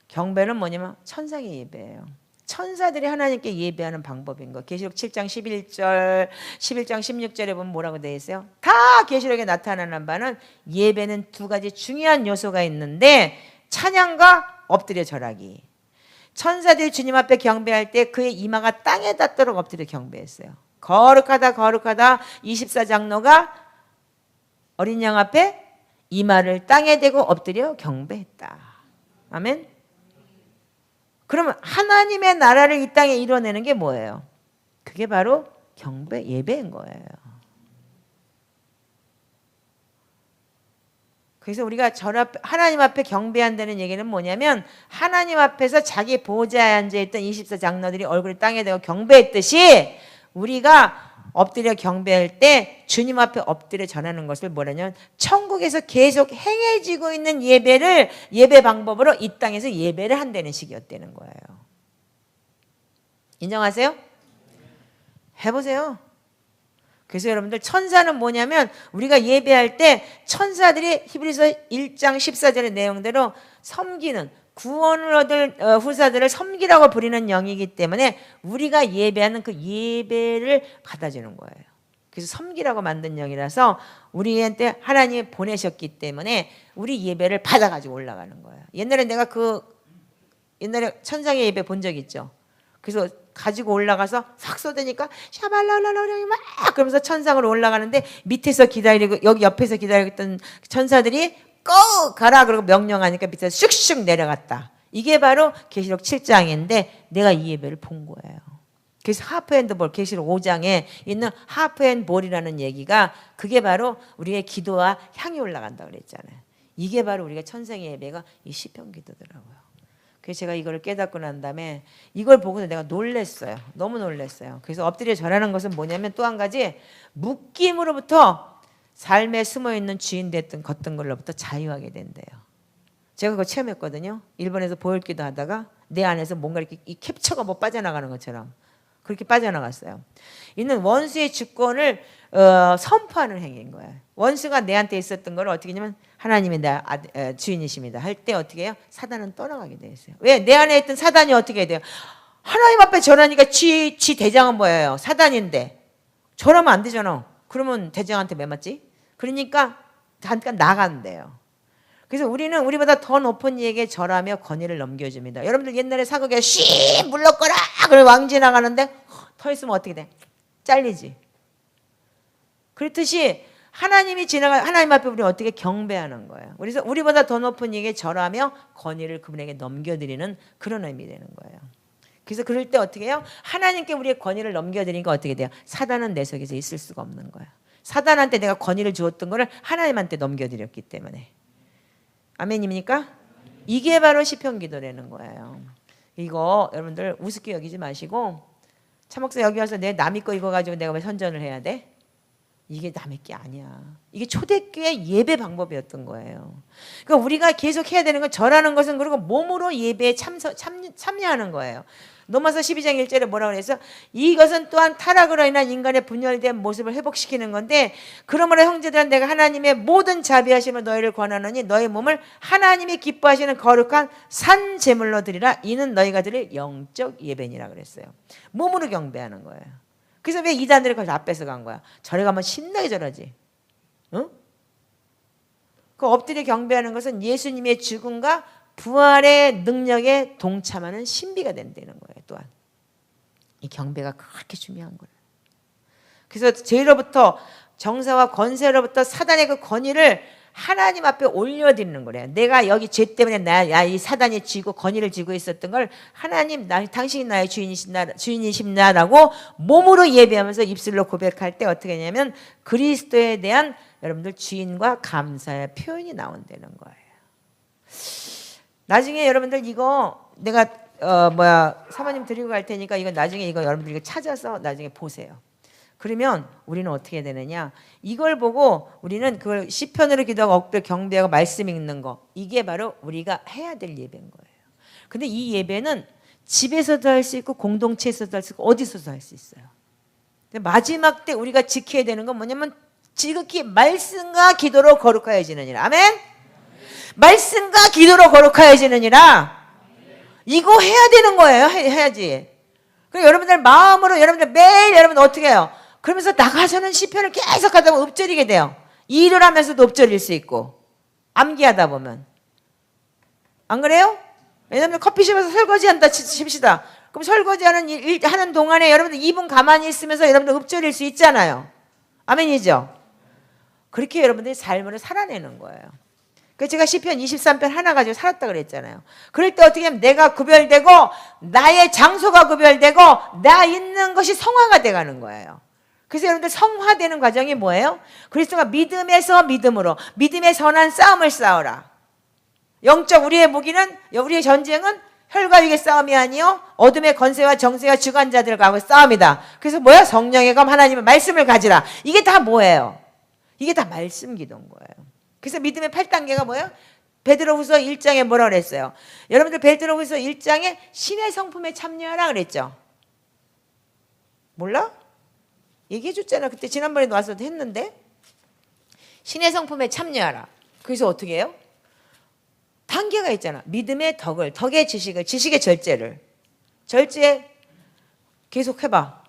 경배는 뭐냐면 천상의 예배예요. 천사들이 하나님께 예배하는 방법인 거. 계시록 7장 11절, 11장 16절에 보면 뭐라고 되어 있어요? 다 계시록에 나타나는 바는 예배는 두 가지 중요한 요소가 있는데 찬양과 엎드려 절하기. 천사들이 주님 앞에 경배할 때 그의 이마가 땅에 닿도록 엎드려 경배했어요. 거룩하다 거룩하다 24장로가 어린 양 앞에 이마를 땅에 대고 엎드려 경배했다. 아멘. 그러면 하나님의 나라를 이 땅에 이뤄내는 게 뭐예요? 그게 바로 경배, 예배인 거예요. 그래서 우리가 하나님 앞에 경배한다는 얘기는 뭐냐면 하나님 앞에서 자기 보좌에 앉아있던 24장로들이 얼굴을 땅에 대고 경배했듯이 우리가 엎드려 경배할 때 주님 앞에 엎드려 전하는 것을 뭐라냐면 천국에서 계속 행해지고 있는 예배 방법으로 이 땅에서 예배를 한다는 식이었다는 거예요. 인정하세요? 해보세요. 그래서 여러분들 천사는 뭐냐면 우리가 예배할 때 천사들이 히브리서 1장 14절의 내용대로 섬기는 구원을 얻을 후사들을 섬기라고 부리는 영이기 때문에 우리가 예배하는 그 예배를 받아주는 거예요. 그래서 섬기라고 만든 영이라서 우리한테 하나님이 보내셨기 때문에 우리 예배를 받아가지고 올라가는 거예요. 옛날에 내가 옛날에 천상의 예배 본 적 있죠. 그래서 가지고 올라가서 싹 쏟으니까 샤발랄랄랄 막 그러면서 천상으로 올라가는데 밑에서 기다리고 여기 옆에서 기다리고 있던 천사들이 고 가라 그러고 명령하니까 밑에서 슉슉 내려갔다. 이게 바로 계시록 7장인데 내가 이 예배를 본 거예요. 그래서 하프앤볼 계시록 5장에 있는 하프앤볼이라는 얘기가 그게 바로 우리의 기도와 향이 올라간다고 그랬잖아요. 이게 바로 우리가 천상의 예배가 이 시편 기도더라고요. 그래서 제가 이걸 깨닫고 난 다음에 이걸 보고서 내가 놀랬어요. 너무 놀랬어요. 그래서 엎드려 절하는 것은 뭐냐면 또 한 가지 묶임으로부터 삶에 숨어있는 주인 됐던 걷던 걸로부터 자유하게 된대요. 제가 그거 체험했거든요. 일본에서 보혈기도 하다가 내 안에서 뭔가 이렇게 이 캡처가 뭐 빠져나가는 것처럼 그렇게 빠져나갔어요. 이는 원수의 주권을 선포하는 행위인 거예요. 원수가 내한테 있었던 걸 어떻게 하냐면 하나님이 내 주인이십니다 할 때 어떻게 해요? 사단은 떠나가게 돼 있어요. 왜? 내 안에 있던 사단이 어떻게 돼요? 하나님 앞에 절하니까 지 대장은 뭐예요? 사단인데 절하면 안 되잖아. 그러면 대장한테 왜 맞지? 그러니까 잠깐 나간대요. 그래서 우리는 우리보다 더 높은 이에게 절하며 권위를 넘겨줍니다. 여러분들 옛날에 사극에 쉬 물러거라 그리고 왕지 나가는데 더 있으면 어떻게 돼? 잘리지. 그렇듯이 하나님 앞에 우리는 어떻게 경배하는 거예요. 그래서 우리보다 더 높은 이에게 절하며 권위를 그분에게 넘겨드리는 그런 의미 되는 거예요. 그래서 그럴 때 어떻게 해요? 하나님께 우리의 권위를 넘겨드리니까 어떻게 돼요? 사단은 내 속에서 있을 수가 없는 거예요. 사단한테 내가 권위를 주었던 거를 하나님한테 넘겨드렸기 때문에. 아멘입니까? 이게 바로 시편 기도라는 거예요. 이거 여러분들 우습게 여기지 마시고 차목사 여기 와서 내 남의 거 이거 가지고 내가 왜 선전을 해야 돼? 이게 남의 게 아니야. 이게 초대교회 예배 방법이었던 거예요. 그러니까 우리가 계속 해야 되는 건 절하는 것은 그리고 몸으로 예배에 참여하는 거예요. 로마서 12장 1절에 뭐라고 그래서 이것은 또한 타락으로 인한 인간의 분열된 모습을 회복시키는 건데 그러므로 형제들아 내가 하나님의 모든 자비하심을 너희를 권하노니 너희 몸을 하나님이 기뻐하시는 거룩한 산 제물로 드리라. 이는 너희가 드릴 영적 예배니라 그랬어요. 몸으로 경배하는 거예요. 그래서 왜 이단들이 그걸 다 뺏어간 거야? 절에 가면 신나게 절하지. 응? 그 엎드려 경배하는 것은 예수님의 죽음과 부활의 능력에 동참하는 신비가 된다는 거예요. 또한 이 경배가 그렇게 중요한 거예요. 그래서 죄로부터 정사와 권세로부터 사단의 그 권위를 하나님 앞에 올려드리는 거래요. 내가 여기 죄 때문에 이 사단이 쥐고 권위를 쥐고 있었던 걸 하나님 당신이 나의 주인이십니다라고 몸으로 예배하면서 입술로 고백할 때 어떻게 하냐면 그리스도에 대한 여러분들 주인과 감사의 표현이 나온다는 거예요. 나중에 여러분들 이거 내가 사모님 드리고 갈 테니까 이거 나중에 이거 여러분들 이거 찾아서 나중에 보세요. 그러면 우리는 어떻게 되느냐? 이걸 보고 우리는 그걸 시편으로 기도하고 엎드려 경배하고 말씀 읽는 거 이게 바로 우리가 해야 될 예배인 거예요. 근데 이 예배는 집에서도 할 수 있고 공동체에서도 할 수 있고 어디서도 할 수 있어요. 근데 마지막 때 우리가 지켜야 되는 건 뭐냐면 지극히 말씀과 기도로 거룩하여지느니라. 아멘? 말씀과 기도로 거룩하여지느니라. 이거 해야 되는 거예요. 해야지. 그리고 여러분들 마음으로 여러분들 매일 여러분들 어떻게 해요? 그러면서 나가서는 시편을 계속 하다 보면 읊조리게 돼요. 일을 하면서도 읊조릴 수 있고 암기하다 보면. 안 그래요? 왜냐면 커피숍에서 설거지한다 칩시다. 그럼 설거지하는 일 하는 동안에 여러분들 2분 가만히 있으면서 여러분들 읊조릴 수 있잖아요. 아멘이죠? 그렇게 여러분들이 삶을 살아내는 거예요. 그래서 제가 시편 23편 하나 가지고 살았다 그랬잖아요. 그럴 때 어떻게 하면 내가 구별되고 나의 장소가 구별되고 나 있는 것이 성화가 돼가는 거예요. 그래서 여러분들 성화되는 과정이 뭐예요? 그리스도가 믿음에서 믿음으로 믿음의 선한 싸움을 싸우라. 영적 우리의 무기는 우리의 전쟁은 혈과 육의 싸움이 아니요 어둠의 권세와 정세와 주관자들과 싸움이다. 그래서 뭐야? 성령의 검 하나님의 말씀을 가지라. 이게 다 뭐예요? 이게 다 말씀 기도인 거예요. 그래서 믿음의 8단계가 뭐예요? 베드로후서 1장에 뭐라 그랬어요? 여러분들 베드로후서 1장에 신의 성품에 참여하라 그랬죠? 몰라? 얘기해 줬잖아. 그때 지난번에도 와서도 했는데 신의 성품에 참여하라. 그래서 어떻게 해요? 단계가 있잖아. 믿음의 덕을, 덕의 지식을, 지식의 절제를. 절제 계속 해봐.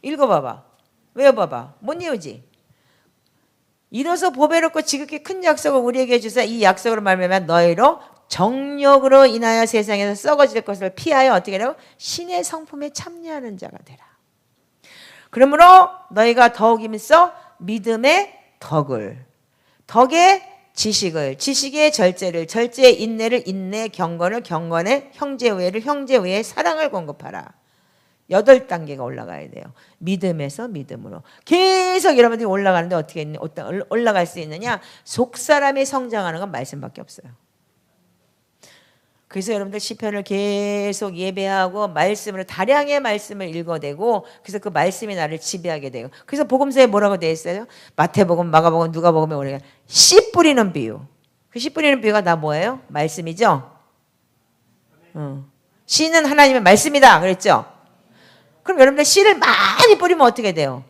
읽어봐봐. 외워봐봐. 못 외우지? 이로써 보배롭고 지극히 큰 약속을 우리에게 주사 이 약속으로 말미암아 너희로 정욕으로 인하여 세상에서 썩어질 것을 피하여 어떻게 하라고? 신의 성품에 참여하는 자가 되라. 그러므로 너희가 더욱 힘써 믿음의 덕을, 덕의 지식을, 지식의 절제를, 절제의 인내를, 인내 경건을, 경건의 형제 우애를, 형제 우애의 사랑을 공급하라. 8단계가 올라가야 돼요. 믿음에서 믿음으로. 계속 여러분들이 올라가는데 어떻게 올라갈 수 있느냐? 속사람이 성장하는 건 말씀밖에 없어요. 그래서 여러분들 시편을 계속 예배하고 말씀으로 다량의 말씀을 읽어대고 그래서 그 말씀이 나를 지배하게 돼요. 그래서 복음서에 뭐라고 되어 있어요? 마태복음, 마가복음, 누가복음에 오래 씨 뿌리는 비유. 그 씨 뿌리는 비유가 다 뭐예요? 말씀이죠. 씨는 하나님의 말씀이다 그랬죠. 그럼 여러분들 씨를 많이 뿌리면 어떻게 돼요?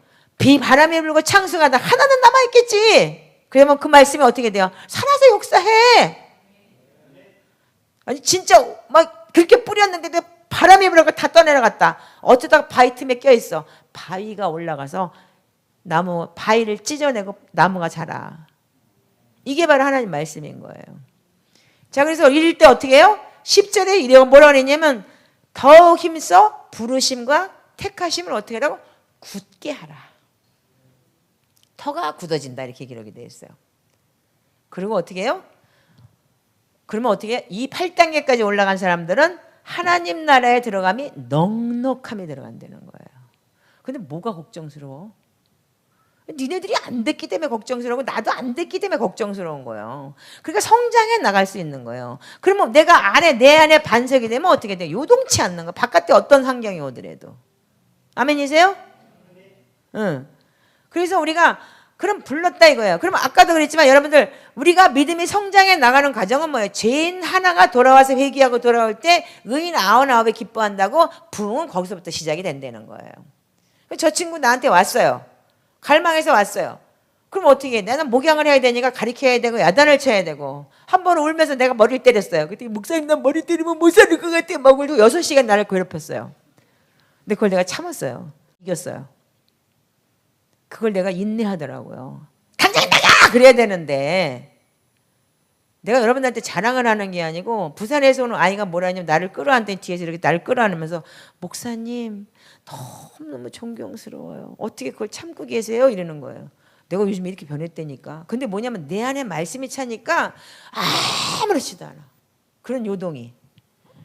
바람이 불고 창수가다 하나는 남아있겠지. 그러면 그 말씀이 어떻게 돼요? 살아서 역사해. 아니 진짜 막 그렇게 뿌렸는데도 바람이 불고 다 떠내려갔다. 어쩌다가 바위 틈에 껴있어. 바위가 올라가서 바위를 찢어내고 나무가 자라. 이게 바로 하나님 말씀인 거예요. 자, 그래서 이럴 때 어떻게 해요? 10절에 이래요. 뭐라고 그랬냐면 더욱 힘써 부르심과 택하심을 어떻게 하라고? 굳게 하라. 터가 굳어진다 이렇게 기록이 되어 있어요. 그리고 어떻게 해요? 그러면 어떻게 해요? 이 8단계까지 올라간 사람들은 하나님 나라에 들어감이 넉넉함이 들어간다는 거예요. 근데 뭐가 걱정스러워? 니네들이 안 됐기 때문에 걱정스러우고 나도 안 됐기 때문에 걱정스러운 거예요. 그러니까 성장해 나갈 수 있는 거예요. 그러면 내 안에 반석이 되면 어떻게 돼요? 요동치 않는 거. 바깥에 어떤 환경이 오더라도. 아멘이세요? 응. 그래서 우리가 그럼 불렀다 이거예요. 그럼 아까도 그랬지만 여러분들 우리가 믿음이 성장해 나가는 과정은 뭐예요? 죄인 하나가 돌아와서 회개하고 돌아올 때 의인 99에 기뻐한다고 부흥은 거기서부터 시작이 된다는 거예요. 저 친구 나한테 왔어요. 갈망해서 왔어요. 그럼 어떻게 해? 나는 목양을 해야 되니까 가리켜야 되고 야단을 쳐야 되고 한 번 울면서 내가 머리를 때렸어요. 그때 목사님 나 머리 때리면 못 살 것 같아. 막 울고 6시간 나를 괴롭혔어요. 근데 그걸 내가 참았어요. 이겼어요. 그걸 내가 인내하더라고요. 당장 나가! 그래야 되는데 내가 여러분들한테 자랑을 하는 게 아니고 부산에서 오는 아이가 뭐라냐면 나를 끌어안더니 뒤에서 이렇게 나를 끌어안으면서 목사님 너무너무 존경스러워요. 어떻게 그걸 참고 계세요? 이러는 거예요. 내가 요즘 이렇게 변했다니까. 근데 뭐냐면 내 안에 말씀이 차니까 아무렇지도 않아. 그런 요동이.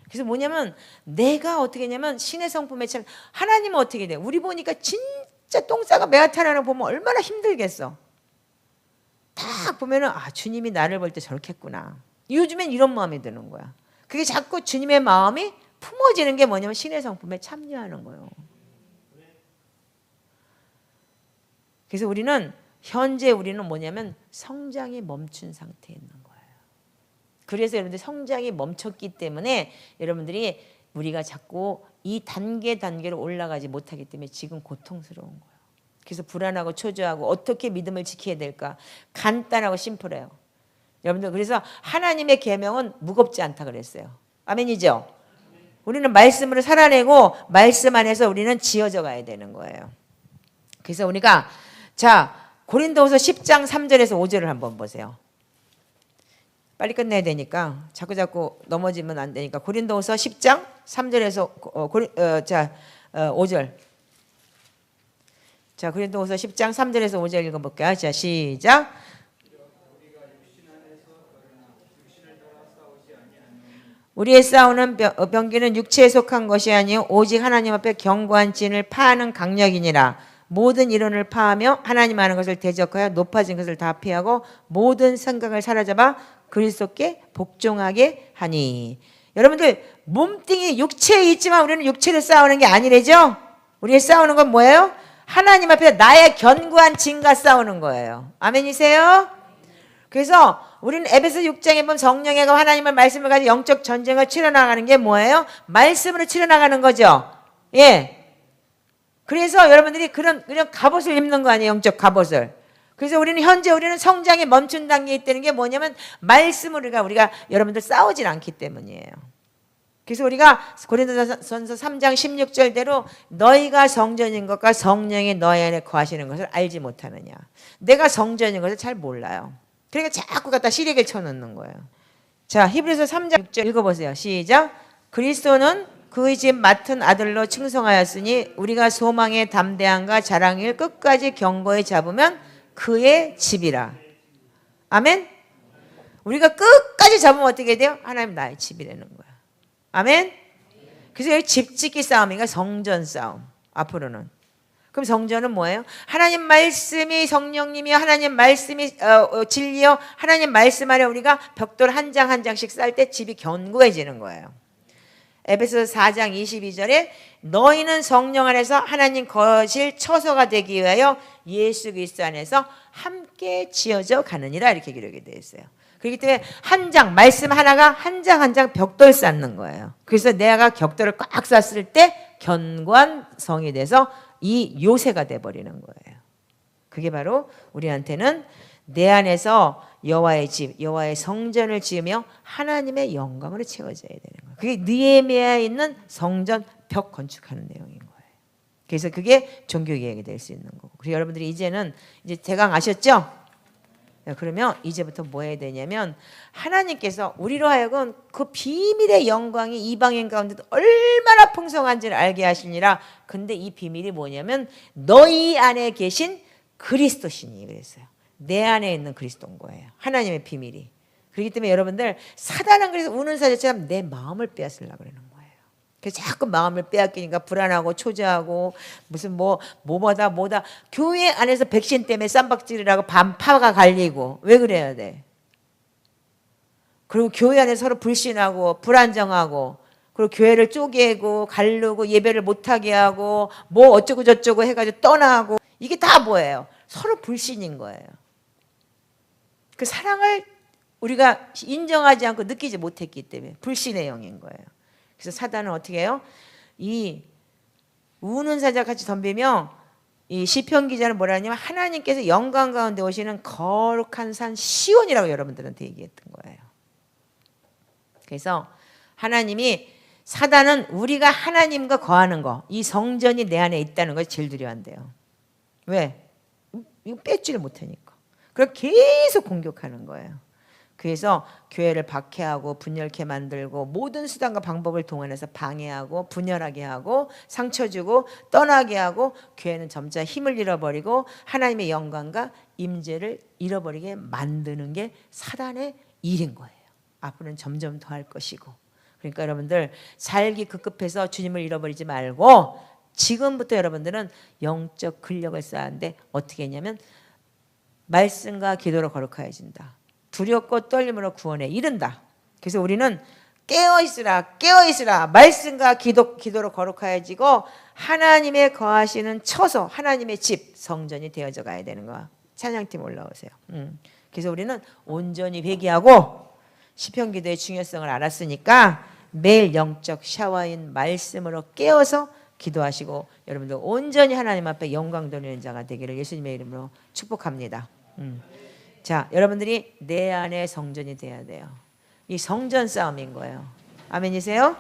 그래서 뭐냐면 내가 어떻게 했냐면 신의 성품에 참 하나님은 어떻게 돼? 우리 보니까 진짜 똥싸가 메아타라는 보면 얼마나 힘들겠어. 딱 보면은 주님이 나를 볼 때 저렇게 했구나. 요즘엔 이런 마음이 드는 거야. 그게 자꾸 주님의 마음이 품어지는 게 뭐냐면 신의 성품에 참여하는 거예요. 그래서 현재 우리는 뭐냐면 성장이 멈춘 상태에 있는 거예요. 그래서 여러분들 성장이 멈췄기 때문에 여러분들이 우리가 자꾸 이 단계로 올라가지 못하기 때문에 지금 고통스러운 거예요. 그래서 불안하고 초조하고 어떻게 믿음을 지켜야 될까? 간단하고 심플해요. 여러분들 그래서 하나님의 계명은 무겁지 않다 그랬어요. 아멘이죠? 우리는 말씀으로 살아내고 말씀 안에서 우리는 지어져 가야 되는 거예요. 그래서 우리가 자 고린도후서 10장 3절에서 5절을 한번 보세요. 빨리 끝내야 되니까 자꾸 넘어지면 안 되니까 고린도후서 10장 3절에서 5절. 자 고린도후서 10장 3절에서 5절 읽어볼게요. 자 시작. 우리의 싸우는 병기는 육체에 속한 것이 아니요 오직 하나님 앞에 견고한 진을 파하는 강력이니라. 모든 이론을 파하며 하나님 아는 것을 대적하여 높아진 것을 다 피하고 모든 생각을 사로잡아 그리스도께 복종하게 하니. 여러분들 몸뚱이 육체에 있지만 우리는 육체를 싸우는 게 아니래죠. 우리의 싸우는 건 뭐예요? 하나님 앞에 나의 견고한 진과 싸우는 거예요. 아멘이세요? 그래서 우리는 에베소 6장에 보면 성령의 하나님의 말씀을 가지고 영적 전쟁을 치러나가는 게 뭐예요? 말씀으로 치러나가는 거죠. 예. 그래서 여러분들이 그런 갑옷을 입는 거 아니에요? 영적 갑옷을. 그래서 현재 우리는 성장에 멈춘 단계에 있다는 게 뭐냐면 말씀으로 우리가 여러분들 싸우질 않기 때문이에요. 그래서 우리가 고린도전서 3장 16절대로 너희가 성전인 것과 성령이 너희 안에 거하시는 것을 알지 못하느냐. 내가 성전인 것을 잘 몰라요. 그러니까 자꾸 갖다 시래기를 쳐놓는 거예요. 자 히브리서 3장 6절 읽어보세요. 시작. 그리스도는 그의 집 맡은 아들로 충성하였으니 우리가 소망의 담대함과 자랑을 끝까지 견고히 잡으면 그의 집이라. 아멘. 우리가 끝까지 잡으면 어떻게 돼요? 하나님 나의 집이 되는 거야. 아멘. 그래서 여기 집짓기 싸움이니까 성전 싸움. 앞으로는. 그럼 성전은 뭐예요? 하나님 말씀이 성령님이 하나님 말씀이 진리요. 하나님 말씀 안에 우리가 벽돌 한 장 한 장씩 쌓을 때 집이 견고해지는 거예요. 에베소 4장 22절에 너희는 성령 안에서 하나님 거실 처소가 되기 위하여 예수 그리스도 안에서 함께 지어져 가느니라 이렇게 기록이 되어 있어요. 그렇기 때문에 한 장 말씀 하나가 한 장 한 장 벽돌 쌓는 거예요. 그래서 내가 벽돌을 꽉 쌓았을 때 견고한 성이 돼서 이 요새가 돼버리는 거예요. 그게 바로 우리한테는 내 안에서 여호와의 집, 여호와의 성전을 지으며 하나님의 영광으로 채워져야 되는 거예요. 그게 느헤미야에 있는 성전 벽 건축하는 내용인 거예요. 그래서 그게 종교개혁이 될 수 있는 거고. 그리고 여러분들이 이제는 이제 대강 아셨죠? 그러면 이제부터 뭐 해야 되냐면 하나님께서 우리로 하여금 그 비밀의 영광이 이방인 가운데도 얼마나 풍성한지를 알게 하시니라. 근데 이 비밀이 뭐냐면 너희 안에 계신 그리스도시니 그랬어요. 내 안에 있는 그리스도인 거예요. 하나님의 비밀이. 그렇기 때문에 여러분들 사단은 그래서 우는 사자처럼 내 마음을 빼앗으려고 그러는 거예요. 그래서 자꾸 마음을 빼앗기니까 불안하고 초조하고 무슨 뭐보다 교회 안에서 백신 때문에 쌈박질이라고 반파가 갈리고 왜 그래야 돼? 그리고 교회 안에 서로 불신하고 불안정하고 그리고 교회를 쪼개고 갈르고 예배를 못하게 하고 뭐 어쩌고 저쩌고 해가지고 떠나고 이게 다 뭐예요? 서로 불신인 거예요. 그 사랑을 우리가 인정하지 않고 느끼지 못했기 때문에 불신의 영인 거예요. 그래서 사단은 어떻게 해요? 이 우는 사자 같이 덤비며 이 시편 기자는 뭐라 하냐면 하나님께서 영광 가운데 오시는 거룩한 산 시온이라고 여러분들한테 얘기했던 거예요. 그래서 하나님이 사단은 우리가 하나님과 거하는 거, 이 성전이 내 안에 있다는 걸 제일 두려워한대요. 왜? 이거 뺏지를 못하니까. 그럼 계속 공격하는 거예요. 그래서 교회를 박해하고 분열케 만들고 모든 수단과 방법을 동원해서 방해하고 분열하게 하고 상처 주고 떠나게 하고 교회는 점차 힘을 잃어버리고 하나님의 영광과 임재를 잃어버리게 만드는 게 사단의 일인 거예요. 앞으로는 점점 더 할 것이고. 그러니까 여러분들 살기 급급해서 주님을 잃어버리지 말고 지금부터 여러분들은 영적 근력을 쌓았는데 어떻게 했냐면 말씀과 기도로 거룩해진다. 두렵고 떨림으로 구원에 이른다. 그래서 우리는 깨어있으라 말씀과 기도로 거룩해지고 하나님의 거하시는 처소 하나님의 집 성전이 되어져 가야 되는 거야. 찬양팀 올라오세요. 그래서 우리는 온전히 회개하고 시편 기도의 중요성을 알았으니까 매일 영적 샤워인 말씀으로 깨어서 기도하시고 여러분들 온전히 하나님 앞에 영광 돌리는 자가 되기를 예수님의 이름으로 축복합니다. 자, 여러분들이 내 안에 성전이 돼야 돼요. 이 성전 싸움인 거예요. 아멘이세요?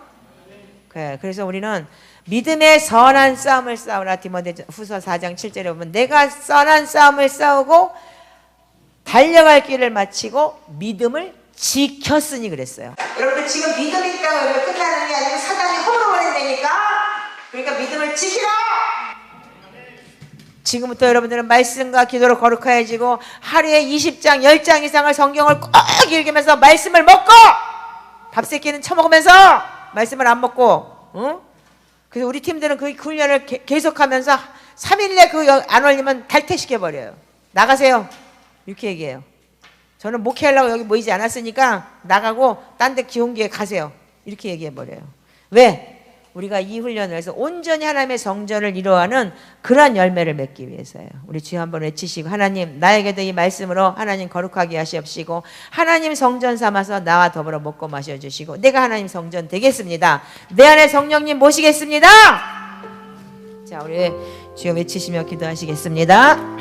그래. 그래서 우리는 믿음의 선한 싸움을 싸우라. 디모데후서 4장 7절에 보면 내가 선한 싸움을 싸우고 달려갈 길을 마치고 믿음을 지켰으니 그랬어요. 여러분들 지금 믿음이 있다고 여러분 끝나는 게 아니고 사단이 허물어버린다니까. 그러니까 믿음을 지키라. 지금부터 여러분들은 말씀과 기도로 거룩해지고 하루에 20장 10장 이상을 성경을 꼭 읽으면서 말씀을 먹고 밥새끼는 처먹으면서 말씀을 안 먹고, 응? 그래서 우리 팀들은 그 훈련을 계속하면서 3일 내 그 안 올리면 탈퇴시켜버려요. 나가세요. 이렇게 얘기해요. 저는 목회하려고 여기 모이지 않았으니까 나가고 딴 데 기온기에 가세요. 이렇게 얘기해버려요. 왜? 우리가 이 훈련을 해서 온전히 하나님의 성전을 이루어가는 그러한 열매를 맺기 위해서요. 우리 주여 한번 외치시고 하나님 나에게도 이 말씀으로 하나님 거룩하게 하시옵시고 하나님 성전 삼아서 나와 더불어 먹고 마셔주시고 내가 하나님 성전 되겠습니다. 내 안에 성령님 모시겠습니다. 자, 우리 주여 외치시며 기도하시겠습니다.